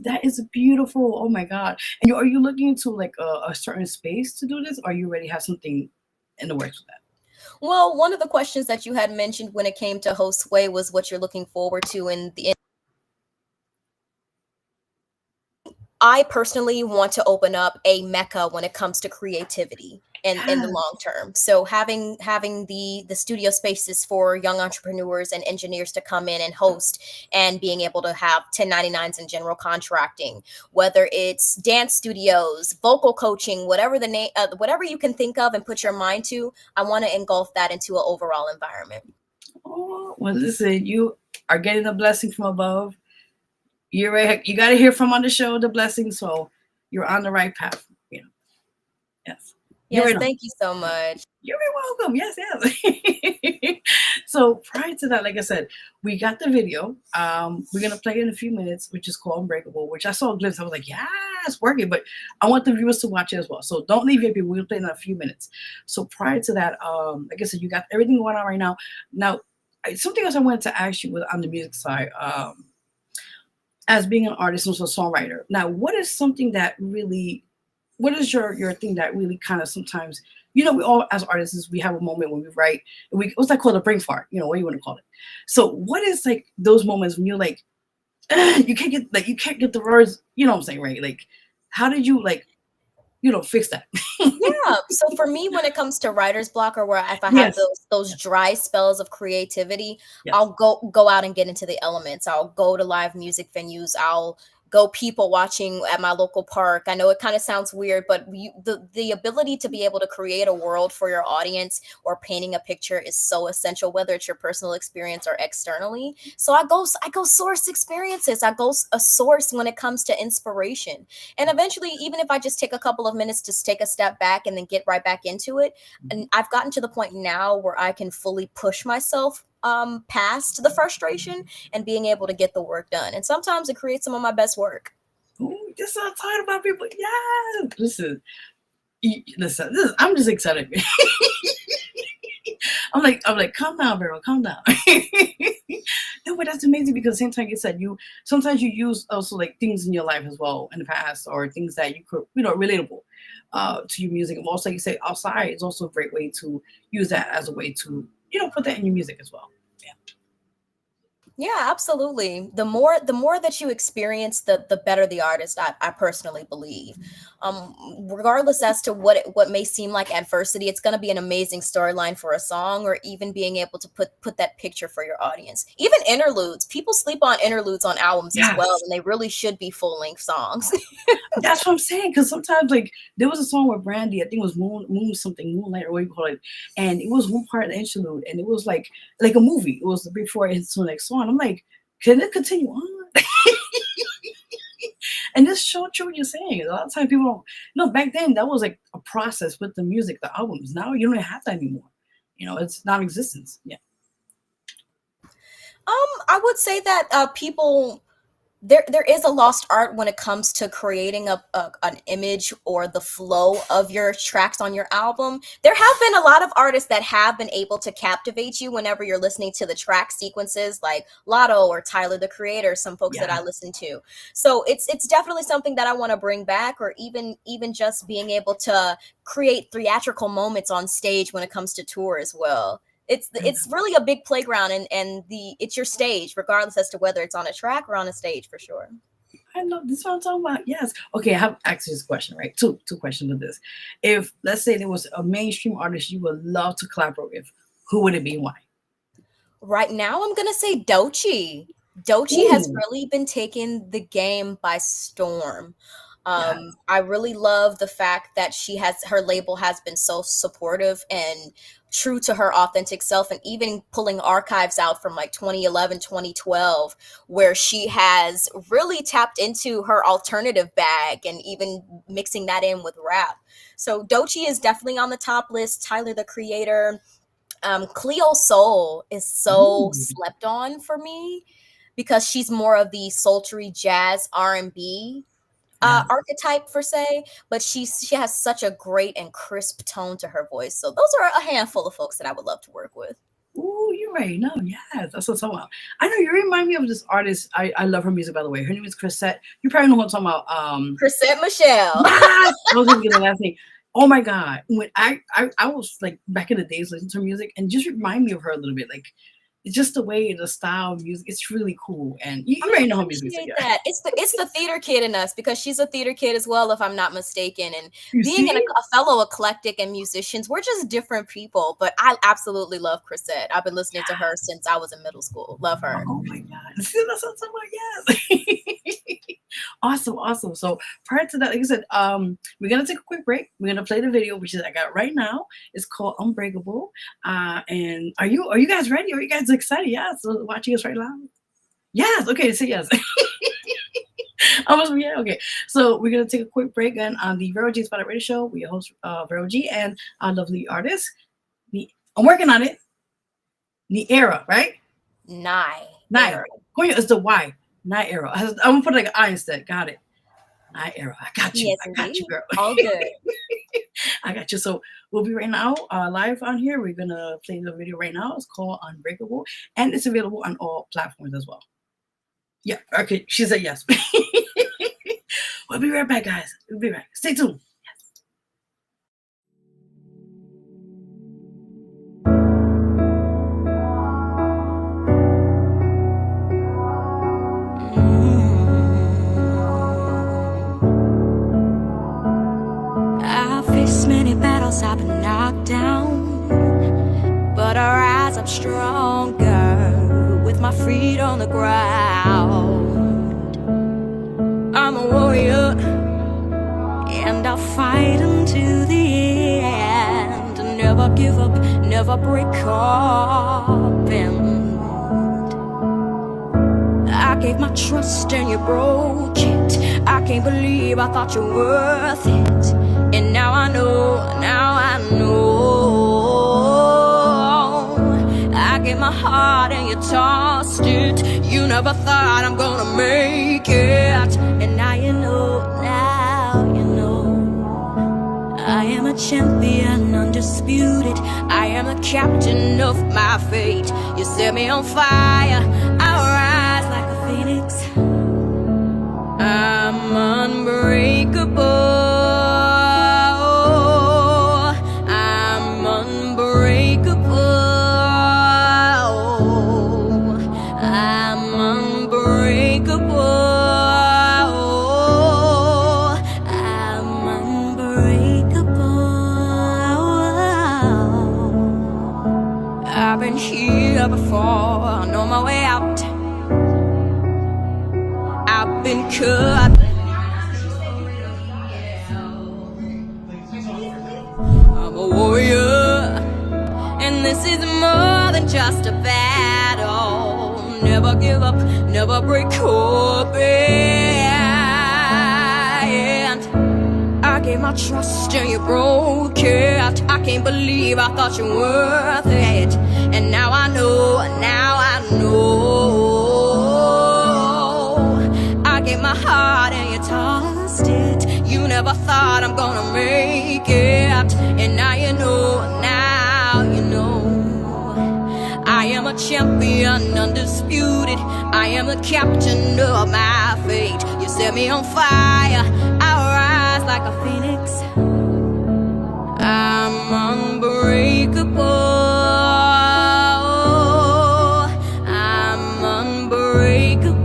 That is beautiful. Oh my God. And are you looking into like a certain space to do this, or you already have something in the works with that? Well, one of the questions that you had mentioned when it came to Host Way was what you're looking forward to in the. I personally want to open up a mecca when it comes to creativity in the long Yes. term. So having the studio spaces for young entrepreneurs and engineers to come in and host, and being able to have 1099s and general contracting, whether it's dance studios, vocal coaching, whatever the name, whatever you can think of and put your mind to, I want to engulf that into an overall environment. Oh, well, listen, you are getting a blessing from above. You're right. You got to hear from on the show the blessing, so you're on the right path. You know, yes. You're Yes, right on. thank you so much. You're very welcome. Yes, yes. So prior to that, like I said, we got the video. We're gonna play it in a few minutes, which is called Unbreakable, which I saw a glimpse. I was like, yeah, it's working, but I want the viewers to watch it as well. So don't leave it. We'll play it in a few minutes. So prior to that, like I said, you got everything going on right now. Now, something else I wanted to ask you on the music side, as being an artist and also a songwriter. Now, what is something that really, what is your thing that really kind of sometimes, we all as artists, we have a moment when we write, what's that called, a brain fart, what do you want to call it? So what is like those moments when you're like, you can't get the words, you know what I'm saying, right? Like, how did you like, fix that? Yeah. So for me, when it comes to writer's block, or where if I have Yes. those dry spells of creativity, Yes. I'll go out and get into the elements. I'll go to live music venues. I'll go people watching at my local park. I know it kind of sounds weird, but the ability to be able to create a world for your audience or painting a picture is so essential, whether it's your personal experience or externally. So I go source experiences. I go a source when it comes to inspiration. And eventually, even if I just take a couple of minutes to take a step back and then get right back into it, and I've gotten to the point now where I can fully push myself past the frustration and being able to get the work done. And sometimes it creates some of my best work. Ooh, just so tired about people. Yes. Listen, I'm just excited. I'm like, calm down, Vero, calm down. No, but that's amazing because same time you said sometimes you use also like things in your life as well in the past, or things that you could, relatable to your music. And also you say outside is also a great way to use that as a way to, put that in your music as well. Yeah, absolutely. The more that you experience, the better the artist. I personally believe. Regardless as to what may seem like adversity, it's going to be an amazing storyline for a song, or even being able to put that picture for your audience. Even interludes, people sleep on interludes on albums as well, Yes. and they really should be full length songs. That's what I'm saying. Because sometimes, like, there was a song with Brandy. I think it was Moon something, Moonlight, or what you call it. And it was one part of the interlude, and it was like a movie. It was before it hits the next song. I'm like, can it continue on? And this showed you what you're saying. A lot of times people don't. Back then that was like a process with the music, the albums. Now you don't have that anymore. It's non-existence. Yeah. I would say that people there is a lost art when it comes to creating an image or the flow of your tracks on your album. There have been a lot of artists that have been able to captivate you whenever you're listening to the track sequences, like Lotto or Tyler the Creator, some folks that I listen to. So it's definitely something that I want to bring back, or even just being able to create theatrical moments on stage when it comes to tour as well. It's really a big playground, and it's your stage, regardless as to whether it's on a track or on a stage, for sure. I know this is what I'm talking about. Yes. Okay, I have actually this question, right? Two questions with this. If let's say there was a mainstream artist you would love to collaborate with, who would it be and why? Right now, I'm gonna say Doechii. Doechii has Ooh. really been taking the game by storm. Yes. I really love the fact that her label has been so supportive and true to her authentic self, and even pulling archives out from like 2011, 2012, where she has really tapped into her alternative bag and even mixing that in with rap. So Doechii is definitely on the top list. Tyler the Creator. Cleo Soul is so Ooh. slept on for me because she's more of the sultry jazz R&B Yeah. archetype per se, but she has such a great and crisp tone to her voice. So those are a handful of folks that I would love to work with. Ooh, you're right. No, yes, that's what's talking about. I know you remind me of this artist. I love her music, by the way. Her name is Chrisette. You probably know what I'm talking about. Chrisette Michelle. Yes! I was gonna get the last name. Oh my god. When I was like back in the days listening to her music and just remind me of her a little bit. Like it's just the way the style of music, it's really cool. And you already know her music. Appreciate that. It's the theater kid in us because she's a theater kid as well, if I'm not mistaken. And You being see? a fellow eclectic and musicians, we're just different people. But I absolutely love Chrisette. I've been listening to her since I was in middle school. Love her. Oh my god. See, that's what I'm talking about. Yes. Awesome. So prior to that, like I said, we're gonna take a quick break. We're gonna play the video, which is I got right now. It's called Unbreakable. And are you guys ready? Are you guys excited? Yeah, so watching us right now. Yes, okay, so yes. Almost, yeah, okay. So we're gonna take a quick break and on the Vero G Spotlight Radio Show. We host Vero G and our lovely artist. I'm working on it. Ny'ria, right? Ny'ria. Konya is the Y. Ny'ria. I'm gonna put like an I instead. Got it. Ny'ria. I got you. Yes, I got you, girl. All good. I got you. So we'll be right now live on here. We're gonna play the video right now. It's called Unbreakable, and it's available on all platforms as well. Yeah. Okay. She said yes. We'll be right back, guys. We'll be right. Stay tuned. I faced many battles, I've been knocked down, but I rise up stronger with my feet on the ground. I'm a warrior, and I'll fight until the end. Never give up, never break up, and I gave my trust and you broke it. I can't believe I thought you were worth it. And now I know, I gave my heart and you tossed it. You never thought I'm gonna make it. And now you know, I am a champion, undisputed. I am the captain of my fate. You set me on fire, I'll rise like a phoenix. I'm unbreakable. I've been here before, I know my way out. I've been cut. I'm a warrior, and this is more than just a battle. Never give up, never break up, and I gave my trust and you broke it. I can't believe I thought you were worth it. And now I know, I gave my heart and you tossed it. You never thought I'm gonna make it. And now you know, I am a champion, undisputed. I am the captain of my fate. You set me on fire, I'll rise like a phoenix. I'm unbreakable. I'm unbreakable.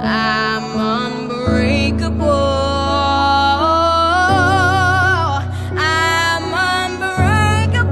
I'm unbreakable. I'm unbreakable.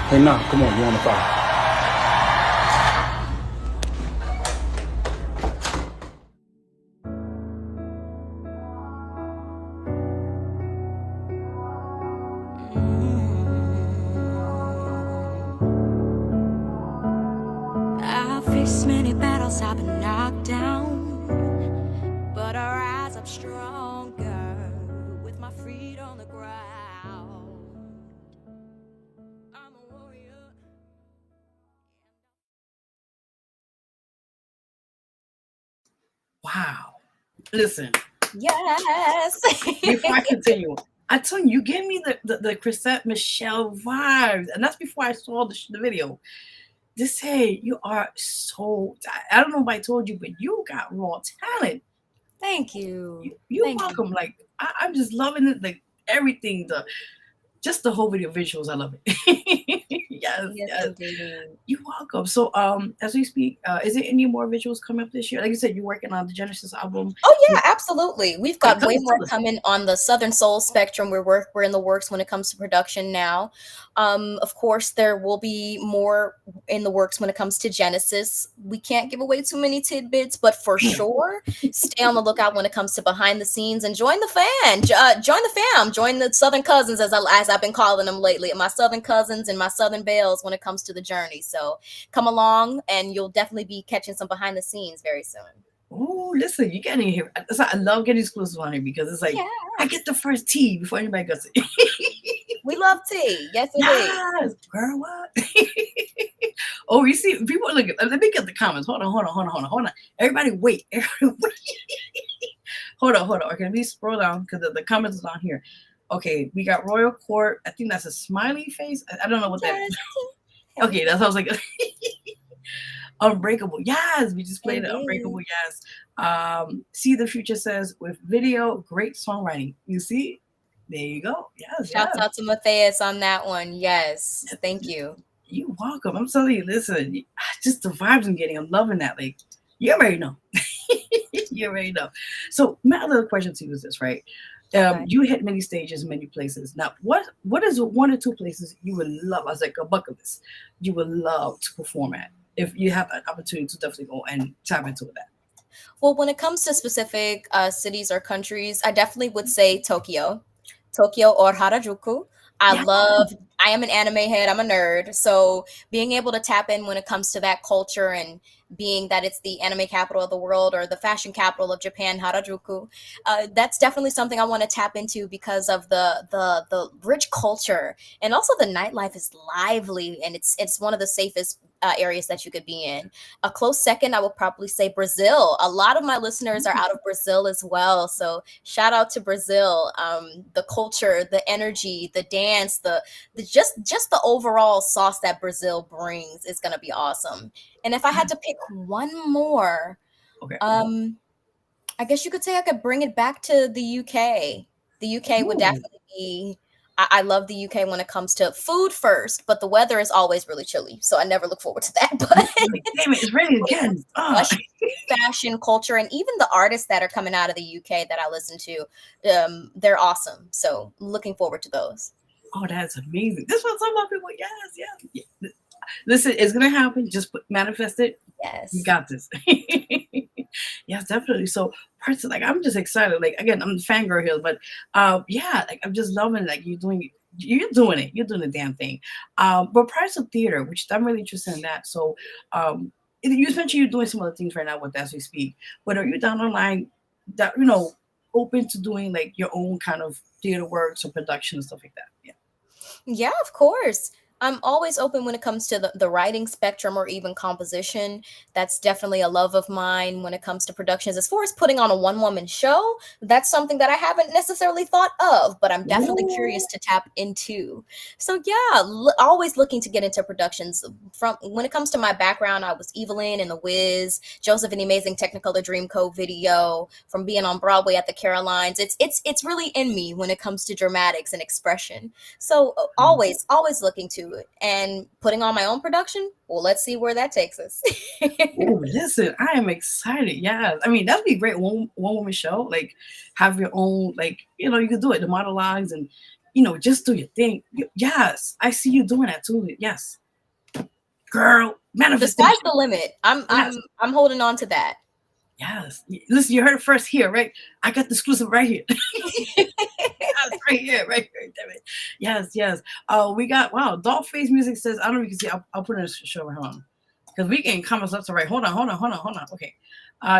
Hey, nah, come on, you on the fire. I've faced many battles, I've been knocked down, but I rise up stronger with my feet on the ground. I'm a warrior. Wow. Listen. Yes. Before I continue, I tell you, you gave me the Chrisette Michelle vibes, and that's before I saw the video. Just hey, you are so. I don't know if I told you, but you got raw talent. Thank you. You're welcome. Like I'm just loving it. Like everything. Just the whole video visuals. I love it. yes. Indeed. You're welcome. So, as we speak, is there any more visuals coming up this year? Like you said, you're working on the Genesis album. Oh yeah, absolutely. We've got way more coming on the Southern Soul spectrum. We're in the works when it comes to production now. Of course, there will be more in the works when it comes to Genesis. We can't give away too many tidbits, but for sure, stay on the lookout when it comes to behind the scenes and join the fan. Join the fam. Join the Southern Cousins, as I've been calling them lately. My Southern Cousins and my Southern Bells when it comes to the journey. So come along, and you'll definitely be catching some behind the scenes very soon. Oh, listen, you getting here. I love getting exclusive on here because it's like I get the first tea before anybody gets it. We love tea. Yes, yes, girl. What? Oh, you see, people look. Let me get the comments. Hold on. Everybody, wait. Hold on. Okay, let me scroll down because the comments is on here. Okay, we got Royal Court. I think that's a smiley face. I don't know what that is. Okay, that's what I was like. Unbreakable. Yes, we just played it. Unbreakable. Yes. See the Future says with video, great songwriting. You see? There you go. Yes. Shouts out to Matthias on that one. Yes. Thank you. You're welcome. I'm telling you, listen, just the vibes I'm getting. I'm loving that. Like, you already know. You already know. So my other question to you is this, right? You hit many stages, many places. Now, what is one or two places you would love as like a bucket list you would love to perform at if you have an opportunity to definitely go and tap into that? Well, when it comes to specific cities or countries, I definitely would say Tokyo or Harajuku. I am an anime head. I'm a nerd. So being able to tap in when it comes to that culture and being that it's the anime capital of the world or the fashion capital of Japan, Harajuku, that's definitely something I want to tap into because of the rich culture, and also the nightlife is lively, and it's one of the safest areas that you could be in. A close second, I would probably say Brazil. A lot of my listeners are out of Brazil as well, so shout out to Brazil. The culture, the energy, the dance, the just the overall sauce that Brazil brings is going to be awesome. And if I had to pick one more, I guess you could say I could bring it back to the UK. The UK would definitely be. I love the UK when it comes to food first, but the weather is always really chilly, so I never look forward to that. But damn it, it's raining again. Fashion, culture, and even the artists that are coming out of the UK that I listen to, they're awesome. So looking forward to those. Oh, that's amazing. This one's some of people. Yes. Listen, it's gonna happen. Just manifest it. Yes, you got this. Yes, definitely. So, personally, like I'm just excited. Like again, I'm a fangirl here, but like I'm just loving it. Like you're doing it. You're doing the damn thing. But prior to theater, which I'm really interested in that. So, you mentioned you're doing some other things right now with as we speak. But are you down the line that open to doing like your own kind of theater works or production and stuff like that? Yeah, of course. I'm always open when it comes to the writing spectrum or even composition. That's definitely a love of mine when it comes to productions. As far as putting on a one-woman show, that's something that I haven't necessarily thought of, but I'm definitely curious to tap into. So yeah, always looking to get into productions. From when it comes to my background, I was Evelyn in The Wiz, Joseph in the Amazing Technicolor Dreamcoat video, from being on Broadway at the Carolines. It's really in me when it comes to dramatics and expression. So always looking to it and putting on my own production. Well, let's see where that takes us. Oh, listen, I am excited. Yeah, I mean that'd be great. One woman show, like have your own, like you could do it, the monologues and just do your thing. Yes, I see you doing that too. Yes, girl, The manifestation. sky's the limit. I'm Yes. I'm holding on to that. Yes. Listen, you heard it first here, right? I got the exclusive right here. Yes, right here, right here. Damn it. Yes, yes. We got Dollface Music says, I don't know if you can see, I'll put it in the show home. Because we getting comments up to right. Hold on. Okay.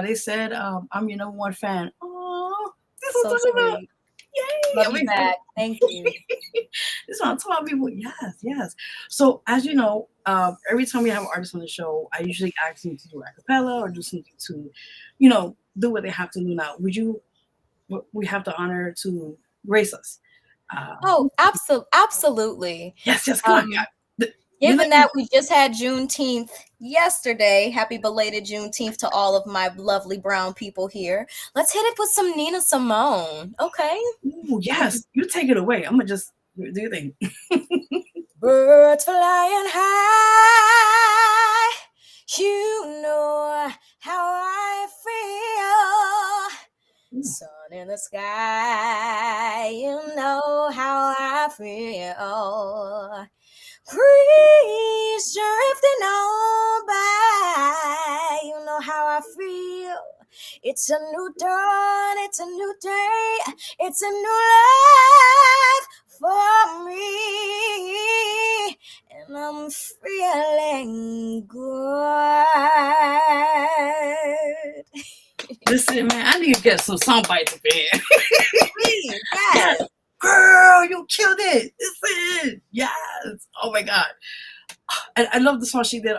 They said, I'm your number one fan. Oh, this is So what I'm talking about. sweet. Yay. Love you back. Thank you. This is what I'm talking about, people. Yes, yes. So as you know, every time we have an artist on the show, I usually ask them to do a cappella or do something to, do what they have to do now. We have the honor to grace us. Oh, absolutely. Yes, come on. Given that we just had Juneteenth yesterday, happy belated Juneteenth to all of my lovely brown people here. Let's hit it with some Nina Simone, okay? Ooh, yes, you take it away. I'm gonna just do your thing. Birds flying high, you know how I feel. Sun in the sky, you know how I feel. Breeze drifting on by, you know how I feel. It's a new dawn, it's a new day, it's a new life for me, and I'm feeling good. Listen, man, I need to get some sound bites up here. Please, yes. Girl, you killed it. Listen, yes. Oh my god, I love the song she did.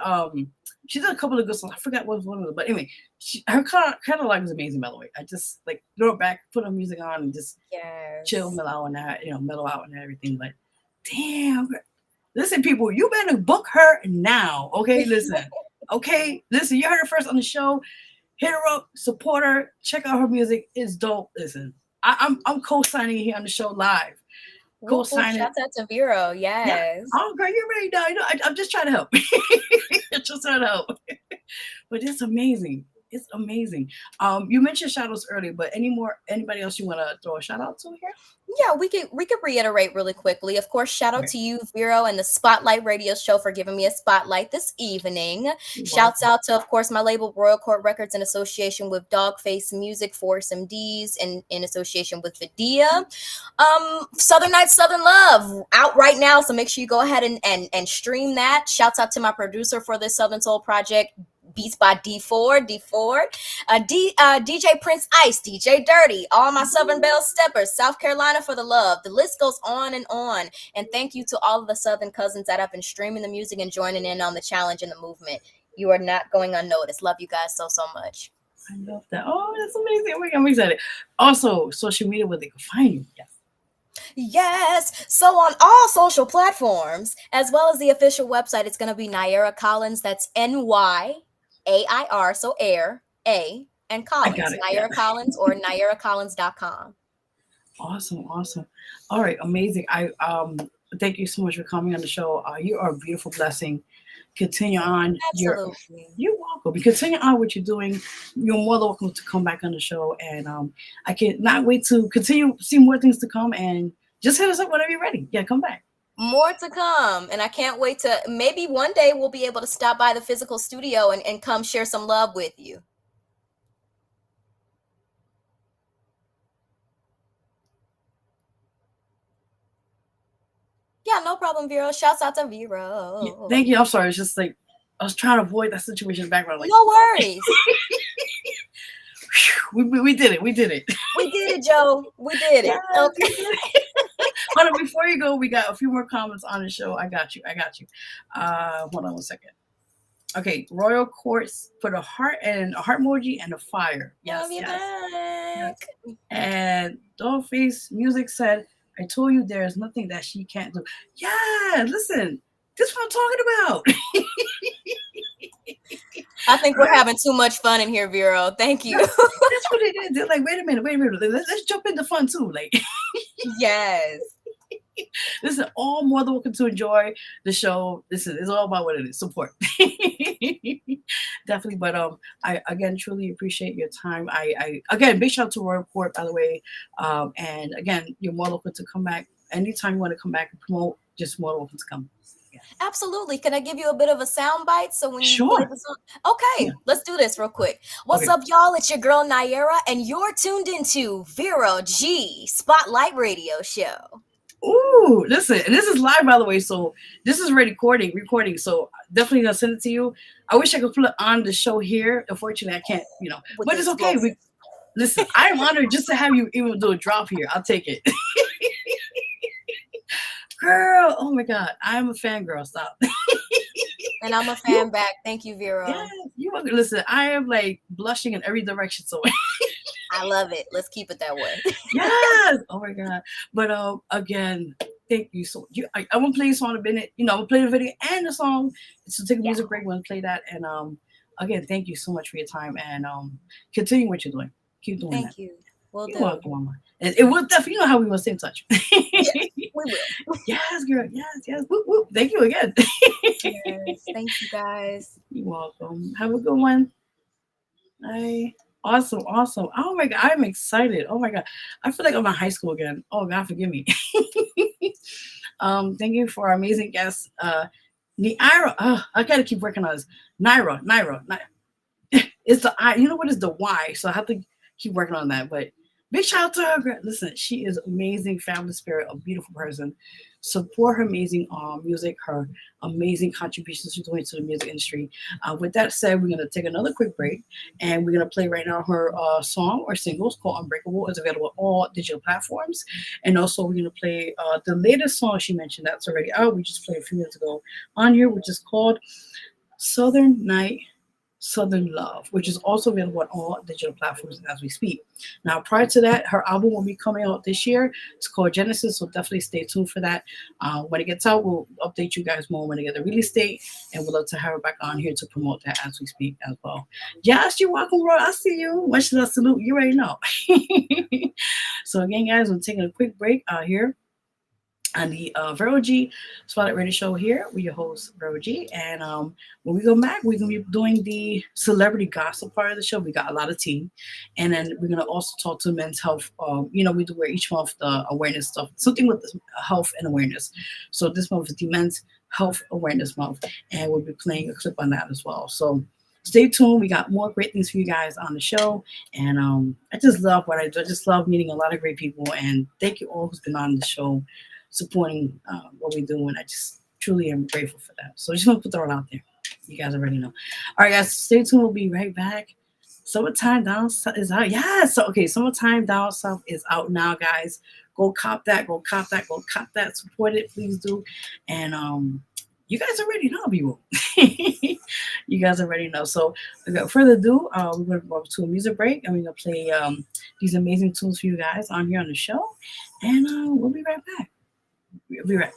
She did a couple of good songs. I forgot what one of them, but anyway, her catalog is amazing. By the way, I just like throw it back, put her music on, and just chill, mellow out on that, mellow out and everything. But damn, listen, people, you better book her now. Okay, listen. Okay, listen. You heard her first on the show. Hit her up, support her, check out her music. It's dope. Listen, I'm co-signing here on the show live. Co-signing. Shout out to Vero, yes. Yeah. Oh, girl, you're ready now. I'm just trying to help. Just trying to help. But it's amazing. It's amazing. You mentioned shout outs earlier, but anybody else you want to throw a shout out to here? Yeah, we could reiterate really quickly. Of course, shout out to you, Vero, and the Spotlight Radio Show for giving me a spotlight this evening. Shouts out to, of course, my label Royal Court Records in association with Dogface Music, Force MDs, and in association with Vidya. Southern Nights, Southern Love out right now, so make sure you go ahead and stream that. Shouts out to my producer for this Southern Soul project, Beats by D4, DJ Prince Ice, DJ Dirty, all my Southern Belle Steppers, South Carolina for the love. The list goes on and on. And thank you to all of the Southern cousins that have been streaming the music and joining in on the challenge and the movement. You are not going unnoticed. Love you guys so much. I love that. Oh, that's amazing. Oh my God, I'm excited. Also, social media where they can find you. Yes. Yes. So on all social platforms, as well as the official website, it's going to be Ny'ria Collins. That's NYAIR, so air, A, and Collins. Ny'ria Collins or Ny'riaCollins.com. Awesome. All right, amazing. I thank you so much for coming on the show. You are a beautiful blessing. Continue on. Absolutely. You're welcome. Continue on what you're doing. You're more than welcome to come back on the show. And I cannot wait to continue see more things to come. And just hit us up whenever you're ready. Yeah, come back. More to come. And I can't wait to maybe one day we'll be able to stop by the physical studio and come share some love with you. Yeah, no problem, Vero. Shouts out to Vero. Yeah, thank you. I'm sorry. It's just like I was trying to avoid that situation in the background. Like, no worries. we did it. We did it, Joe. We did it. Yeah. Okay. Hold on, before you go, we got a few more comments on the show. I got you. Hold on one second. Okay, Royal Courts put a heart and a heart emoji and a fire. Yes. And Dollface Music said, I told you there is nothing that she can't do. Yeah, listen, this is what I'm talking about. I think we're having too much fun in here, Vero. Thank you. That's what it is. They're like, wait a minute. Let's jump into fun too. Like, yes. Listen, all more than welcome to enjoy the show. It's all about what it is. Support. Definitely. But I again truly appreciate your time. I again big shout out to Royal Court, by the way. And again, you're more welcome to come back anytime you want to come back and promote, just more open to come. Absolutely. Can I give you a bit of a sound bite? So when you Sure. play the song, okay, let's do this real quick. What's up, y'all? It's your girl Ny'ria, and you're tuned into Vero G Spotlight Radio Show. Ooh, listen, and this is live, by the way. So this is recording. So definitely gonna send it to you. I wish I could put it on the show here. Unfortunately, I can't. But it's okay. Listen, I am honored just to have you even do a drop here. I'll take it. Girl, oh my God, I'm a fangirl. Stop. And I'm a fan back. Thank you, Vero. Yes, you are. Listen, I am like blushing in every direction. So I love it. Let's keep it that way. Yes. Oh my God. But again, thank you so much. I want to play a song in a minute. I'm gonna play the video and the song. So take a music break. We're gonna play that. And again, thank you so much for your time and continue what you're doing. Keep doing that. Thank you. We'll You're do. welcome, Mama. And it will definitely, you know how we want to stay in touch. Yes, we will. Yes, girl. Yes. Woo, woo. Thank you again. Yes, thank you guys. You're welcome. Have a good one. Bye. Awesome. Oh my God, I'm excited. Oh my God, I feel like I'm in high school again. Oh God, forgive me. Thank you for our amazing guest, Ny'ria. I gotta keep working on this. Ny'ria. It's the I. You know what is the Y? So I have to keep working on that. But big shout out to her. Listen, she is amazing, fabulous spirit, a beautiful person. Support her amazing music, her amazing contributions she's doing to the music industry. With that said, we're going to take another quick break, and we're going to play right now her song or singles called Unbreakable. It's available on all digital platforms. And also we're going to play the latest song she mentioned that's already out. We just played a few minutes ago on here, which is called Southern Night, Southern Love, which is also available on all digital platforms as we speak. Now, prior to that, her album will be coming out this year. It's called Genesis, so definitely stay tuned for that. When it gets out, we'll update you guys more when I get the release date, and we'd love to have her back on here to promote that as we speak as well. Yes, you're welcome, bro. I see you. Much love, salute. You already know. So again, guys, we're taking a quick break here on the Vero G Spotlight Radio Show here with your host, Vero G. And when we go back, we're going to be doing the celebrity gossip part of the show. We got a lot of tea. And then we're going to also talk to men's health. We do where each month the awareness stuff, something with health and awareness. So this month is the Men's Health Awareness Month. And we'll be playing a clip on that as well. So stay tuned. We got more great things for you guys on the show. And I just love what I do. I just love meeting a lot of great people. And thank you all who's been on the show supporting what we do, and I just truly am grateful for that. So I just want to put that out there. You guys already know. All right, guys, stay tuned. We'll be right back. Summertime Down South is out. Yeah, Summertime Down South is out now, guys. Go cop that. Support it, please do. And you guys already know, people. You guys already know. So without further ado, we're going to go to a music break, and we're going to play these amazing tunes for you guys on here on the show. And we'll be right back. We'll be right back.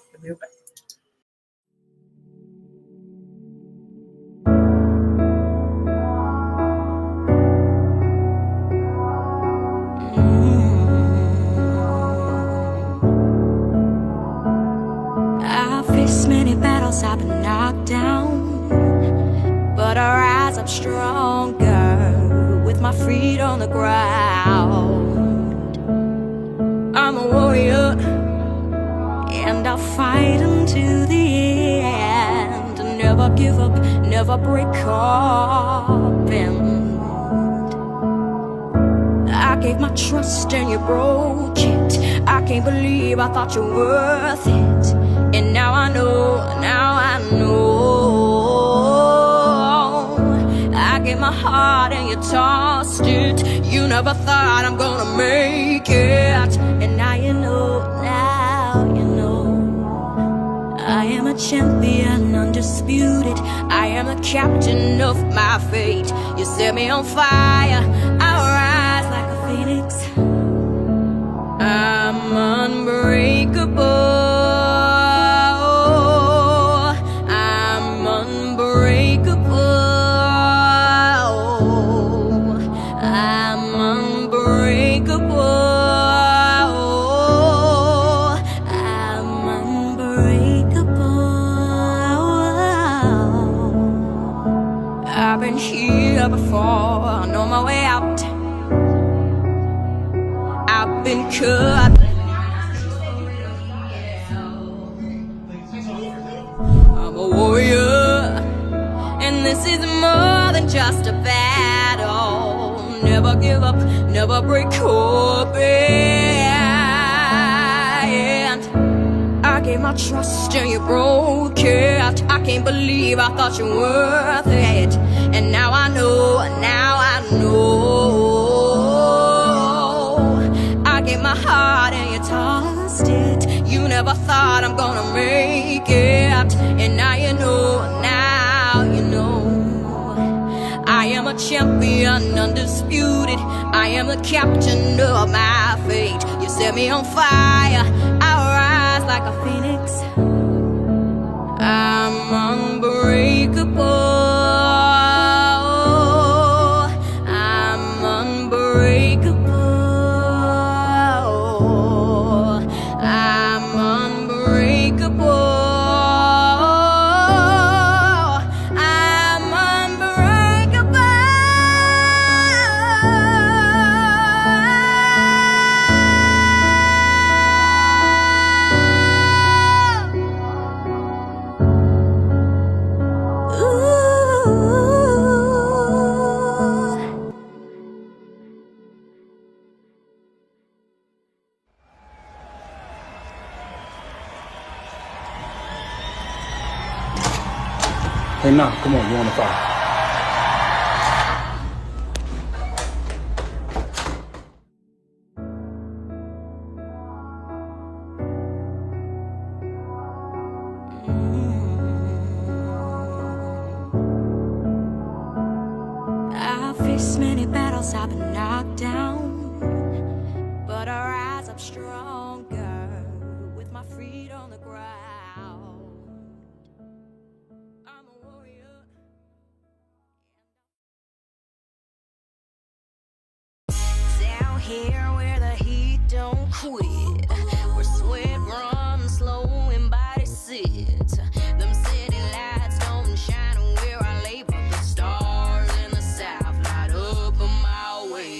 I faced many battles, I've been knocked down, but I rise up stronger with my feet on the ground. I'm a warrior, and I'll fight until the end. Never give up, never break up. And I gave my trust and you broke it. I can't believe I thought you were worth it. And now I know, I gave my heart and you tossed it. You never thought I'm gonna make it. And now you know, I am a champion, undisputed. I am the captain of my fate. You set me on fire, I'll rise like a phoenix. I'm unbreakable. I'm unbreakable. I'm unbreakable. I've been here before, I know my way out. I've been cut, This is more than just a battle. Never give up, never break up. And I gave my trust and you broke it. I can't believe I thought you were worth it. And now I know, I gave my heart and you tossed it. You never thought I'm gonna make it. And now you know, I am a champion, undisputed. I am the captain of my fate. You set me on fire, I'll rise like a phoenix. I'm unbreakable. I'm unbreakable. I'm unbreakable. Hey, nah, come on, you on the fire. I've faced many battles, I've been knocked down, but I rise up stronger with my feet on the ground. I'm a warrior. Down here where the heat don't quit, where sweat runs slow and body sit. Them city lights don't shine where I lay, but the stars in the south light up a mile way.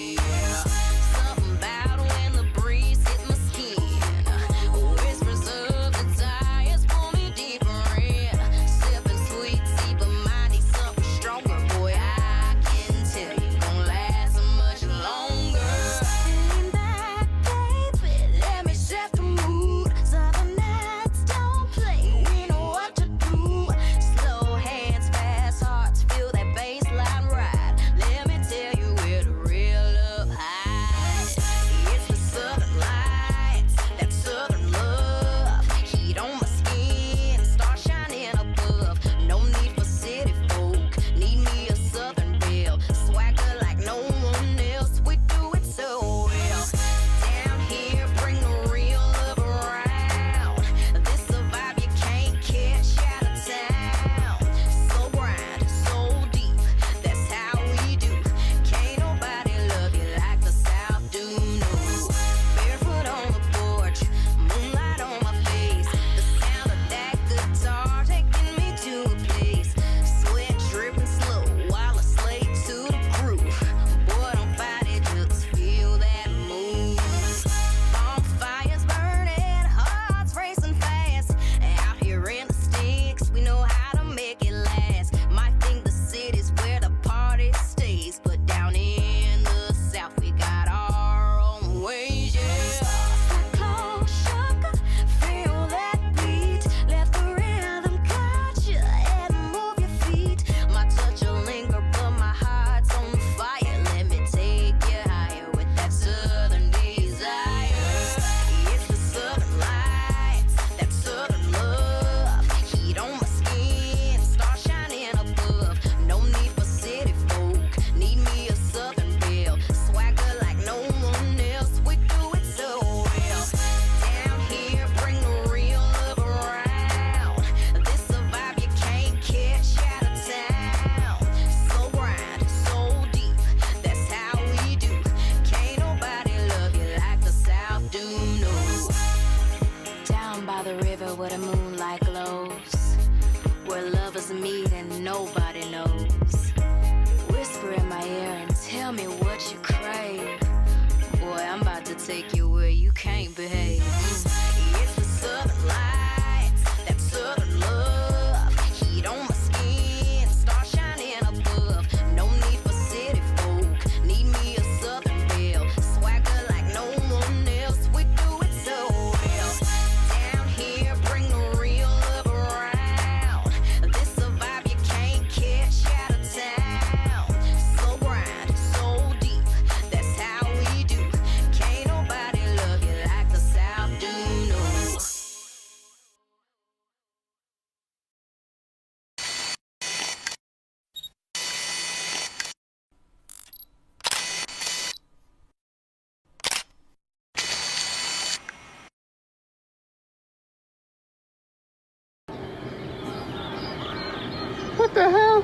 What the hell?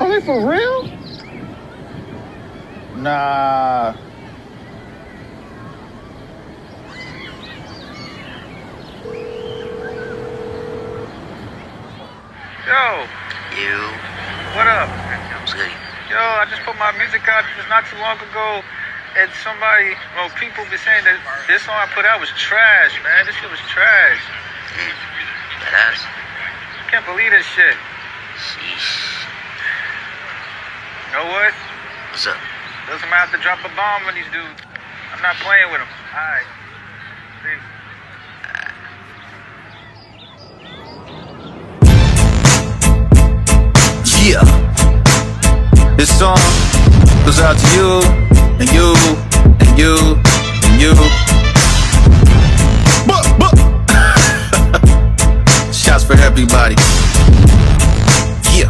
Are they for real? Nah. Yo. You. What up? Josue. Yo, I just put my music out just not too long ago, and people be saying that this song I put out was trash, man. This shit was trash. Badass. Can't believe this shit. Sheesh. You know what? What's up? Listen, I have to drop a bomb on these dudes. I'm not playing with them. Alright. Peace. Yeah. This song goes out to you, and you, and you, and you. Shouts for everybody. Yeah.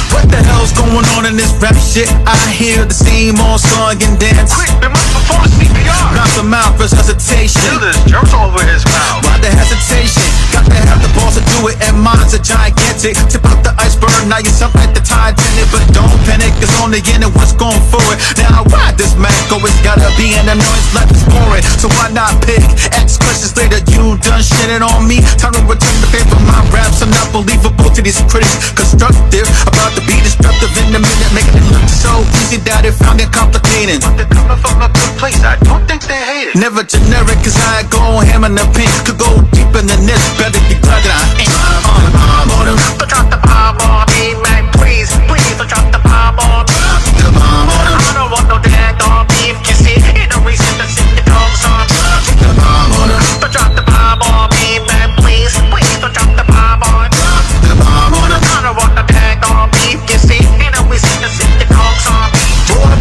What the hell's going on in this rap shit? I hear the same old song and dance. Quick, they must perform CPR. Mouth to mouth, first hesitation. Feel this germs all over his mouth. Why the hesitation? Got to have the balls to do it, and mine's a gigantic. Tip out the iceberg, now you're something like the Titanic. But don't panic, it's only in it, what's going forward. Now why this Mac always gotta be in the noise, life is boring. So why not pick? Ask questions later, you done shitting on me. Time to return the favor, my raps are not believable to these critics. Constructive, about to be destructive in a minute. Making it look so easy that it found it complicated. But they're coming from a good place, I don't think they hate it. Never generic, cause I go ham in the pink. Could go deep in the this, better get glad that I ain't on them. Don't drop the bomb on me, man, please, please don't drop the bomb on me. The bomb on them. I don't want no dead dog beef, you see, ain't no reason to sit the dogs on me. The bomb on them. Don't drop the bomb on me, man, please, please don't drop the bomb on me. The bomb on them. I don't want no dead dog beef, you see, ain't no reason to sit the dogs on me.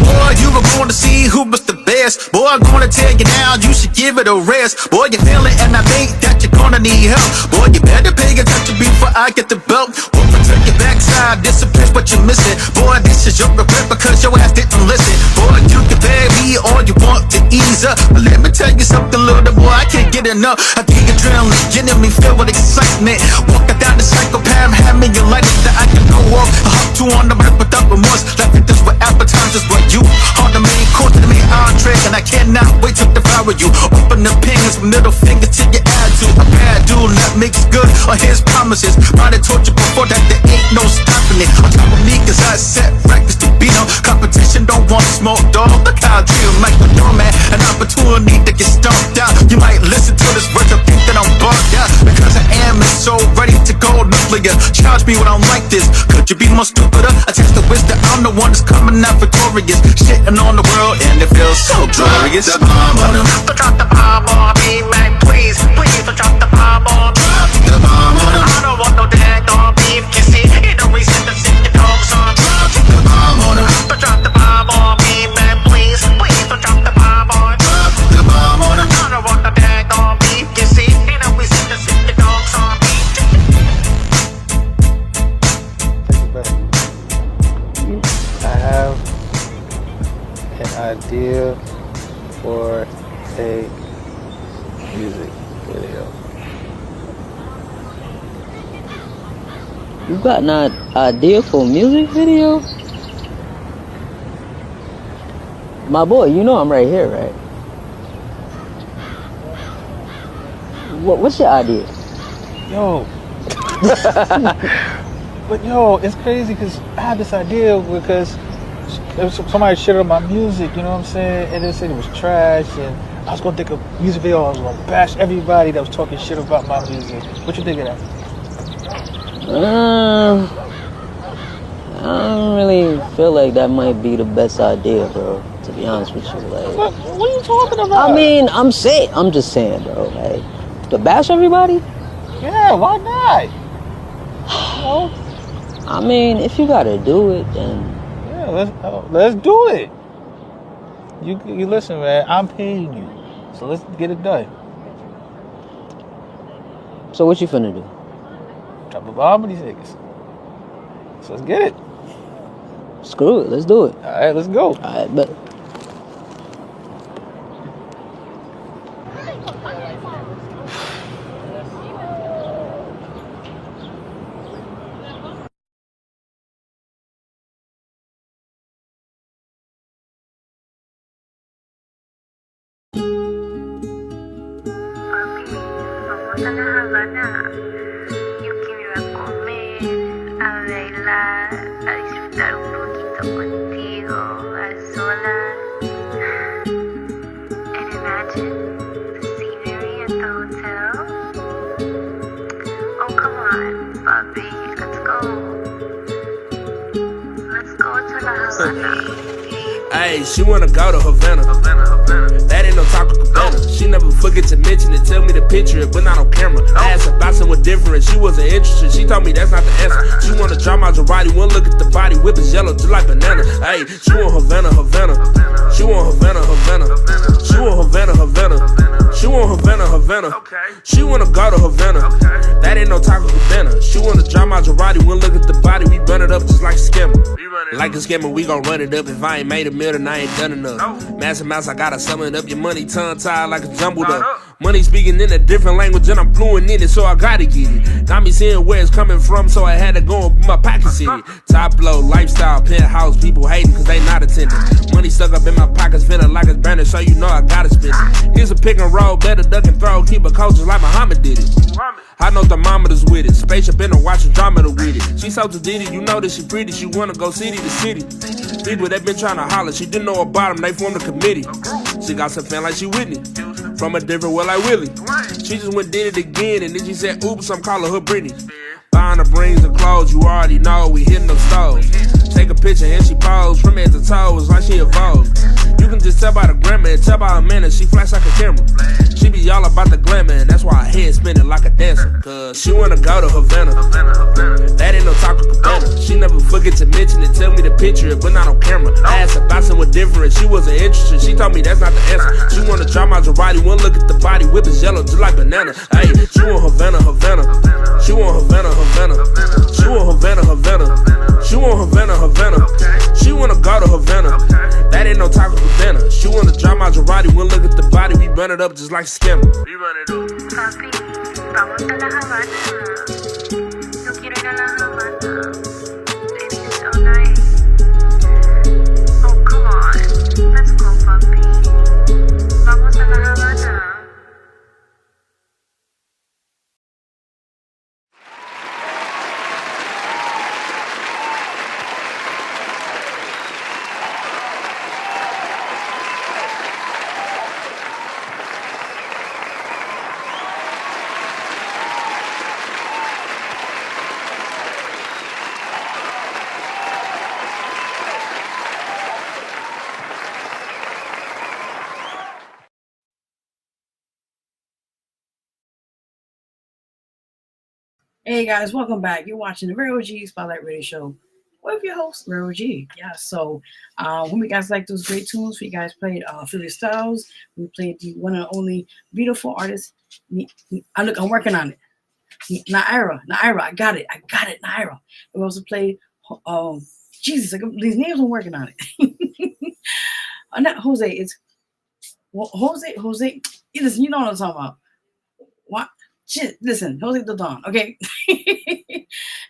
Boy, you were going to see who was the best. Boy, I'm gonna tell you now, you should give it a rest. Boy, you feel it, and I think that you're gonna need help. Boy, you better pay attention before I get the belt. Won't turn your backside, this a place what you're missing. Boy, this is your regret because your ass didn't listen. Boy, you can beg me all you want to ease up, but let me tell you something, little boy, I can't get enough. I think adrenaline getting me filled with excitement. Walking down the psychopath, have me a light that I can go off. I hop to on the break without remorse. Left it this with appetizers, but you are the main course to the main entree, and I cannot wait to devour you. Open the pins, middle finger to your attitude. A bad dude that makes good on his promises. Might have told you before that there ain't no stopping it. On top of me, cause I set records to beat on. Competition don't want smoke, dog. Look how I treat him like a doormat. An opportunity to get stomped out. You might listen to this verse and think that I'm bugged out, because I am so ready to go nuclear. Charge me when I'm like this. Could you be more stupider? Attach the wish that I'm the one that's coming out victorious. Shitting on the world and it feels so glorious. The bomb on them. Don't drop the bomb on me, man, please, please don't drop the bomb on me. The bomb on them. I don't want no dead dog beef, you see, ain't no reason to sit the dogs on me. The bomb on them. Don't drop the bomb on me, man, please, please don't drop the bomb on me. The bomb on them. I don't want no dead dog beef, you see, ain't no reason to sit the dogs on me. I have an idea for a music video. You got an idea for a music video? My boy, you know I'm right here, right? What's your idea? Yo. But yo, it's crazy because I had this idea because somebody shit on my music, you know what I'm saying? And they said it was trash, and I was gonna think of music video. I was gonna bash everybody that was talking shit about my music. What you think of that? I don't really feel like that might be the best idea, bro. To be honest with you, like. What are you talking about? I mean, I'm just saying, bro. Like, to bash everybody? Yeah, why not? You know? I mean, if you gotta do it, then yeah, let's do it. You listen, man. I'm paying you, so let's get it done. So what you finna do? Drop a bomb with these niggas. So let's get it. Screw it. Let's do it. All right, let's go. All right, but. Vamos a La Habana. Yo quiero ir a comer, a bailar, a disfrutar un poquito contigo, a solas. And imagine the scenery at the hotel. Oh, come on, Bobby, let's go. Let's go to La Habana. Hey, she wanna go to Havana. That ain't no Taco Cabana. She never forget to mention it, tell me to picture it, but not on camera. I asked her about something different, she wasn't interested. She told me that's not the answer. She wanna draw my Girardi, one look at the body, whip is yellow just like banana. Hey, she want Havana. She want Havana. She want Havana. She want Havana. She wanna go to Havana. That ain't no Taco Cabana. She wanna draw my Girardi, one look at the body, we run it up just like a scammer. Like a scammer, we gon' run it up. If I ain't made a meal, then I ain't done enough. Massive mouse, I gotta summon up your money, tongue tied like a jumbled up. Money speaking in a different language, and I'm fluent in it, so I gotta get it. Got me seeing where it's coming from, so I had to go and put my pockets in it. Top blow, lifestyle, penthouse, people hating cause they not attending. Money stuck up in my pockets, feeling like it's branded, so you know I gotta spend it. Here's a pick and roll, better duck and throw, keep a coach just like Muhammad did it. I know thermometers with it, spaceship in the watch Andromeda with it. She so did you know that she pretty, she wanna go city to city. People that been trying to holler, she didn't know about them, they formed a committee. She got some fan like she Whitney, from a different world like Willie. She just went did it again, and then she said, oops, I'm calling her Britney. Buying her rings and clothes, you already know, we hitting them stores. Take a picture and she pose, from head to toes, like she evolved. You can just tell by the grammar and tell by her manner, she flash like a camera. She be all about the glamour, and that's why her head spinning like a dancer. Cause she wanna go to Havana. That ain't no Taco Cabana. She never forget to mention it, tell me to picture it, but not on camera. I asked her about something different, she wasn't interested. She told me that's not the answer. She wanna draw my Girardi, one look at the body, whip is yellow just like banana. Hey, she want Havana. She want Havana. She want Havana. She want Havana. She wanna go to Havana. That ain't no Taco Cabana. She wanna draw my Girardi, one look at the body, we run it up just like a scammer. We run it up. Papi, vamos a La Habana. Yo quiero ir a La Habana. Baby, it's so nice. Oh, come on. Let's go, papi. Vamos a La Habana. Hey guys, welcome back. You're watching the Vero G Spotlight Radio Show with your host, Vero G. Yeah, so when we guys like those great tunes, we guys played Philly Styles. We played the one and only beautiful artist. I'm working on it. Ny'ria, I got it, Ny'ria. We also played, Jesus, these names I'm working on it. Not Jose, it's Jose. Listen, you know what I'm talking about. What? Shit, listen, Jose the Don, okay?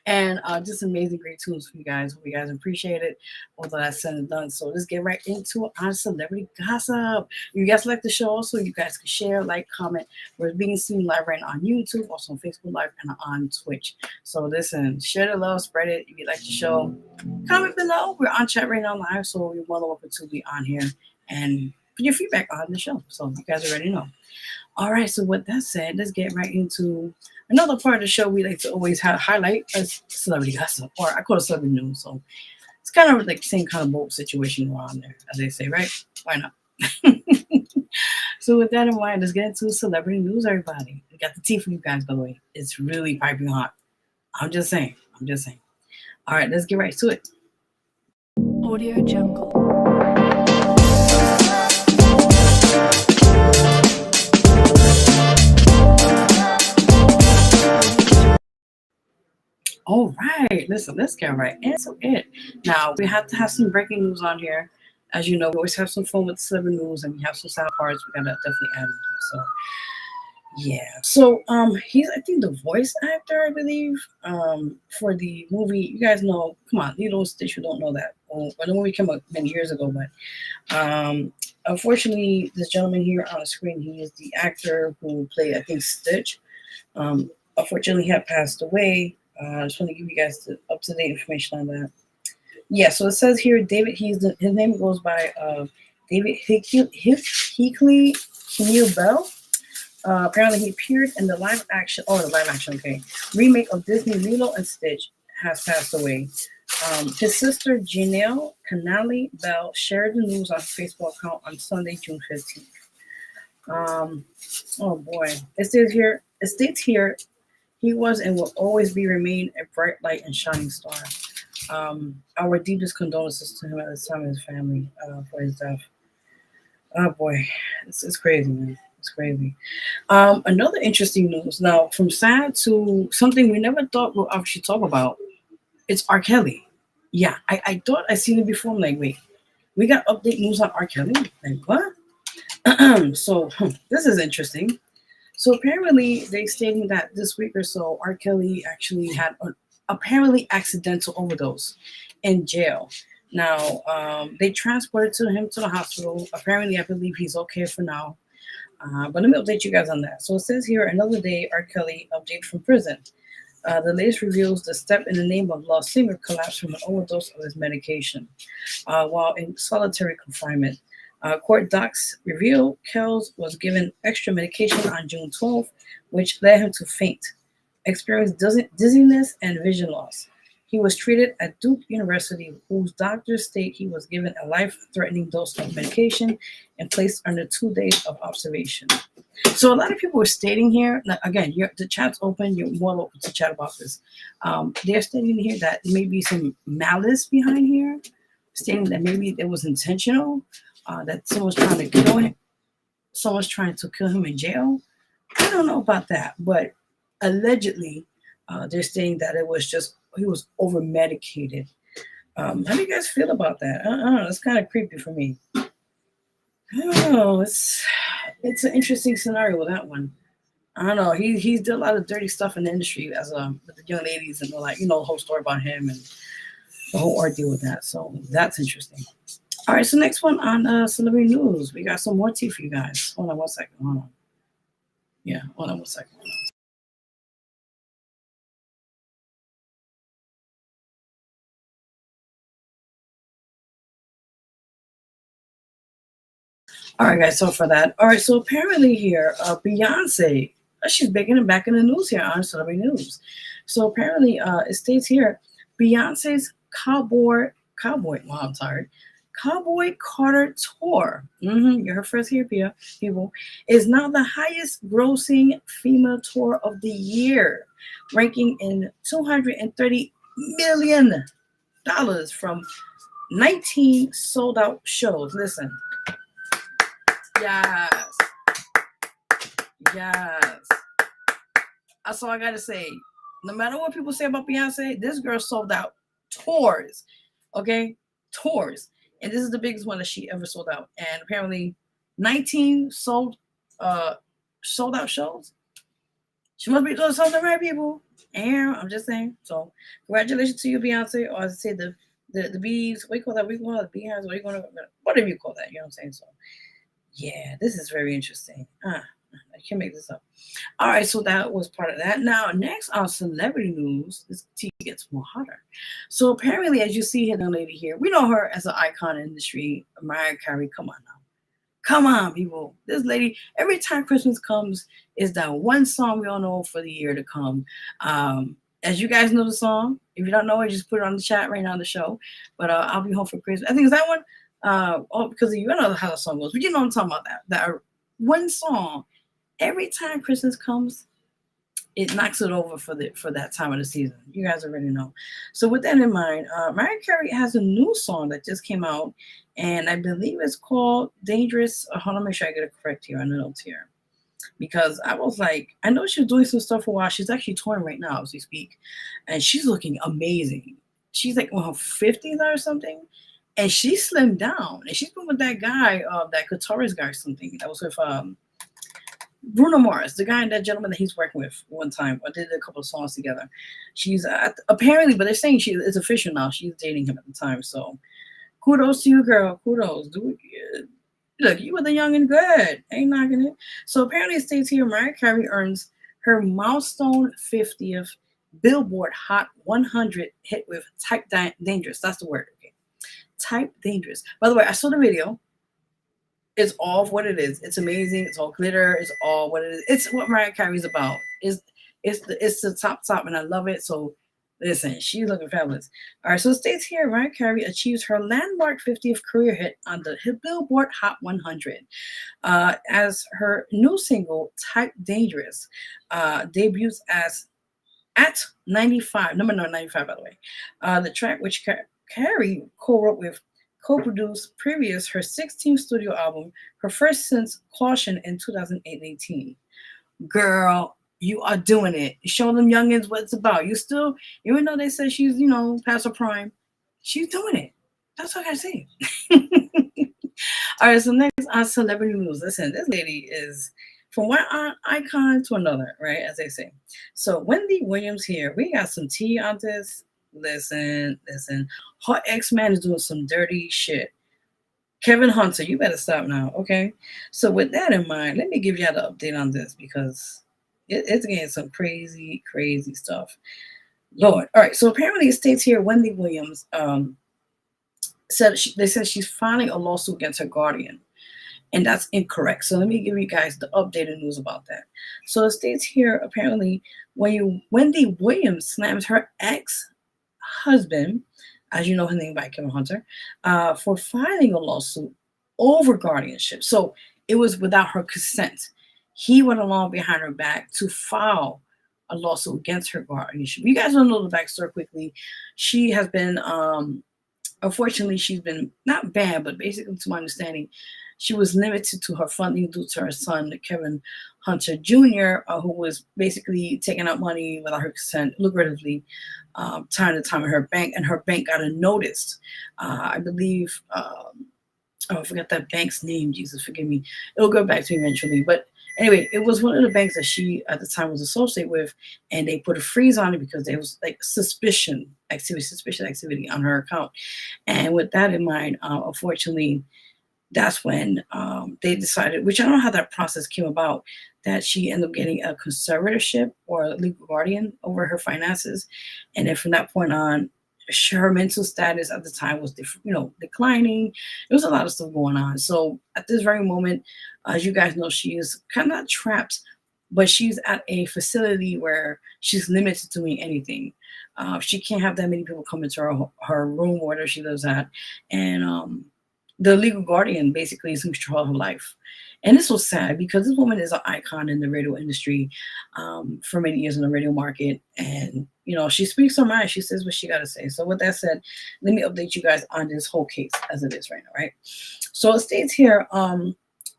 And just amazing, great tunes for you guys. Hope you guys appreciate it. Although that's said and done. So let's get right into it on celebrity gossip. If you guys like the show, also you guys can share, like, comment. We're being seen live right now on YouTube, also on Facebook Live, and on Twitch. So listen, share the love, spread it. If you like the show, comment below. We're on chat right now live, so you're more than welcome to be on here and put your feedback on the show. So you guys already know. All right, so with that said, let's get right into another part of the show we like to always highlight as celebrity gossip, or I call it celebrity news. So it's kind of like the same kind of boat situation around there, as they say, right? Why not? So with that in mind, let's get into celebrity news, everybody. We got the tea for you guys, by the way. It's really piping hot. I'm just saying. All right, let's get right to it. Audio Jungle. All right, listen, let's get right into it. Now, we have to have some breaking news on here. As you know, we always have some fun with celebrity news, and we have some sound parts we gotta definitely add into it. So, yeah. So, he's, I think, the voice actor, I believe, for the movie. You guys know, come on, you know, Stitch, you don't know that. Well, the movie came out many years ago, but unfortunately, this gentleman here on the screen, he is the actor who played, I think, Stitch. Unfortunately, he had passed away. I just want to give you guys the up-to-date information on that. Yeah, so it says here, David. His name goes by David Hickley Keneal Bell. Apparently, he appeared in the live action. Oh, the live action. Okay, remake of Disney Lilo and Stitch has passed away. His sister Janelle Canali Bell shared the news on her Facebook account on Sunday, June 15th. Oh boy, it states here, he was and will always be remain a bright light and shining star. Our deepest condolences to him at this time and his family for his death. Oh boy, it's crazy, man. It's crazy. Another interesting news now, from sad to something we never thought we'll actually talk about. It's R. Kelly. Yeah, I thought I seen it before. I'm like, wait, we got update news on R. Kelly? Like, what? So this is interesting. So apparently they stating that this week or so, R. Kelly actually had an apparently accidental overdose in jail. Now, they transported him to the hospital. Apparently, I believe he's okay for now. But let me update you guys on that. So it says here, another day, R. Kelly update from prison. The latest reveals the Step in the Name of Law singer collapsed from an overdose of his medication while in solitary confinement. Court docs reveal Kells was given extra medication on June 12th, which led him to faint, experienced dizziness and vision loss. He was treated at Duke University, whose doctors state he was given a life-threatening dose of medication and placed under 2 days of observation. So a lot of people are stating here, again, the chat's open, you're more welcome to chat about this. They're stating here that there may be some malice behind here, stating that maybe it was intentional, that someone's trying to kill him. Someone's trying to kill him in jail. I don't know about that, but allegedly, they're saying that it was just he was over medicated. How do you guys feel about that? I don't know. It's kind of creepy for me. I don't know. It's an interesting scenario with that one. I don't know. He's did a lot of dirty stuff in the industry as with the young ladies and the whole story about him and the whole ordeal with that. So that's interesting. All right. So next one on celebrity news, we got some more tea for you guys. Hold on one second. Hold on. Yeah. Hold on one second. Hold on. All right, guys. So for that, all right. So apparently here, Beyonce, she's back in the news here on Celebrity News. So apparently, it states here, Beyonce's Cowboy. Wow, I'm tired. Cowboy Carter tour. You're her first here, people. Is now the highest grossing female tour of the year, ranking in $230 million from 19 sold out shows. Listen. Yes. That's all I gotta say. No matter what people say about Beyonce, this girl sold out tours. Okay? Tours. And this is the biggest one that she ever sold out. And apparently 19 sold out shows. She must be doing something right, people. And I'm just saying. So congratulations to you, Beyonce. Or as I say, the bees, what do you call that? We call it beehives, whatever you call that, you know what I'm saying? So yeah, this is very interesting. I can't make this up. All right, so that was part of that. Now, next on celebrity news, this tea gets more hotter. So apparently, as you see here, the lady here, we know her as an icon in the industry, Mariah Carey. Come on now. Come on, people. This lady, every time Christmas comes, is that one song we all know for the year to come. As you guys know the song. If you don't know it, just put it on the chat right now on the show. But I'll Be Home for Christmas. I think is that one. Because you know how the song goes, but you know what I'm talking about. That one song, every time Christmas comes, it knocks it over for that time of the season. You guys already know. So with that in mind, Mariah Carey has a new song that just came out, and I believe it's called Dangerous. Hold on, make sure I get it correct here on the notes here, because I was like, I know she's doing some stuff for a while. She's actually touring right now as we speak, and she's looking amazing. She's like on her 50s or something. And she slimmed down. And she's been with that guy, that guitarist guy or something. That was with Bruno Mars, the guy, that gentleman that he's working with one time. I did a couple of songs together. She's apparently, but they're saying it's official now. She's dating him at the time. So kudos to you, girl. Kudos. Look, you were the young and good. Ain't knocking it. So apparently it states here, Mariah Carey earns her milestone 50th Billboard Hot 100 hit with Type Dangerous. That's the word. Okay. Type Dangerous. By the way, I saw the video. It's all what it is. It's amazing. It's all glitter. It's all what it is. It's what Mariah Carey's about. It's the top, and I love it. So listen, she's looking fabulous. All right, so it states here, Mariah Carey achieves her landmark 50th career hit on the Billboard Hot 100 as her new single "Type Dangerous" debuts as at 95, number 95, by the way. The track, which Carey co-wrote with, co-produced previous her 16th studio album, her first since Caution in 2018. Girl, you are doing it. You show them youngins what it's about. You still, even though they say she's, past her prime, she's doing it. That's what I gotta say. All right, so next on celebrity news. Listen, this lady is from one icon to another, right? As they say. So Wendy Williams here. We got some tea on this. Listen. Her ex-man is doing some dirty shit. Kevin Hunter, you better stop now, okay? So with that in mind, let me give you the update on this because it's getting some crazy, crazy stuff. Lord. All right, so apparently it states here Wendy Williams said she's filing a lawsuit against her guardian. And that's incorrect. So let me give you guys the updated news about that. So it states here, apparently, Wendy Williams slams her ex-husband, as you know his name by Kevin Hunter, for filing a lawsuit over guardianship. So it was without her consent. He went along behind her back to file a lawsuit against her guardianship. You guys don't know the backstory quickly. She has been, unfortunately, she's been not banned, but basically, to my understanding, she was limited to her funding due to her son, Kevin Hunter Jr., who was basically taking out money without her consent, lucratively, time to time in her bank, and her bank got a notice. I believe, I forgot that bank's name. Jesus, forgive me. It'll go back to me eventually. But anyway, it was one of the banks that she at the time was associated with, and they put a freeze on it because there was like suspicious activity on her account. And with that in mind, unfortunately, that's when they decided, which I don't know how that process came about, that she ended up getting a conservatorship or a legal guardian over her finances. And then from that point on, her mental status at the time was, declining. There was a lot of stuff going on. So at this very moment, as you guys know, she is kind of not trapped, but she's at a facility where she's limited to doing anything. She can't have that many people come into her room or where she lives at. And the legal guardian basically is in control of her life. And this was sad because this woman is an icon in the radio industry for many years in the radio market. And, she speaks her mind. She says what she got to say. So with that said, let me update you guys on this whole case as it is right now, right? So it states here,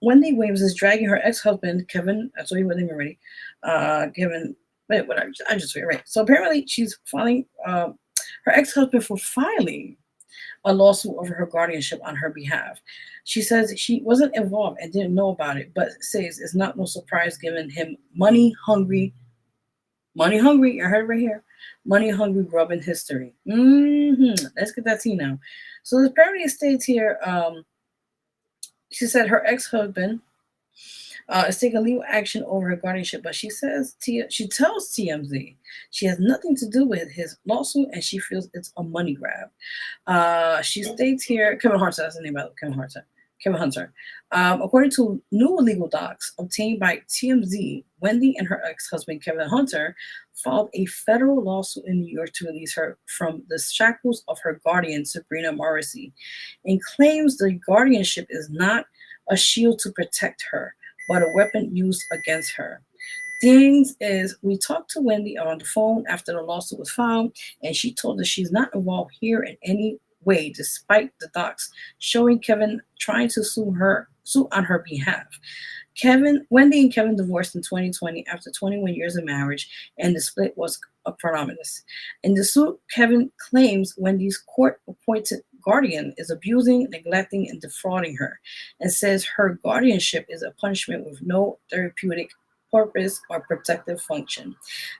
Wendy Williams is dragging her ex-husband, Kevin, I told you what name already, Kevin, whatever, I just read it right. So apparently she's filing her ex-husband for filing a lawsuit over her guardianship on her behalf. She says she wasn't involved and didn't know about it, but says it's not no surprise given him money hungry, you heard it right here, money hungry grub in history. Let's get that tea now. So apparently it states here, she said her ex-husband is taking legal action over her guardianship, but she tells TMZ she has nothing to do with his lawsuit and she feels it's a money grab. She states here, Kevin Hunter, that's the name of Kevin Hunter. According to new legal docs obtained by TMZ, Wendy and her ex-husband Kevin Hunter filed a federal lawsuit in New York to release her from the shackles of her guardian, Sabrina Morrissey, and claims the guardianship is not a shield to protect her, but a weapon used against her. Things is, we talked to Wendy on the phone after the lawsuit was filed, and she told us she's not involved here in any way, despite the docs showing Kevin trying to sue on her behalf. Wendy and Kevin divorced in 2020 after 21 years of marriage, and the split was anonymous. In the suit, Kevin claims Wendy's court-appointed guardian is abusing, neglecting, and defrauding her, and says her guardianship is a punishment with no therapeutic purpose or protective function.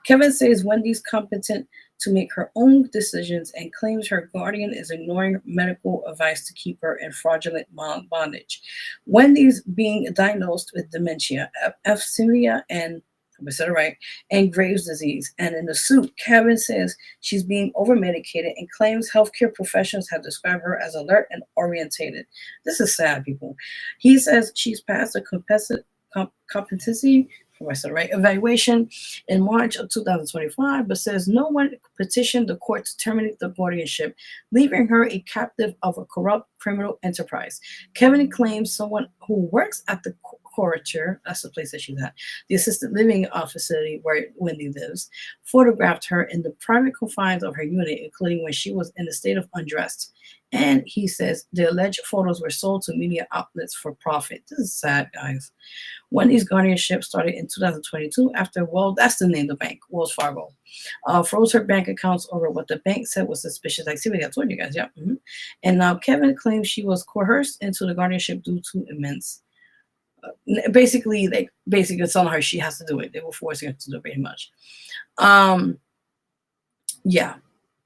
Kevin says Wendy's competent to make her own decisions and claims her guardian is ignoring medical advice to keep her in fraudulent bondage. Wendy's being diagnosed with dementia, aphasia, and I said it right, and Graves' disease. And in the suit, Kevin says she's being over-medicated and claims healthcare professionals have described her as alert and orientated. This is sad, people. He says she's passed a competency evaluation in March of 2025, but says no one petitioned the court to terminate the guardianship, leaving her a captive of a corrupt criminal enterprise. Kevin claims someone who works at the Corature, that's the place that she's at, the assisted living facility where Wendy lives, photographed her in the private confines of her unit, including when she was in a state of undressed. And he says the alleged photos were sold to media outlets for profit. This is sad, guys. Wendy's guardianship started in 2022 after, well, that's the name of the bank, Wells Fargo, froze her bank accounts over what the bank said was suspicious activity. I told you guys, yeah. And now Kevin claims she was coerced into the guardianship due to immense. Basically telling her she has to do it. They were forcing her to do it pretty much. Yeah.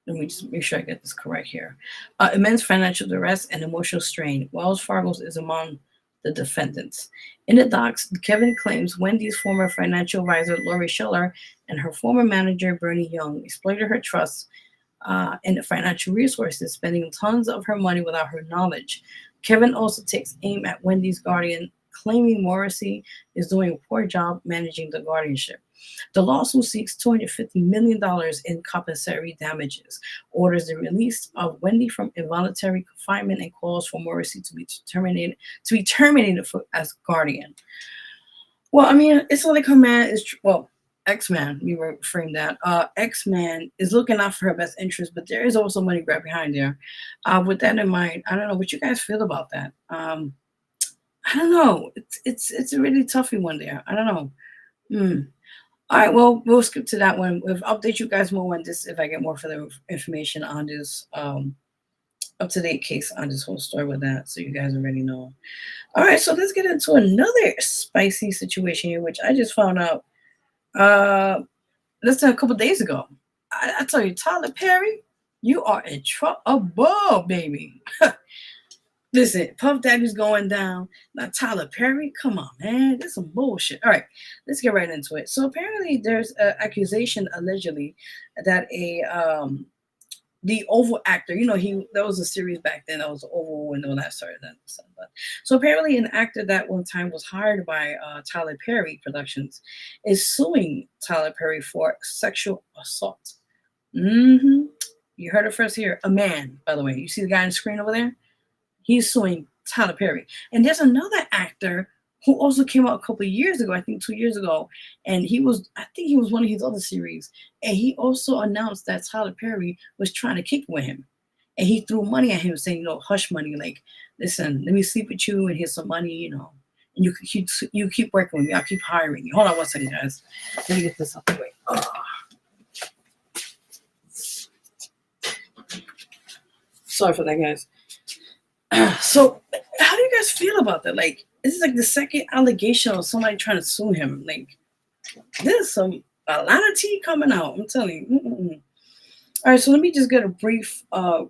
Let me just make sure I get this correct here. Immense financial duress and emotional strain. Wells Fargo is among the defendants. In the docs, Kevin claims Wendy's former financial advisor, Lori Schiller, and her former manager, Bernie Young, exploited her trust and financial resources, spending tons of her money without her knowledge. Kevin also takes aim at Wendy's guardian, claiming Morrissey is doing a poor job managing the guardianship. The lawsuit seeks $250 million in compensatory damages, orders the release of Wendy from involuntary confinement, and calls for Morrissey to be terminated as guardian. Well, I mean, it's like her man is X-Man. We were framed that. X-Man is looking out for her best interest, but there is also money grabbed behind there. With that in mind, I don't know what you guys feel about that. I don't know. It's a really toughy one there. I don't know. All right, well, we'll skip to that one. We'll update you guys more on this if I get more further information on this up-to-date case on this whole story with that, so you guys already know. All right, so let's get into another spicy situation here, which I just found out less than a couple days ago. I tell you, Tyler Perry, you are in trouble, baby. Listen, Puff Daddy's going down. Now, Tyler Perry, come on, man. This is some bullshit. All right, let's get right into it. So apparently there's an accusation, allegedly, that the Oval actor, there was a series back then that was Oval and all that started. So apparently an actor that one time was hired by Tyler Perry Productions is suing Tyler Perry for sexual assault. You heard it first here. A man, by the way. You see the guy on the screen over there? He's suing Tyler Perry. And there's another actor who also came out a couple of years ago, I think 2 years ago, and he was one of his other series. And he also announced that Tyler Perry was trying to kick with him. And he threw money at him saying, hush money, like, listen, let me sleep with you and here's some money, and you keep working with me. I'll keep hiring you. Hold on one second, guys. Let me get this out the way. Sorry for that, guys. So how do you guys feel about that? Like, this is like the second allegation of somebody trying to sue him. Like, there's a lot of tea coming out. I'm telling you. All right, so let me just get a brief,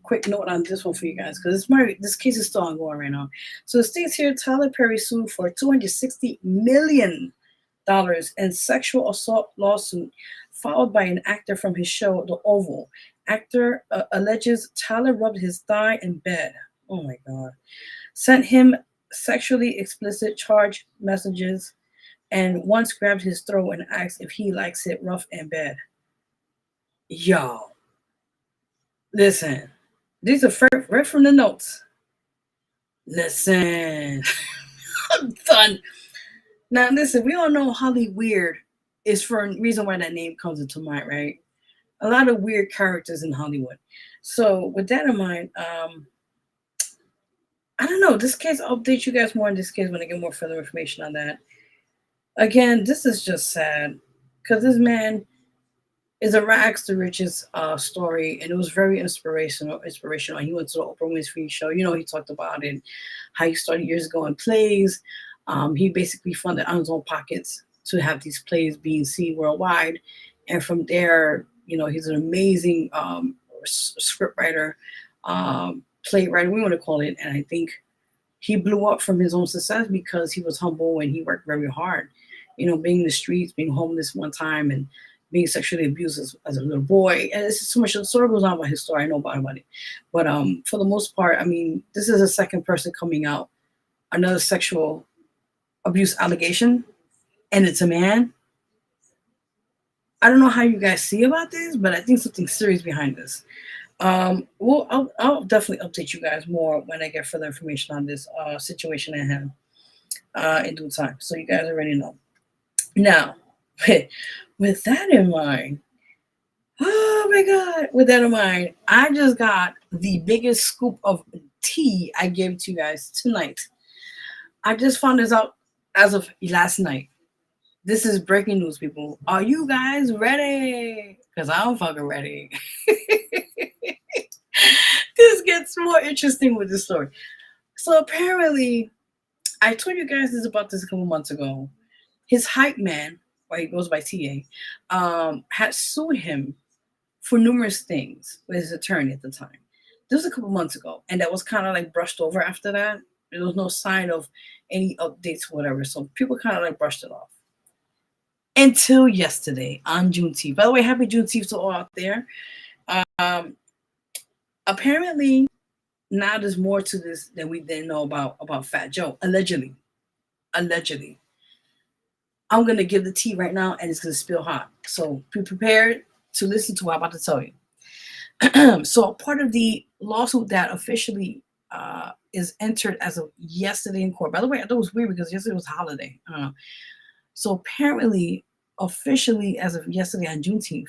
quick note on this one for you guys, because this case is still ongoing right now. So it states here, Tyler Perry sued for $260 million in sexual assault lawsuit filed by an actor from his show, The Oval. Actor alleges Tyler rubbed his thigh in bed. Oh my God. Sent him sexually explicit charge messages and once grabbed his throat and asked if he likes it rough in bed. Yo. Listen. These are right from the notes. Listen. I'm done. Now listen, we all know Holly Weird is for a reason why that name comes into mind, right? A lot of weird characters in Hollywood. So with that in mind, I don't know. This case, I'll update you guys more on this case when I get more further information on that. Again, this is just sad because this man is a rags to riches story, and it was very inspirational. He went to the Oprah Winfrey show. He talked about it, how he started years ago in plays. He basically funded on his own pockets to have these plays being seen worldwide, and from there, he's an amazing script writer. Playwright, we want to call it, and I think he blew up from his own success because he was humble and he worked very hard. being in the streets, being homeless one time, and being sexually abused as a little boy. And it's so much. The story goes on about his story. I know about it, but for the most part, I mean, this is a second person coming out, another sexual abuse allegation, and it's a man. I don't know how you guys see about this, but I think something serious behind this. Well, I'll definitely update you guys more when I get further information on this situation at hand in due time. So you guys already know. Now, with that in mind, oh my God, with that in mind, I just got the biggest scoop of tea I gave to you guys tonight. I just found this out as of last night. This is breaking news, people. Are you guys ready? Because I'm fucking ready. This gets more interesting with this story. So apparently, I told you guys about this a couple months ago. His hype man, or he goes by TA, had sued him for numerous things with his attorney at the time. This was a couple months ago, and that was kind of like brushed over after that. There was no sign of any updates or whatever, so people kind of like brushed it off. Until yesterday on Juneteenth. By the way, happy Juneteenth to all out there. Apparently, now there's more to this than we didn't know about Fat Joe. Allegedly. I'm going to give the tea right now, and it's going to spill hot. So be prepared to listen to what I'm about to tell you. So part of the lawsuit that officially is entered as of yesterday in court. By the way, I thought it was weird because yesterday was a holiday. So apparently, officially as of yesterday on Juneteenth,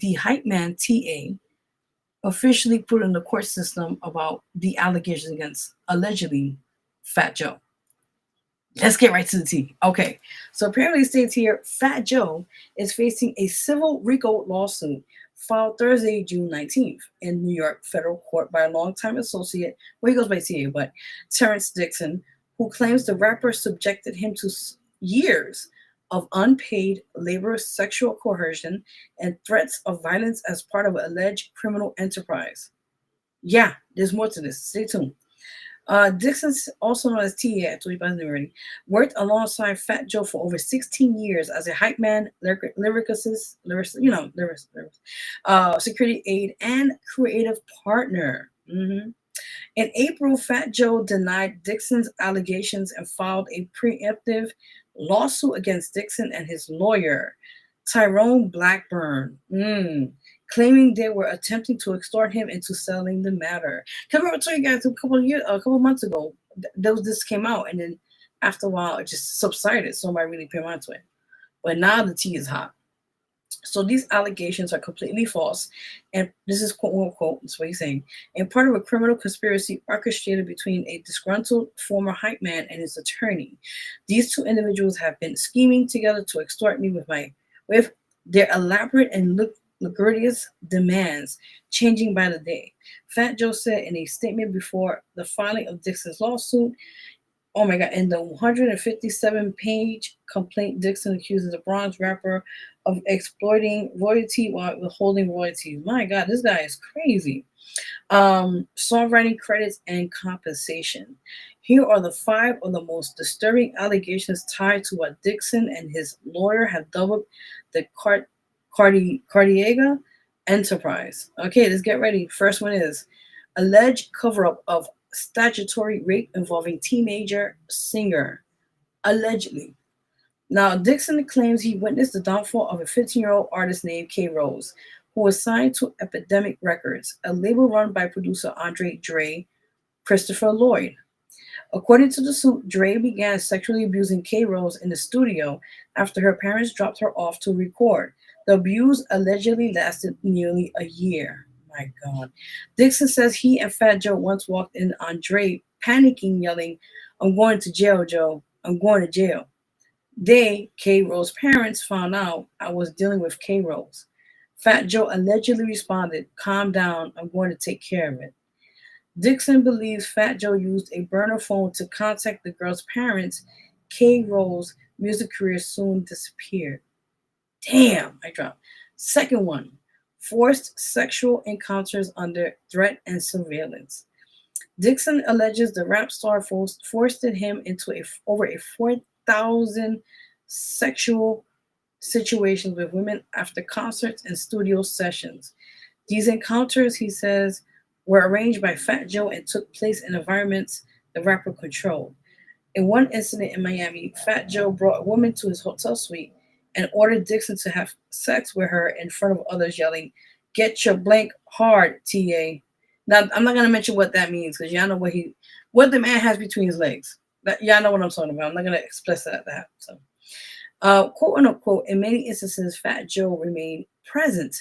the hype man TA officially put in the court system about the allegations against allegedly Fat Joe. Let's get right to the tea. Okay, so apparently it states here, Fat Joe is facing a civil RICO lawsuit filed Thursday, June 19th in New York federal court by a longtime associate, well, he goes by TA, but Terrence Dixon, who claims the rapper subjected him to years of unpaid labor, sexual coercion, and threats of violence as part of an alleged criminal enterprise. Yeah, there's more to this. Stay tuned. Dixon, also known as TA, I told you about him already, worked alongside Fat Joe for over 16 years as a hype man, lyricist, security aide, and creative partner. In April, Fat Joe denied Dixon's allegations and filed a preemptive lawsuit against Dixon and his lawyer, Tyrone Blackburn, claiming they were attempting to extort him into settling the matter. Because I remember I told you guys a couple months ago, this came out, and then after a while, it just subsided. So nobody really paid mind to it. But now the tea is hot. So these allegations are completely false, and this is quote unquote, that's what he's saying, and part of a criminal conspiracy orchestrated between a disgruntled former hype man and his attorney. These two individuals have been scheming together to extort me with their elaborate and lugubrious demands, changing by the day. Fat Joe said in a statement before the filing of Dixon's lawsuit. Oh my God, in the 157-page complaint, Dixon accuses the Bronx rapper of exploiting royalty while withholding royalties. My God, this guy is crazy. Songwriting credits and compensation. Here are the 5 of the most disturbing allegations tied to what Dixon and his lawyer have dubbed the Cardiega Enterprise. Okay, let's get ready. First one is alleged cover-up of statutory rape involving teenager singer, allegedly. Now, Dixon claims he witnessed the downfall of a 15-year-old artist named K. Rose, who was signed to Epidemic Records, a label run by producer Andre Dre Christopher Lloyd. According to the suit, Dre began sexually abusing K. Rose in the studio after her parents dropped her off to record. The abuse allegedly lasted nearly a year. My God. Dixon says he and Fat Joe once walked in on Dre, panicking, yelling, "I'm going to jail, Joe. I'm going to jail." They, K. Rose's parents, found out I was dealing with K. Rose. Fat Joe allegedly responded, "Calm down. I'm going to take care of it." Dixon believes Fat Joe used a burner phone to contact the girl's parents. K. Rose's music career soon disappeared. Damn, I dropped. Second one. Forced sexual encounters under threat and surveillance. Dixon alleges the rap star forced him into over a 4,000 sexual situations with women after concerts and studio sessions. These encounters, he says, were arranged by Fat Joe and took place in environments the rapper controlled. In one incident in Miami, Fat Joe brought a woman to his hotel suite and ordered Dixon to have sex with her in front of others, yelling, "Get your blank hard, TA." Now, I'm not gonna mention what that means because y'all know what the man has between his legs. Y'all know what I'm talking about. I'm not gonna explicit that. So, quote unquote, in many instances, Fat Joe remained present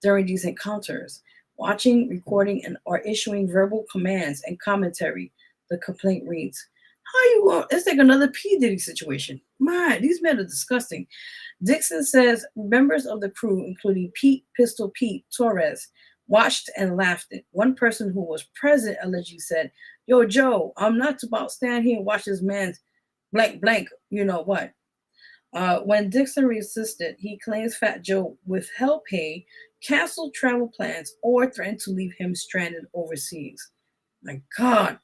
during these encounters, watching, recording, and or issuing verbal commands and commentary. The complaint reads, "How you want? It's like another P Diddy situation. My, these men are disgusting." Dixon says members of the crew, including Pete Pistol Pete Torres, watched and laughed. One person who was present allegedly said, "Yo, Joe, I'm not about to stand here and watch this man's blank blank. You know what?" When Dixon resisted, he claims Fat Joe withheld pay, canceled travel plans, or threatened to leave him stranded overseas. My God.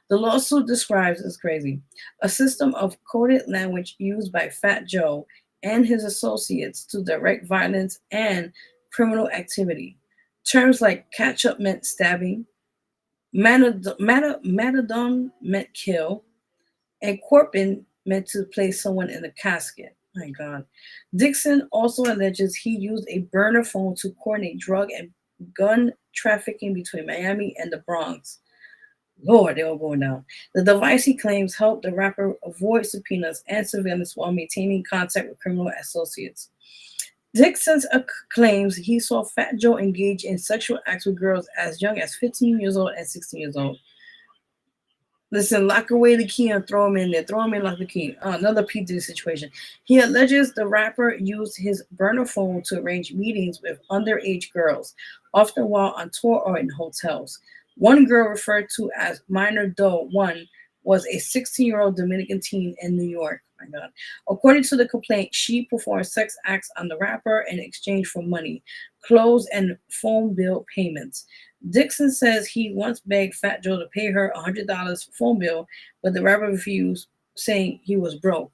The lawsuit describes, it's crazy, a system of coded language used by Fat Joe and his associates to direct violence and criminal activity. Terms like catch up meant stabbing, matadon meant kill, and corping meant to place someone in a casket. My God. Dixon also alleges he used a burner phone to coordinate drug and gun trafficking between Miami and the Bronx. Lord, they're all going down. The device, he claims, helped the rapper avoid subpoenas and surveillance while maintaining contact with criminal associates. Dixon claims he saw Fat Joe engage in sexual acts with girls as young as 15 years old and 16 years old. Listen, lock away the key and throw him in there. Throw him in, lock the key. Another P. Diddy situation. He alleges the rapper used his burner phone to arrange meetings with underage girls, often while on tour or in hotels. One girl, referred to as Minor Doe 1, was a 16-year-old Dominican teen in New York. My God. According to the complaint, she performed sex acts on the rapper in exchange for money, clothes, and phone bill payments. Dixon says he once begged Fat Joe to pay her $100 phone bill, but the rapper refused, saying he was broke.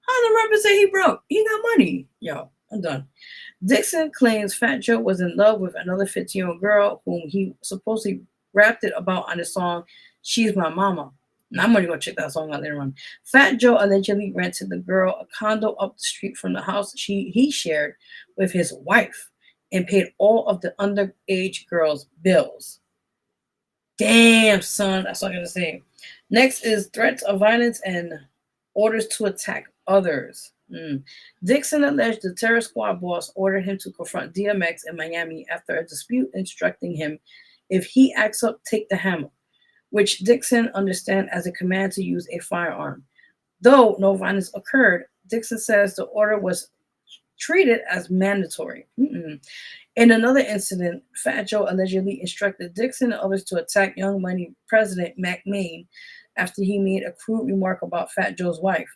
How the rapper say he broke? He got money. Yo, I'm done. Dixon claims Fat Joe was in love with another 15-year-old girl whom he supposedly rapped it about on the song "She's My Mama." Now I'm gonna go check that song out later on. Fat Joe allegedly rented the girl a condo up the street from the house he shared with his wife and paid all of the underage girls' bills. Damn, son, that's all I gotta say. Next is threats of violence and orders to attack others. Dixon alleged the terror squad boss ordered him to confront DMX in Miami after a dispute, instructing him, if he acts up, take the hammer, which Dixon understand as a command to use a firearm. Though no violence occurred, Dixon says the order was treated as mandatory. In another incident, Fat Joe allegedly instructed Dixon and others to attack Young Money president Mac Main after he made a crude remark about Fat Joe's wife.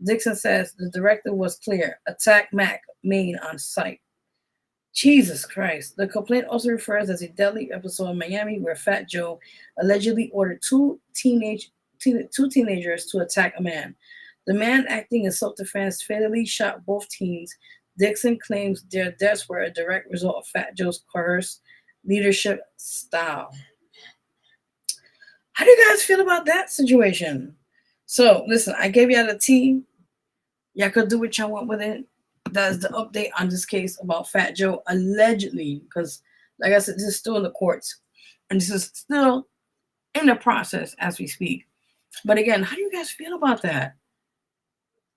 Dixon says the directive was clear: attack Mac Main on sight. Jesus Christ. The complaint also refers as a deadly episode in Miami where Fat Joe allegedly ordered two teenagers to attack a man. The man, acting in self-defense, fatally shot both teens. Dixon claims their deaths were a direct result of Fat Joe's coerced leadership style. How do you guys feel about that situation? So, listen, I gave y'all the tea. Y'all could do what y'all want with it. That's the update on this case about Fat Joe allegedly, because, like I said, this is still in the courts, and this is still in the process as we speak. But again, how do you guys feel about that?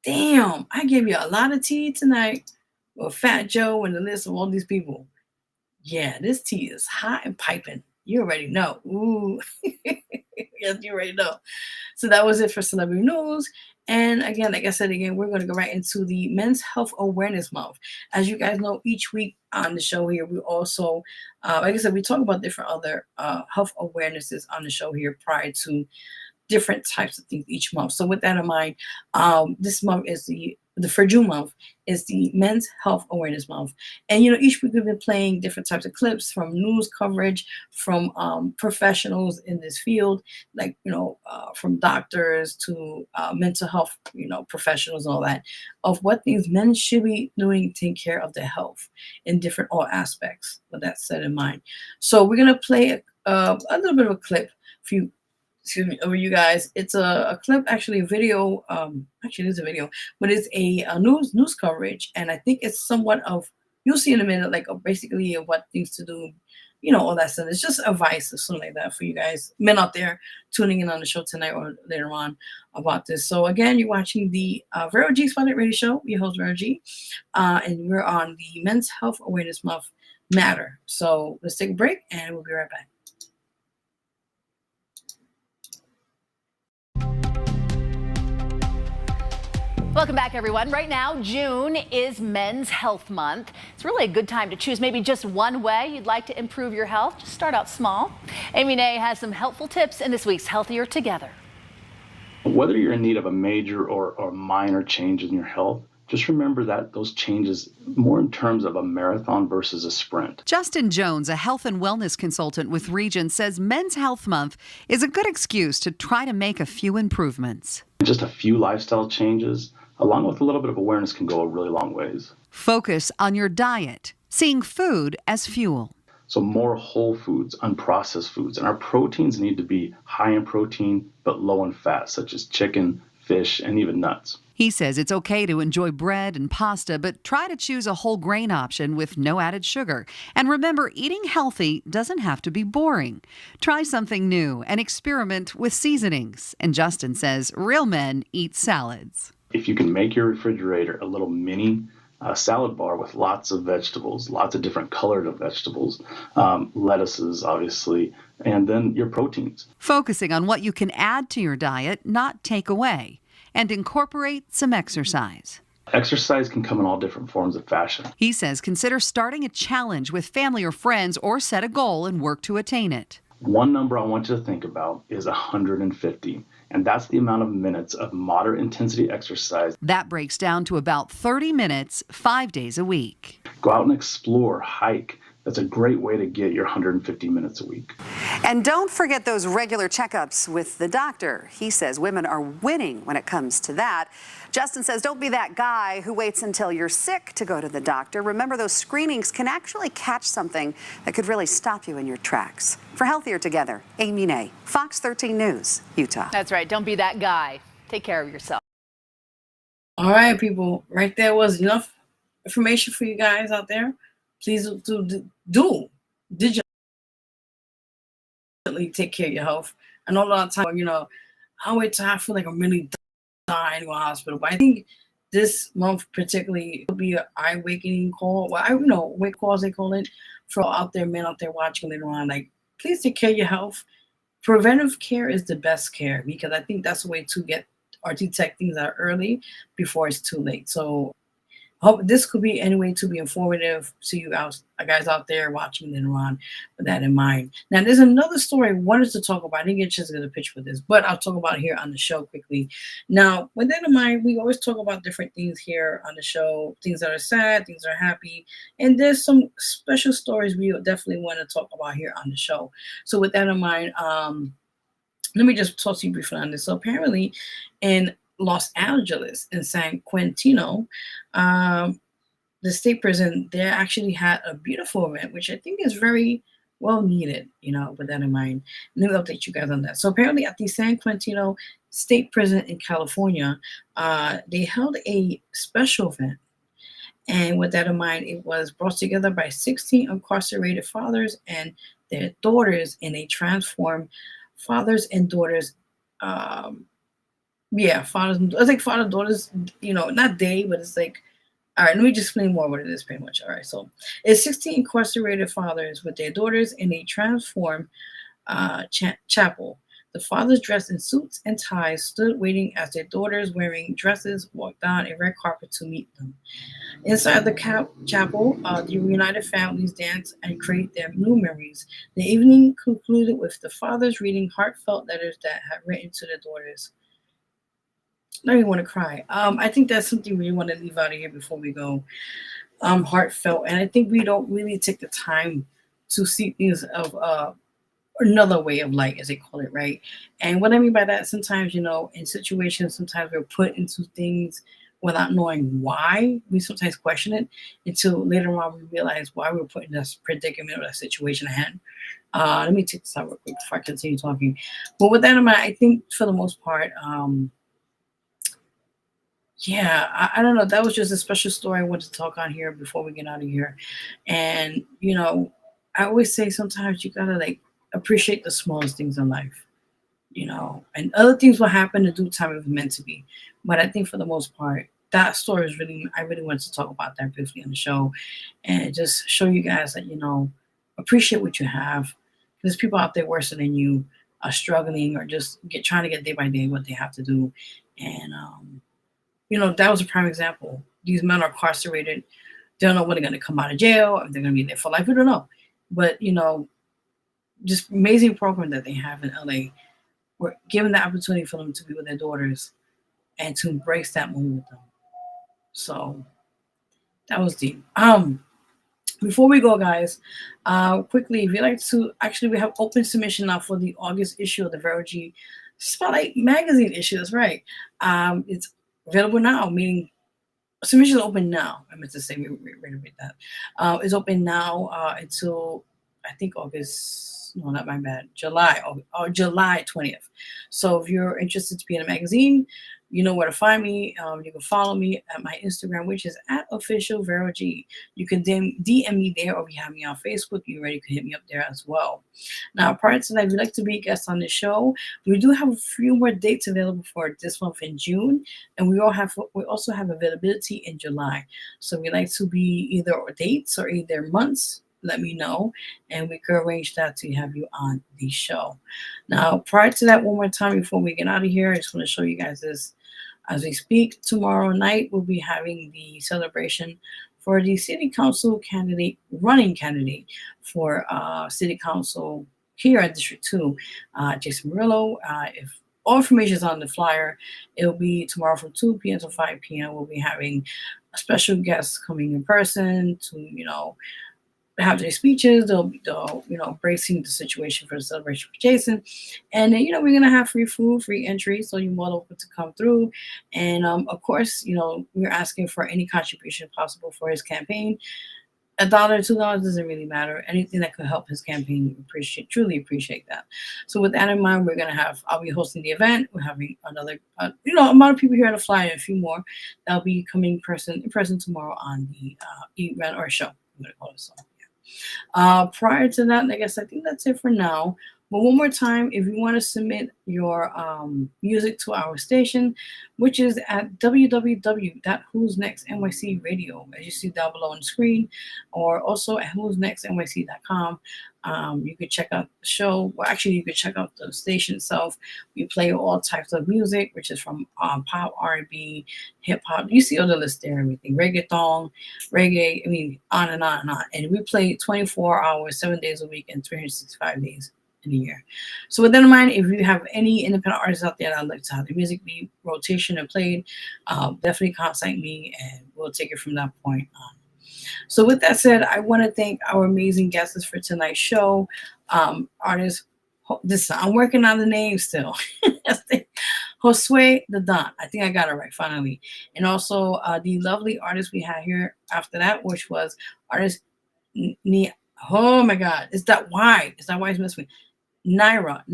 Damn, I gave you a lot of tea tonight with Fat Joe and the list of all these people. Yeah, this tea is hot and piping. You already know. Ooh. Yes, you already know. So that was it for Celebrity News. And again, like I said, we're going to go right into the Men's Health Awareness Month. As you guys know, each week on the show here, we also, like I said, we talk about different other health awarenesses on the show here prior to different types of things each month. So with that in mind, this month is for June month is the Men's Health Awareness Month. And, each week we've been playing different types of clips from news coverage, from professionals in this field, like, from doctors to mental health, professionals and all that, of what things men should be doing to take care of their health in different all aspects, with that said in mind. So we're going to play a little bit of a clip for you. Excuse me, over you guys. It's a clip, actually a video. Actually, it's a video, but it's a news coverage, and I think it's somewhat of, you'll see in a minute, like basically of what things to do, all that stuff. It's just advice or something like that for you guys, men out there tuning in on the show tonight or later on about this. So again, you're watching the Vero G Spotlight Radio Show. Your host Vero G, and we're on the Men's Health Awareness Month Matter. So let's take a break, and we'll be right back. Welcome back, everyone. Right now, June is Men's Health Month. It's really a good time to choose maybe just one way you'd like to improve your health. Just start out small. Amy Nay has some helpful tips in this week's Healthier Together. Whether you're in need of a major or minor change in your health, just remember that those changes more in terms of a marathon versus a sprint. Justin Jones, a health and wellness consultant with Region, says Men's Health Month is a good excuse to try to make a few improvements. Just a few lifestyle changes, along with a little bit of awareness, can go a really long ways. Focus on your diet, seeing food as fuel. So more whole foods, unprocessed foods, and our proteins need to be high in protein but low in fat, such as chicken, fish, and even nuts. He says it's okay to enjoy bread and pasta, but try to choose a whole grain option with no added sugar. And remember, eating healthy doesn't have to be boring. Try something new and experiment with seasonings. And Justin says real men eat salads. If you can make your refrigerator a little mini salad bar with lots of vegetables, lots of different colored vegetables, lettuces, obviously, and then your proteins. Focusing on what you can add to your diet, not take away, and incorporate some exercise. Exercise can come in all different forms of fashion. He says consider starting a challenge with family or friends or set a goal and work to attain it. One number I want you to think about is 150, and that's the amount of minutes of moderate intensity exercise. That breaks down to about 30 minutes, 5 days a week. Go out and explore, hike. That's a great way to get your 150 minutes a week. And don't forget those regular checkups with the doctor. He says women are winning when it comes to that. Justin says don't be that guy who waits until you're sick to go to the doctor. Remember, those screenings can actually catch something that could really stop you in your tracks. For Healthier Together, Amy Nay, Fox 13 News, Utah. That's right. Don't be that guy. Take care of yourself. All right, people. Right there was enough information for you guys out there. Please do digitally take care of your health. I know a lot of time, I wait till I feel like I'm really dying to go to the hospital. But I think this month particularly will be an eye-awakening call. Well, wake calls they call it, for men out there watching later on. Like, please take care of your health. Preventive care is the best care, because I think that's the way to get or detect things that are early before it's too late. So hope this could be any way to be informative to you guys out there watching later on, with that in mind. Now, there's another story I wanted to talk about. I didn't get a chance to get a pitch for this, but I'll talk about it here on the show quickly. Now, with that in mind, we always talk about different things here on the show, things that are sad, things that are happy, and there's some special stories we definitely want to talk about here on the show. So with that in mind, let me just talk to you briefly on this. So apparently in Los Angeles, in San Quintino, the state prison, they actually had a beautiful event, which I think is very well needed, with that in mind. Let me update you guys on that. So apparently at the San Quintino State Prison in California, they held a special event. And with that in mind, it was brought together by 16 incarcerated fathers and their daughters in a transformed fathers and daughters fathers. It's like father daughters, not they, but it's like, all right, let me just explain more what it is pretty much. All right, so it's 16 incarcerated fathers with their daughters in a transformed chapel The fathers, dressed in suits and ties, stood waiting as their daughters, wearing dresses, walked down a red carpet to meet them. Inside the chapel, the reunited families danced and created their new memories. The evening concluded with the fathers reading heartfelt letters that had written to their daughters. Now you want to cry. I think that's something we want to leave out of here before we go. Heartfelt, and I think we don't really take the time to see things of another way of life, as they call it, right? And what I mean by that, sometimes, in situations, sometimes we're put into things without knowing why. We sometimes question it until later on we realize why we're put in this predicament or that situation ahead. Let me take this out real quick before I continue talking. But with that in mind, I think for the most part, I don't know. That was just a special story I wanted to talk on here before we get out of here. And, I always say sometimes you gotta appreciate the smallest things in life, and other things will happen in due time if meant to be. But I think for the most part, that story is I really wanted to talk about that briefly on the show and just show you guys that, appreciate what you have. There's people out there worse than you are struggling or just trying to get day by day what they have to do. And, that was a prime example. These men are incarcerated. They don't know when they're going to come out of jail, if they're going to be there for life. We don't know. But, just amazing program that they have in LA. We're given the opportunity for them to be with their daughters and to embrace that moment with them. So that was deep. Before we go, guys, quickly, if you'd like to, actually, we have open submission now for the August issue of the Vero G Spotlight magazine issue. That's right. It's available now, meaning submission is open now. I meant to say, reiterate that. It's open now until, I think, August. No, not my bad. July 20th. So if you're interested to be in a magazine, you know where to find me. You can follow me at my Instagram, which is @official Vero G. You can DM me there, or if you have me on Facebook, you already can hit me up there as well. Now, prior to that, if you'd like to be a guest on the show, we do have a few more dates available for this month in June, and we also have availability in July. So if you'd like to be either dates or either months, let me know, and we could arrange that to have you on the show. Now, prior to that, one more time before we get out of here, I just want to show you guys this. As we speak, tomorrow night we'll be having the celebration for the city council running candidate for city council here at District 2, Jason Murillo. If all information is on the flyer, it'll be tomorrow from 2 p.m. to 5 p.m. We'll be having a special guests coming in person to, have their speeches. They'll embracing the situation for the celebration for Jason. And then, we're going to have free food, free entry. So you're more welcome to come through. And of course, we're asking for any contribution possible for his campaign. $1, $2 doesn't really matter. Anything that could help his campaign, truly appreciate that. So with that in mind, I'll be hosting the event. We're having another, amount of people here on the flyer, and a few more that'll be coming in person tomorrow on the event or show. I'm going to call it so. Prior to that, I guess I think that's it for now. But one more time, if you want to submit your music to our station, which is at www.WhosNextNYCRadio, as you see down below on the screen, or also at WhosNextNYC.com. You could check out the show. Well, actually, you could check out the station itself. We play all types of music, which is from pop, R&B, hip hop. You see all the list there, everything. Reggaeton, reggae, on and on and on. And we play 24 hours, 7 days a week, and 365 days in a year. So with that in mind, if you have any independent artists out there that would like to have the music be rotation and played, definitely contact me and we'll take it from that point on. So with that said, I want to thank our amazing guests for tonight's show. Artist, I'm working on the name still. Josue the Don. I think I got it right finally. And also the lovely artist we had here after that, which was artist oh my God, it's that Y. It's that Y is missing. Ny'ria,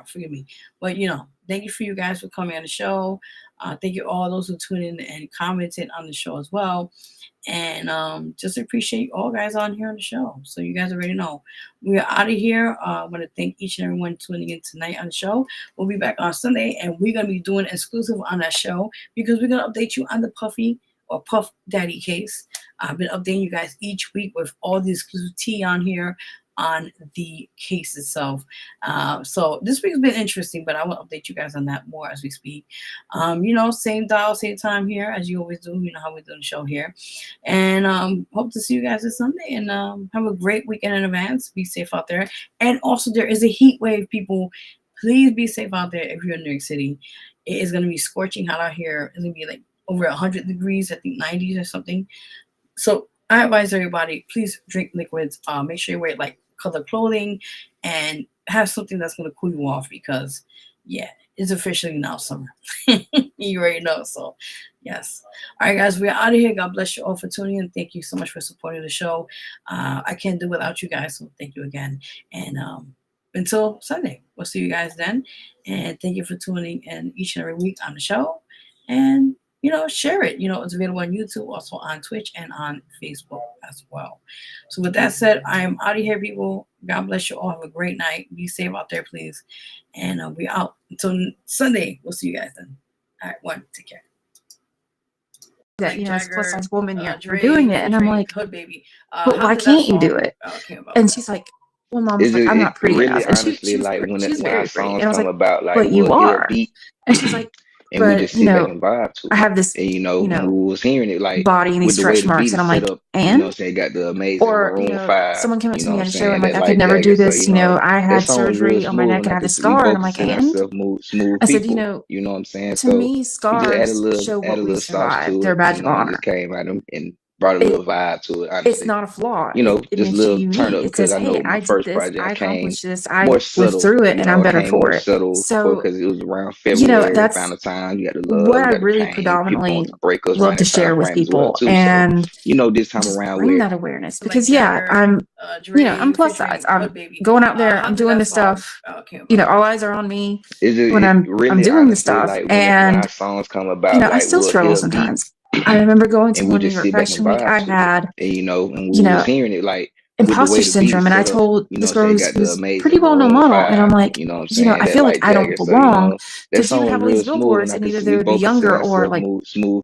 forgive me. But thank you for you guys for coming on the show. Thank you all those who tuned in and commented on the show as well. And just appreciate all guys on here on the show. So you guys already know. We're out of here. I want to thank each and everyone tuning in tonight on the show. We'll be back on Sunday, and we're going to be doing exclusive on that show because we're going to update you on the Puffy or Puff Daddy case. I've been updating you guys each week with all the exclusive tea on here. on the case itself. So this week's been interesting, but I will update you guys on that more as we speak. Same dial, same time here as you always do. You know how we do the show here. And hope to see you guys this Sunday, and have a great weekend in advance. Be safe out there. And also, there is a heat wave, people. Please be safe out there if you're in New York City. It is going to be scorching hot out here. It's going to be like over 100 degrees, I think 90s or something. So I advise everybody, please drink liquids. Make sure you wear like colored clothing and have something that's going to cool you off, because it's officially now summer. You already know. So yes. All right, guys, we're out of here. God bless you all for tuning in. Thank you so much for supporting the show. I can't do without you guys. So thank you again. And until Sunday, we'll see you guys then. And thank you for tuning in each and every week on the show. And share it. It's available on YouTube, also on Twitch, and on Facebook as well. So with that said, I am out of here, people. God bless you all. Have a great night. Be safe out there, please. And we out until Sunday. We'll see you guys then. All right, take care. That as a plus size woman, you're Dre, doing it, and I'm like, Hood Baby. but why can't you do it? And she's like, well, Mom, was like, I'm not pretty enough. And honestly, like when she's very our pretty. songs And I was come like, about, like but you we'll hear are. a beat, And she's like, and we but just sit back and vibe to it. I have this, And when we was hearing it, like body and with these the way stretch the marks, beat and I'm is like, set up, and saying got the amazing or Maroon 5. someone came up to me on a show, and that like, I could never Jagger, do this. so, I had that song was surgery real on my smooth, neck, and I and had a we scar, and I'm both like, consider and ourselves smooth I said, people. You know what I'm saying? to So me, we just scars add a little, show what we sauce survived. to They're a it. badge of honor. Just came out and brought a little vibe to it. Honestly, It's not a flaw. It just makes a you little turn unique. up, It because says, I hey, know my I did first this. project I came accomplished this. I more lived subtle. through it, and I'm I better came more for it. subtle So, because it was around February, that's Valentine's. You got the what love, I you got the really pain. People predominantly going through breakups love around to that time share with frame as well people, too. So and this time just around bring where that awareness, because I'm I'm plus size. I'm going out there. I'm doing this stuff. All eyes are on me when I'm really doing this honestly, stuff, like when and our songs come about, I like still we'll struggle hear a beat sometimes. I remember going to and we one New just York sit back and Fashion Week. vibe I to had it. And when we was hearing it, like with the imposter way the beat is syndrome, and I set up, told this girl got the who's amazing pretty well known Maroon model, and I'm 5, like, you know what I'm saying, I that feel like like I Jagger. don't So belong that because you song would was have all real these smooth, billboards, and and either we they would be both consider younger or ourselves like, smooth